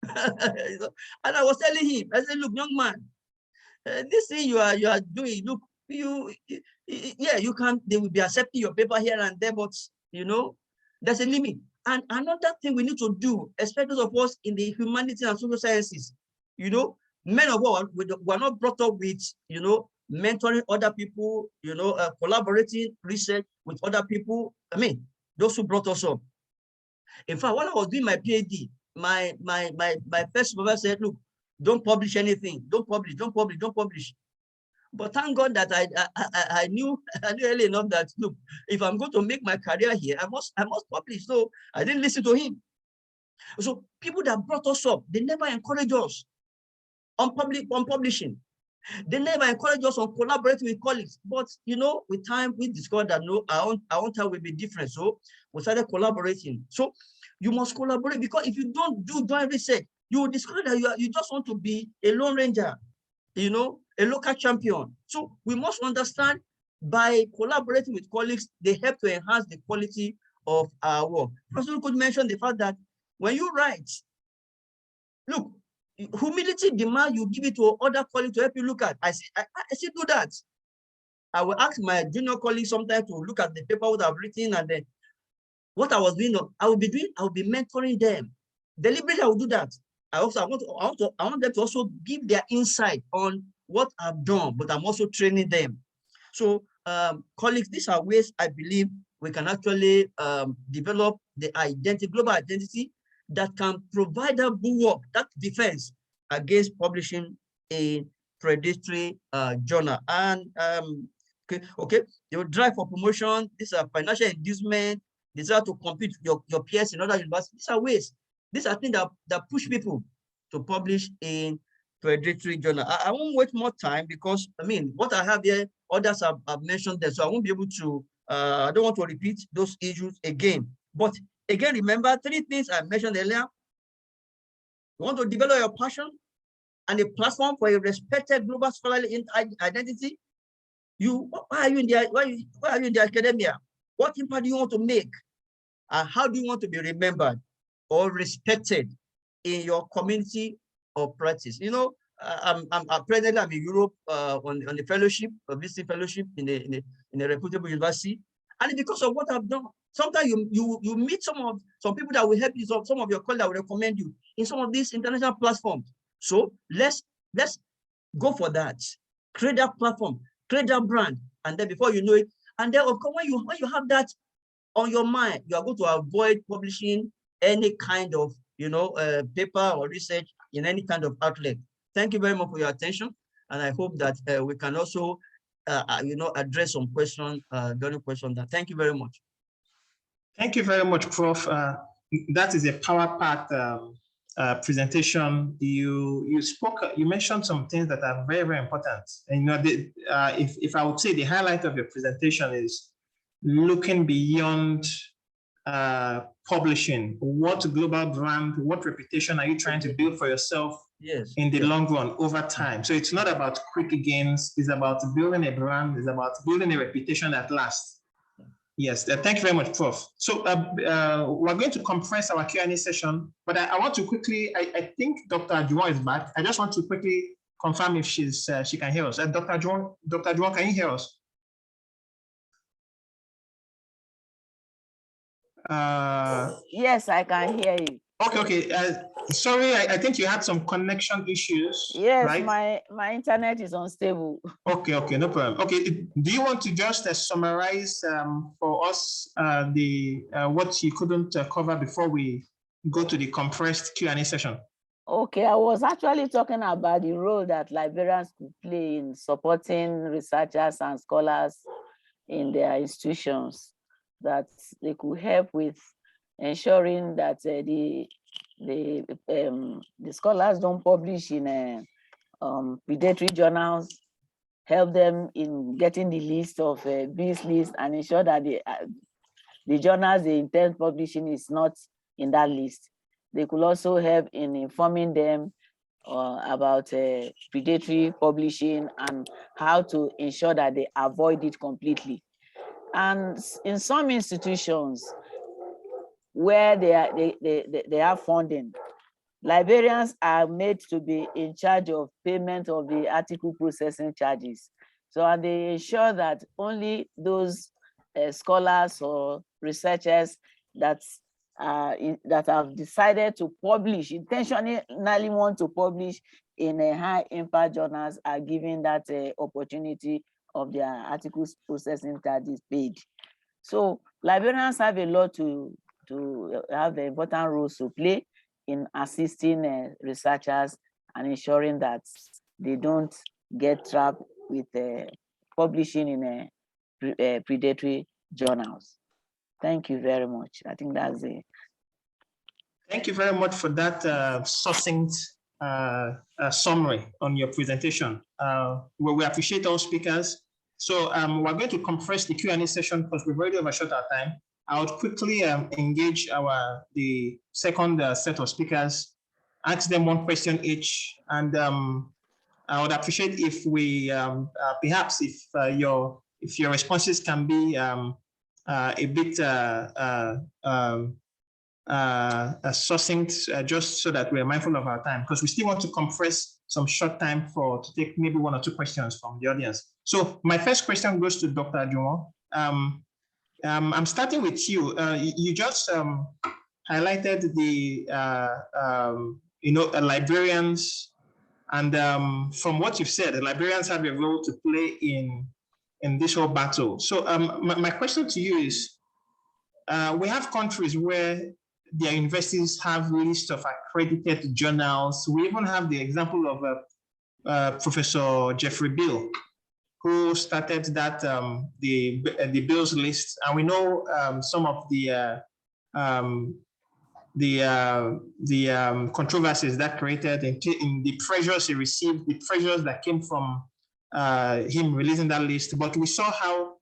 You know? And I was telling him, I said, look, young man, this thing you are doing, look, yeah, you can, they will be accepting your paper here and there, but you know, there's a limit. And another thing we need to do, especially those of us in the humanities and social sciences, you know, men of all, we are not brought up with, you know, mentoring other people, you know, collaborating research with other people. I mean, those who brought us up. In fact, when I was doing my PhD, my first supervisor said, look, don't publish anything, don't publish. But thank God that I knew early enough that, look, if I'm going to make my career here, I must publish. So I didn't listen to him. So people that brought us up, they never encourage us on publishing. They never encourage us on collaborating with colleagues. But you know, with time we discovered that no, our own time will be different. So we started collaborating. So you must collaborate, because if you don't do joint research, you will discover that you just want to be a lone ranger, you know, a local champion. So we must understand, by collaborating with colleagues, they help to enhance the quality of our work. Prof could mention the fact that when you write, look, humility demands you give it to other colleagues to help you look at. I still do that. I will ask my junior colleagues sometimes to look at the paper what I've written, and then what I was doing, I will be mentoring them. Deliberately, I will do that. I want them to also give their insight on what I've done, but I'm also training them. So, colleagues, these are ways I believe we can actually develop the global identity that can provide a bulwark, that defense against publishing a predatory journal. And okay, they will drive for promotion. These are financial inducement, desire to compete with your peers in other universities. These are ways. These are things that push people to publish in predatory journal. I won't wait more time, because I mean, what I have here, others have mentioned them, so I won't be able to, I don't want to repeat those issues again. But again, remember 3 things I mentioned earlier. You want to develop your passion and a platform for a respected global scholarly identity. Why are you in the academia? What impact do you want to make? And how do you want to be remembered or respected in your community or practice? You know, presently I'm in Europe on the fellowship, a visiting fellowship in a reputable university, and because of what I've done, sometimes you meet some people that will help you, some of your colleagues that will recommend you in some of these international platforms. So let's go for that. Create that platform, create that brand, and then before you know it, and then of course when you have that on your mind, you are going to avoid publishing any kind of, you know, paper or research in any kind of outlet. Thank you very much for your attention, and I hope that we can also, you know, address some questions during question. Thank you very much. Thank you very much, Prof. That is a power-packed presentation. You mentioned some things that are very, very important. And you know, if I would say the highlight of your presentation is looking beyond publishing. What global brand, what reputation are you trying to build for yourself in the long run over time? So it's not about quick gains, it's about building a brand, it's about building a reputation that lasts. Yes, thank you very much, Prof. So we're going to compress our Q&A session, but I want to quickly, I think Dr. Ajuwon is back. I just want to quickly confirm if she can hear us. Dr. Ajuwon, can you hear us? Yes, I can hear you. Okay. Sorry, I think you had some connection issues. Yes, right? my internet is unstable. Okay, no problem. Okay, do you want to just summarize for us what you couldn't cover before we go to the compressed Q&A session? Okay, I was actually talking about the role that librarians could play in supporting researchers and scholars in their institutions, that they could help with ensuring that the scholars don't publish in predatory journals, help them in getting the list of B's list, and ensure that the journals they intend publishing is not in that list. They could also help in informing them about predatory publishing and how to ensure that they avoid it completely. And in some institutions where they have funding, librarians are made to be in charge of payment of the article processing charges. So, and they ensure that only those scholars or researchers that have decided to publish, intentionally want to publish in a high impact journals are given that opportunity of their articles processing charges paid. So librarians have a lot to have the important roles to play in assisting researchers and ensuring that they don't get trapped with publishing in predatory journals. Thank you very much. I think that's it. Thank you very much for that succinct summary on your presentation. We appreciate all speakers. So we're going to compress the Q&A session because we've already overshot our time. I would quickly engage the second set of speakers, ask them one question each, and I would appreciate if we perhaps if your responses can be a bit succinct, just so that we're mindful of our time, because we still want to compress some short time to take maybe one or two questions from the audience. So my first question goes to Dr. Ajuwon. I'm starting with you. You just highlighted the librarians, and from what you've said, the librarians have a role to play in this whole battle. So my question to you is, we have countries where their universities have lists of accredited journals. We even have the example of Professor Jeffrey Bill, who started that the Bill's list, and we know some of the controversies that created in the pressures he received, the pressures that came from him releasing that list. But we saw how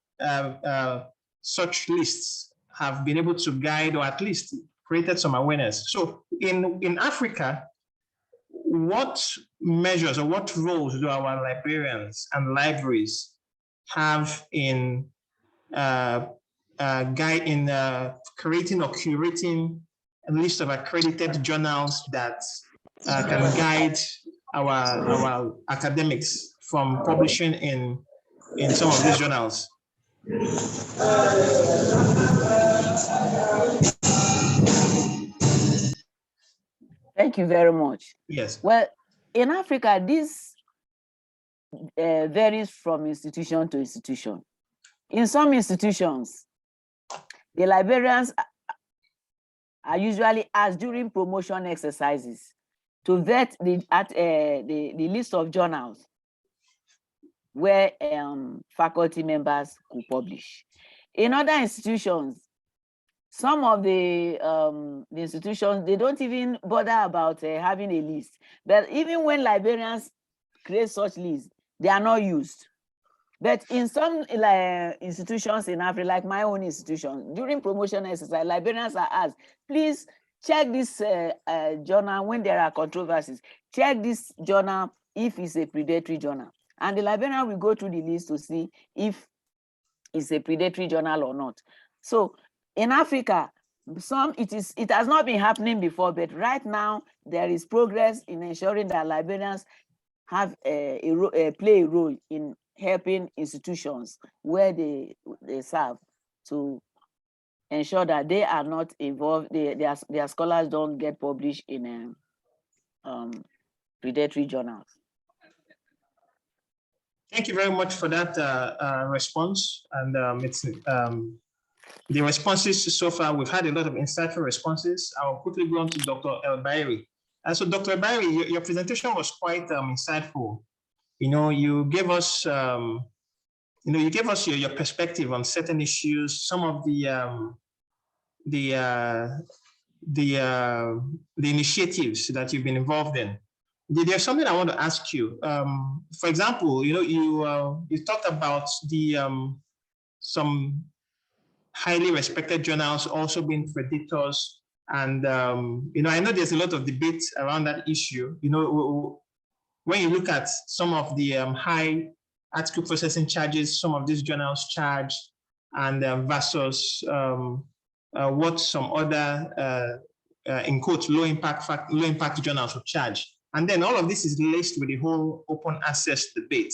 such lists have been able to guide, or at least created some awareness. So in Africa, what measures or what roles do our librarians and libraries have in creating or curating a list of accredited journals that can guide our academics from publishing in some of these journals? Thank you very much. Yes. Well, in Africa, this varies from institution to institution. In some institutions, the librarians are usually asked during promotion exercises to vet the list of journals where faculty members could publish. In other institutions, some of the institutions, they don't even bother about having a list. But even when librarians create such lists, they are not used. But in some institutions in Africa, like my own institution, during promotion exercise, librarians are asked, please check this journal when there are controversies. Check this journal if it's a predatory journal. And the librarian will go through the list to see if it's a predatory journal or not. So in Africa, it has not been happening before, but right now there is progress in ensuring that librarians have play a role in helping institutions where they serve to ensure that they are not involved, their scholars don't get published in predatory journals. Thank you very much for that response. And the responses so far, we've had a lot of insightful responses. I'll quickly go on to Dr. Bairi. And so Dr. Bairi, your presentation was quite insightful. You gave us, your perspective on certain issues, some of the initiatives that you've been involved in. There's something I want to ask you. For example, you talked about some highly respected journals also being predators, and I know there's a lot of debate around that issue. When you look at some of the high article processing charges some of these journals charge, and versus what some other in quotes, low impact journals will charge. And then all of this is laced with the whole open access debate.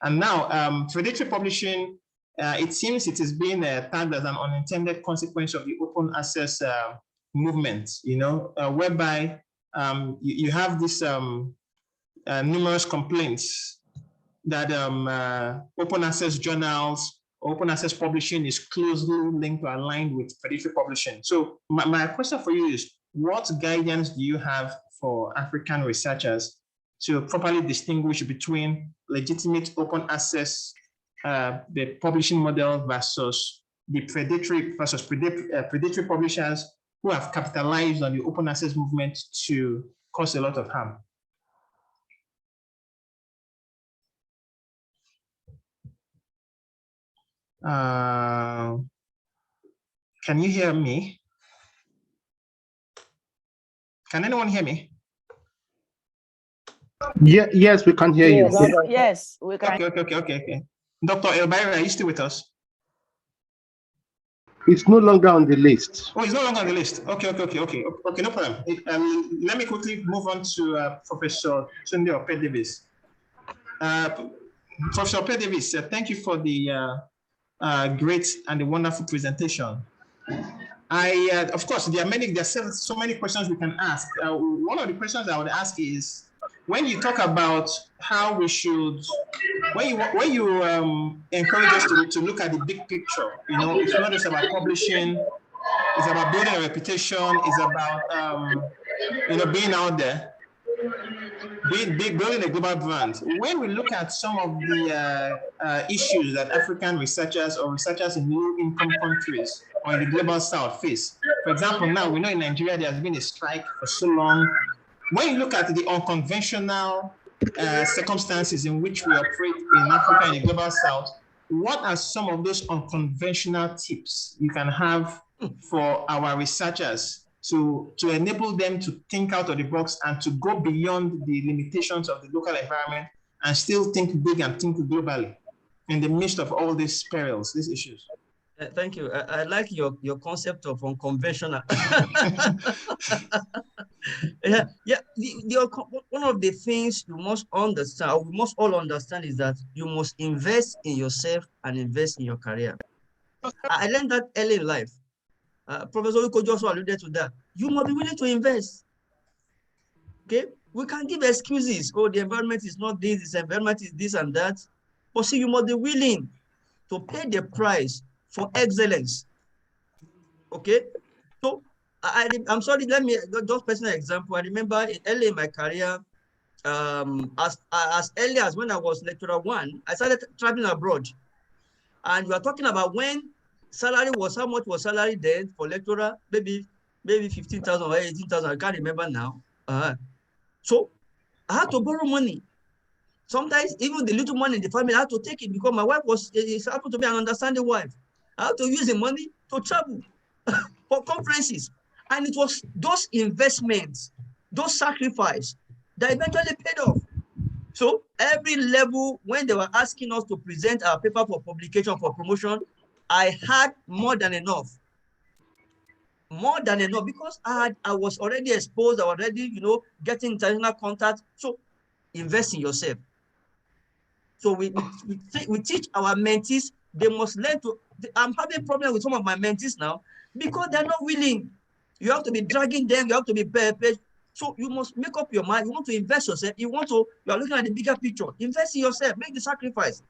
And now predatory publishing, it seems it is being tagged as an unintended consequence of the open access movement, whereby you have this numerous complaints that open access journals, open access publishing is closely linked or aligned with predatory publishing. So my question for you is, what guidance do you have for African researchers to properly distinguish between legitimate open access, the publishing model versus the predatory publishers who have capitalized on the open access movement to cause a lot of harm? Can you hear me? Can anyone hear me? Yeah, yes, we can hear you. Yes, we can. Okay. Dr. Bairi, are you still with us? It's no longer on the list. Oh, it's no longer on the list. Okay, no problem. Let me quickly move on to Professor Tunde Ope-Davies. Professor Ope-Davies, thank you for the great and the wonderful presentation. Of course, there are so many questions we can ask. One of the questions I would ask is, when you talk about how we should, when you encourage us to look at the big picture, it's not just about publishing, it's about building a reputation, it's about being out there, building a global brand. When we look at some of the issues that African researchers or researchers in low-income countries or in the global south face, for example, now we know in Nigeria there has been a strike for so long. When you look at the unconventional circumstances in which we operate in Africa and the global south, what are some of those unconventional tips you can have for our researchers to enable them to think out of the box and to go beyond the limitations of the local environment and still think big and think globally in the midst of all these perils, these issues? Thank you. I like your concept of unconventional. One of the things you must understand, or we must all understand, is that you must invest in yourself and invest in your career. I learned that early in life. Professor Olukoju also alluded to that. You must be willing to invest. Okay? We can give excuses. Oh, the environment is not this, the environment is this and that. But see, you must be willing to pay the price for excellence. Okay? So, I'm sorry, let me just personal example. I remember early in my career, as early as when I was lecturer 1, I started traveling abroad. And we are talking about when salary was, how much was salary then for lecturer? Maybe 15,000 or 18,000, I can't remember now. So I had to borrow money. Sometimes even the little money in the family, I had to take it because my wife it happened to be an understanding wife. I had to use the money to travel for conferences. And it was those investments, those sacrifices that eventually paid off. So every level, when they were asking us to present our paper for publication, for promotion, I had more than enough. More than enough, because I was already exposed, I was already, getting international contact. So invest in yourself. So we teach our mentees, they must learn to, I'm having a problem with some of my mentees now because they're not willing. You have to be dragging them, you have to be prepared. So you must make up your mind. You want to invest yourself. You are looking at the bigger picture. Invest in yourself, make the sacrifice.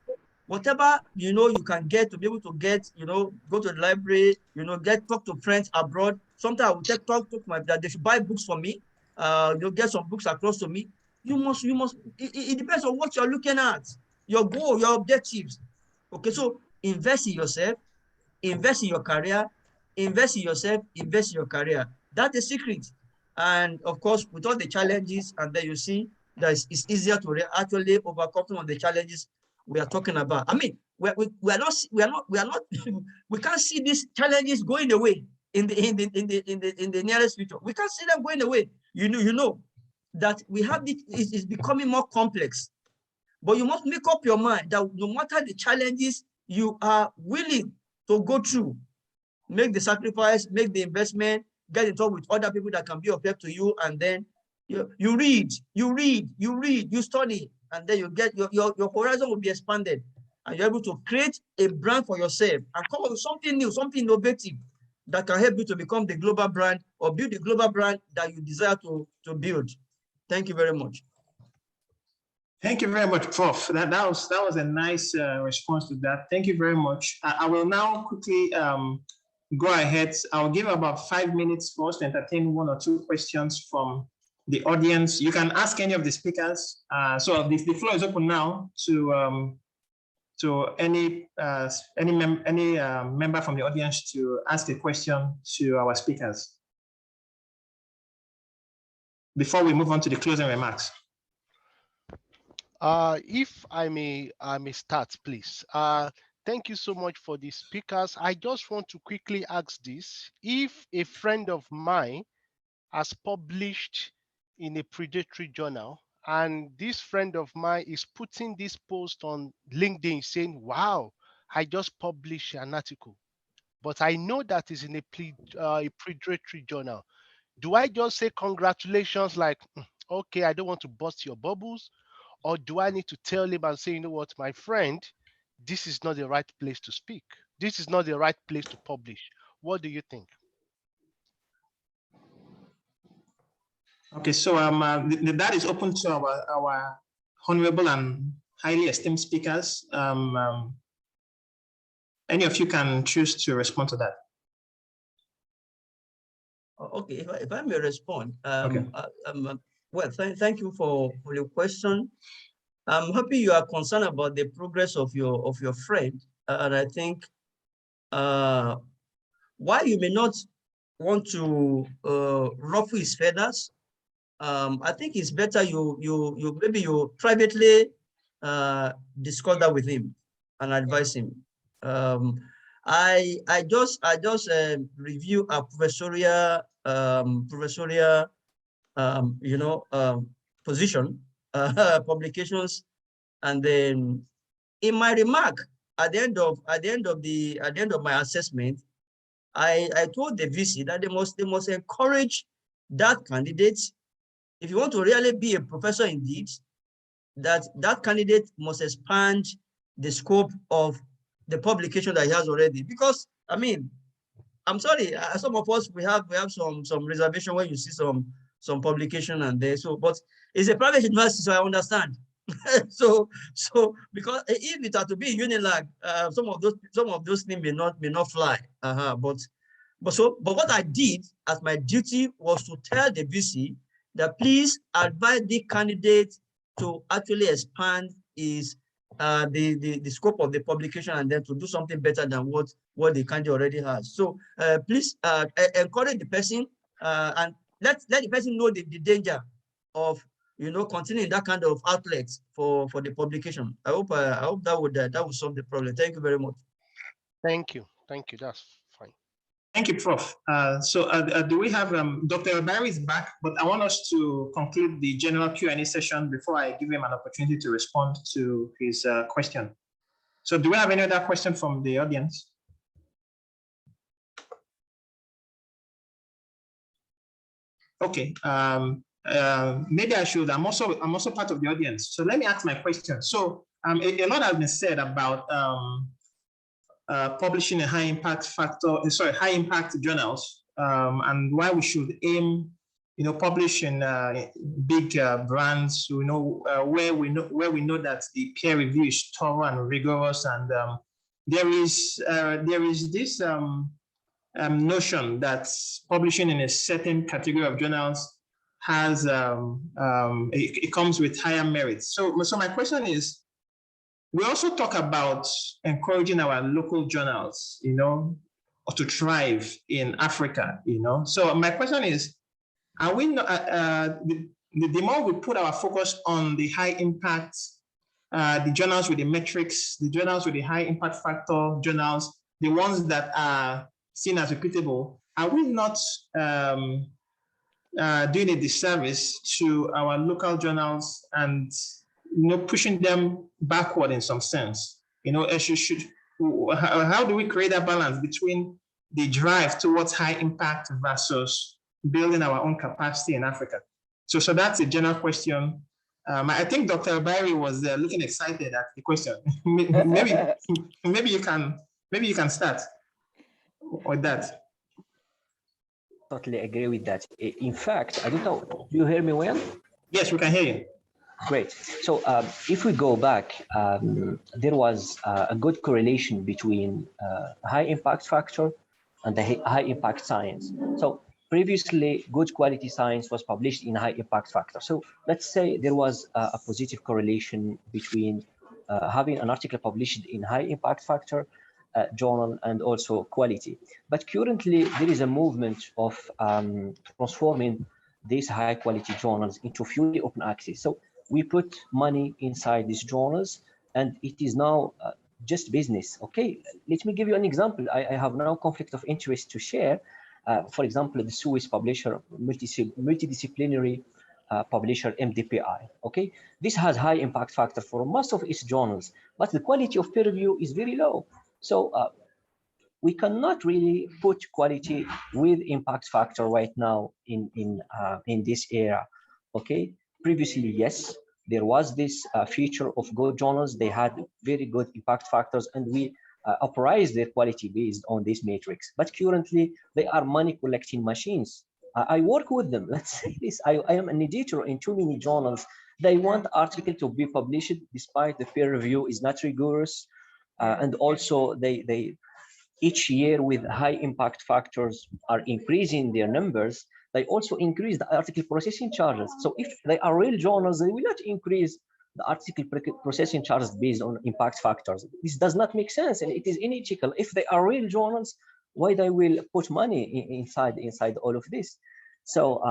Whatever, you can get to be able to get, go to the library, talk to friends abroad. Sometimes I will talk to my dad, they should buy books for me. Get some books across to me. You must, it depends on what you're looking at, your goal, your objectives. Okay, so invest in yourself, invest in your career, invest in yourself, invest in your career. That's the secret. And of course, with all the challenges, and then you see that it's easier to actually overcome some of the challenges we are talking about. I mean, we are not we can't see these challenges going away in the nearest future. We can't see them going away. You know that we have it's becoming more complex. But you must make up your mind that no matter the challenges, you are willing to go through, make the sacrifice, make the investment, get in touch with other people that can be of help to you, and then you read, you study, and then you get your horizon will be expanded, and you're able to create a brand for yourself and come up with something new, something innovative that can help you to become the global brand or build the global brand that you desire to build. Thank you very much. Thank you very much, Prof. That was a nice response to that. Thank you very much. I will now quickly go ahead. I'll give about 5 minutes for us to entertain 1 or 2 questions from the audience. You can ask any of the speakers. So the floor is open now to any member from the audience to ask a question to our speakers before we move on to the closing remarks. If I may start, please. Thank you so much for the speakers. I just want to quickly ask this. If a friend of mine has published in a predatory journal, and this friend of mine is putting this post on LinkedIn saying, wow, I just published an article, but I know that is in a predatory journal. Do I just say congratulations, like, okay, I don't want to bust your bubbles? Or do I need to tell him and say, you know what, my friend, this is not the right place to speak. This is not the right place to publish. What do you think? Okay, so that is open to our honorable and highly esteemed speakers. Any of you can choose to respond to that. Okay, if I may respond. Okay. Well, thank you for your question. I'm happy you are concerned about the progress of your friend, and I think while you may not want to ruffle his feathers, I think it's better you privately discuss that with him and advise him. I just review a professorial position, publications, and then in my remark at the end of my assessment, I told the VC that they must encourage that candidate. If you want to really be a professor indeed, that candidate must expand the scope of the publication that he has already. Because I mean, I'm sorry, some of us we have some reservation when you see some publication and there. So, but it's a private university, so I understand. so because if it had to be Unilag, some of those things may not fly. But what I did as my duty was to tell the VC that please advise the candidate to actually expand his the scope of the publication and then to do something better than what the candidate already has. So please encourage the person and let the person know the danger of continuing that kind of outlets for the publication. I hope that would solve the problem. Thank you very much. Thank you. That's fine. Thank you, Prof. Do we have Dr. Bairi is back, but I want us to conclude the general Q&A session before I give him an opportunity to respond to his question. So do we have any other question from the audience? Okay. Maybe I should. I'm also part of the audience. So let me ask my question. So a lot has been said about publishing a high impact journals, and why we should aim, publish in big brands, where we know that the peer review is thorough and rigorous, and there is this notion that publishing in a certain category of journals has it comes with higher merits. So my question is, we also talk about encouraging our local journals, to thrive in Africa, So my question is, are we not, the more we put our focus on the high impact, the journals with the metrics, the journals with the high impact factor journals, the ones that are seen as repeatable, are we not doing a disservice to our local journals and pushing them backward in some sense? How do we create that balance between the drive towards high impact versus building our own capacity in Africa? So that's a general question. I think Dr. Bairi was looking excited at the question. maybe you can start with that. Totally agree with that. In fact, I don't know, do you hear me well? Yes, we can hear you. Great. So if we go back, there was a good correlation between high impact factor and the high impact science. So previously, good quality science was published in high impact factor. So let's say there was a positive correlation between having an article published in high impact factor journal and also quality. But currently, there is a movement of transforming these high quality journals into fully open access. So we put money inside these journals, and it is now just business. Okay, let me give you an example. I have now conflict of interest to share. For example, the Swiss publisher, multidisciplinary publisher MDPI. Okay, this has high impact factor for most of its journals, but the quality of peer review is very low. So we cannot really put quality with impact factor right now in this era. Okay, previously, yes, there was this feature of good journals. They had very good impact factors, and we appraised their quality based on this matrix. But currently, they are money collecting machines. I work with them. Let's say this. I am an editor in too many journals. They want article to be published despite the peer review is not rigorous, and also they each year with high impact factors are increasing their numbers. They also increase the article processing charges. So if they are real journals, they will not increase the article processing charges based on impact factors. This does not make sense, and it is unethical. If they are real journals, why they will put money inside all of this? So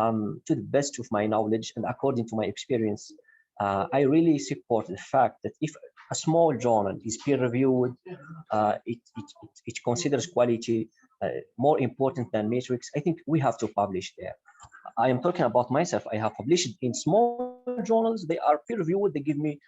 to the best of my knowledge and according to my experience, I really support the fact that if a small journal is peer-reviewed, it considers quality more important than metrics. I think we have to publish there. I am talking about myself. I have published in small journals. They are peer-reviewed. They give me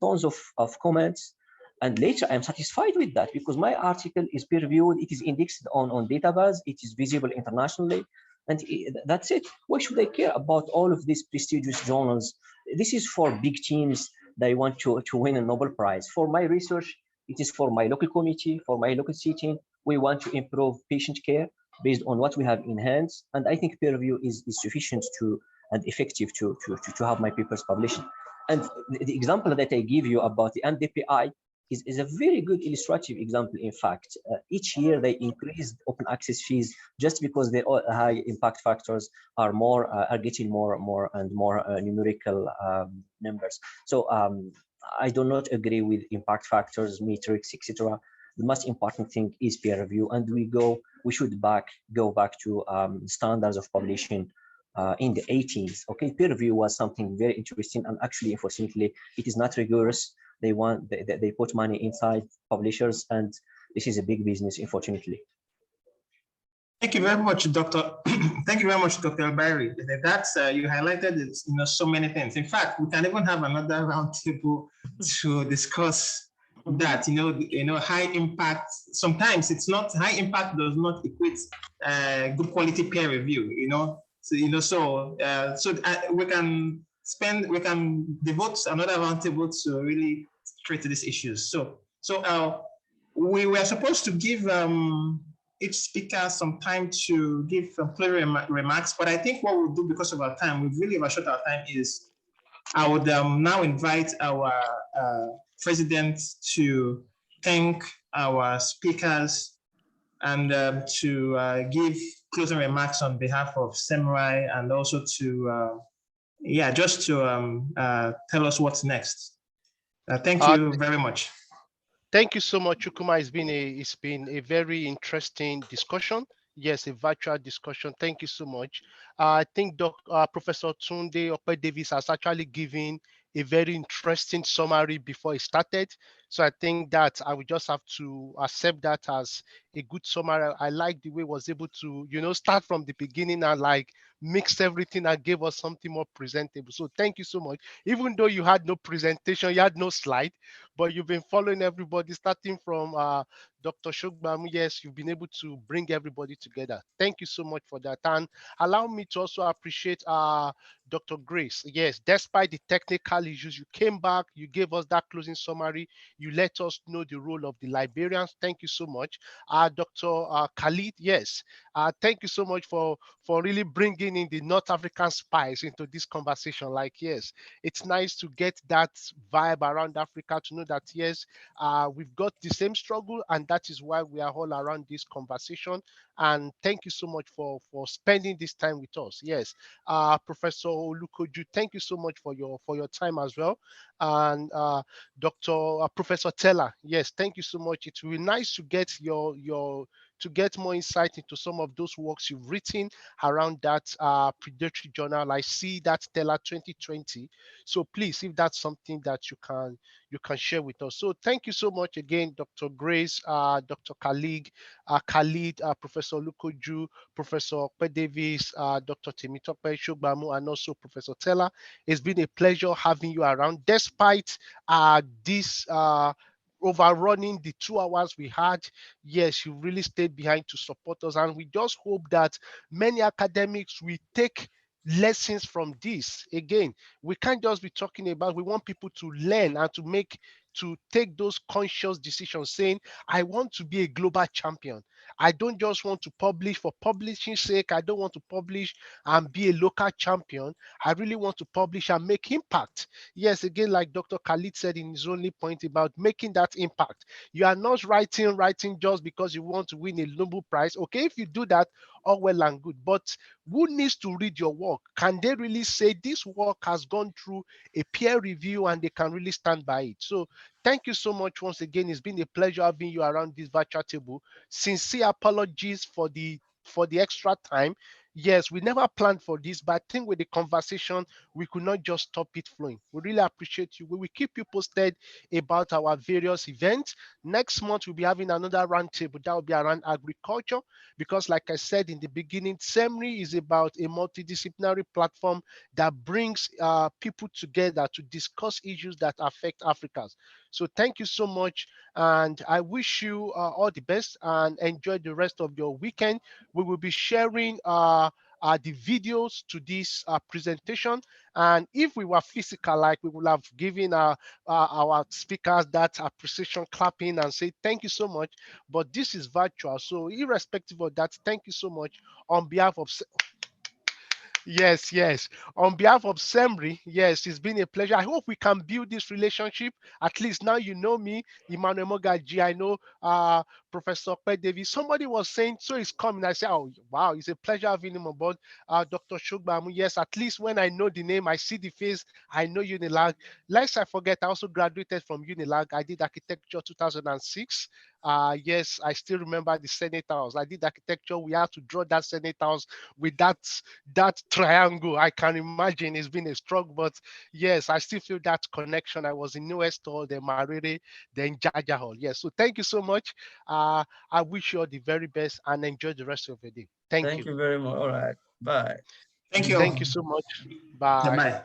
tons of comments. And later, I'm satisfied with that because my article is peer-reviewed. It is indexed on database. It is visible internationally. And that's it. Why should I care about all of these prestigious journals? This is for big teams. They want to win a Nobel Prize. For my research, it is for my local committee, for my local city. We want to improve patient care based on what we have in hands. And I think peer review is sufficient and effective to have my papers published. And the example that I give you about the MDPI is a very good illustrative example. In fact, each year they increase open access fees just because their high impact factors are getting more and more numerical numbers. So I do not agree with impact factors, metrics, etc. The most important thing is peer review, and we should go back to standards of publishing in the 80s. Okay, peer review was something very interesting, and actually, unfortunately, it is not rigorous. They put money inside publishers, and this is a big business, unfortunately. Thank you very much, Dr. Thank you very much, Dr. Bairi. That's you highlighted so many things. In fact, we can even have another roundtable to discuss that. High impact. Sometimes it's not high impact does not equate good quality peer review. So we can devote another roundtable to really treat these issues. So we were supposed to give each speaker some time to give some clear remarks, but I think what we'll do because of our time, we've really overshot our time, is I would now invite our president to thank our speakers and to give closing remarks on behalf of Samurai, and also to just to tell us what's next. Thank you very much. Thank you so much, Chukuma. It's been a very interesting discussion. Yes, a virtual discussion. Thank you so much. I think Professor Tunde Ope-Davies has actually given a very interesting summary before it started. So I think that I will just have to accept that as a good summary. I like the way he was able to, start from the beginning and like mix everything and gave us something more presentable. So thank you so much. Even though you had no presentation, you had no slide, but you've been following everybody, starting from Dr. Sogbanmu. Yes, you've been able to bring everybody together. Thank you so much for that. And allow me to also appreciate Dr. Grace. Yes, despite the technical issues, you came back, you gave us that closing summary, you let us know the role of the librarians. Thank you so much. Dr. Khalid, yes, thank you so much for really bringing in the North African spice into this conversation. Like, yes, it's nice to get that vibe around Africa, to know that, yes, we've got the same struggle, and that is why we are all around this conversation. And thank you so much for spending this time with us. Yes, Professor Olukoju, thank you so much for your time as well. And Dr. Professor Tella, yes, thank you so much. It will be nice to get to get more insight into some of those works you've written around that predatory journal. I see that Tella 2020. So please, if that's something that you can share with us. So thank you so much again, Dr. Grace, Dr. Khalid, Professor Olukoju, Professor Ope-Davies, Dr. Temitope, Sogbanmu, and also Professor Tella. It's been a pleasure having you around, despite this overrunning the 2 hours we had. Yes, you really stayed behind to support us, and we just hope that many academics will take lessons from this. Again, we can't just be talking about, we want people to learn and to take those conscious decisions, saying, I want to be a global champion. I don't just want to publish for publishing sake. I don't want to publish and be a local champion. I really want to publish and make impact. Yes, again, like Dr. Khalid said in his only point about making that impact. You are not writing just because you want to win a Nobel Prize. Okay, if you do that, all well and good. But who needs to read your work? Can they really say this work has gone through a peer review and they can really stand by it? So thank you so much once again. It's been a pleasure having you around this virtual table. Sincere apologies for the extra time. Yes, we never planned for this, but I think with the conversation, we could not just stop it flowing. We really appreciate you. We will keep you posted about our various events. Next month, we'll be having another roundtable that will be around agriculture, because like I said in the beginning, SEMRI is about a multidisciplinary platform that brings people together to discuss issues that affect Africans. So thank you so much, and I wish you all the best and enjoy the rest of your weekend. We will be sharing the videos to this presentation, and if we were physical, like, we would have given our speakers that appreciation clapping and say thank you so much, but this is virtual, so irrespective of that, thank you so much on behalf of Yes. On behalf of SEMRI, yes, it's been a pleasure. I hope we can build this relationship. At least now you know me, Emmanuel Mogaji. I know Professor Ope-Davies. Somebody was saying, so he's coming. I said, oh, wow, it's a pleasure having him on board. Dr. Sogbanmu, yes, at least when I know the name, I see the face, I know Unilag. Lest I forget, I also graduated from Unilag. I did architecture 2006. Yes, I still remember the Senate House. I did architecture. We had to draw that Senate House with that triangle. I can imagine it's been a struggle, but yes, I still feel that connection. I was in New West Hall, then Marere, then Jaja Hall. Yes, so thank you so much. I wish you all the very best and enjoy the rest of your day. Thank you. Thank you very much. All right. Bye. Thank you. Thank you so much. Bye. Bye.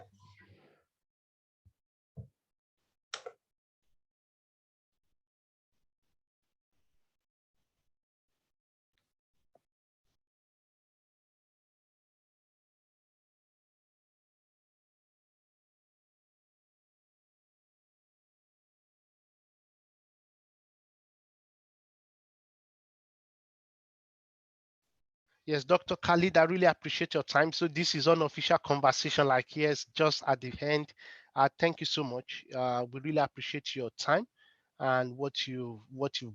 Yes, Dr. Khalid, I really appreciate your time. So this is unofficial conversation, like, yes, just at the end. Thank you so much. We really appreciate your time and what you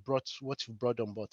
brought on board.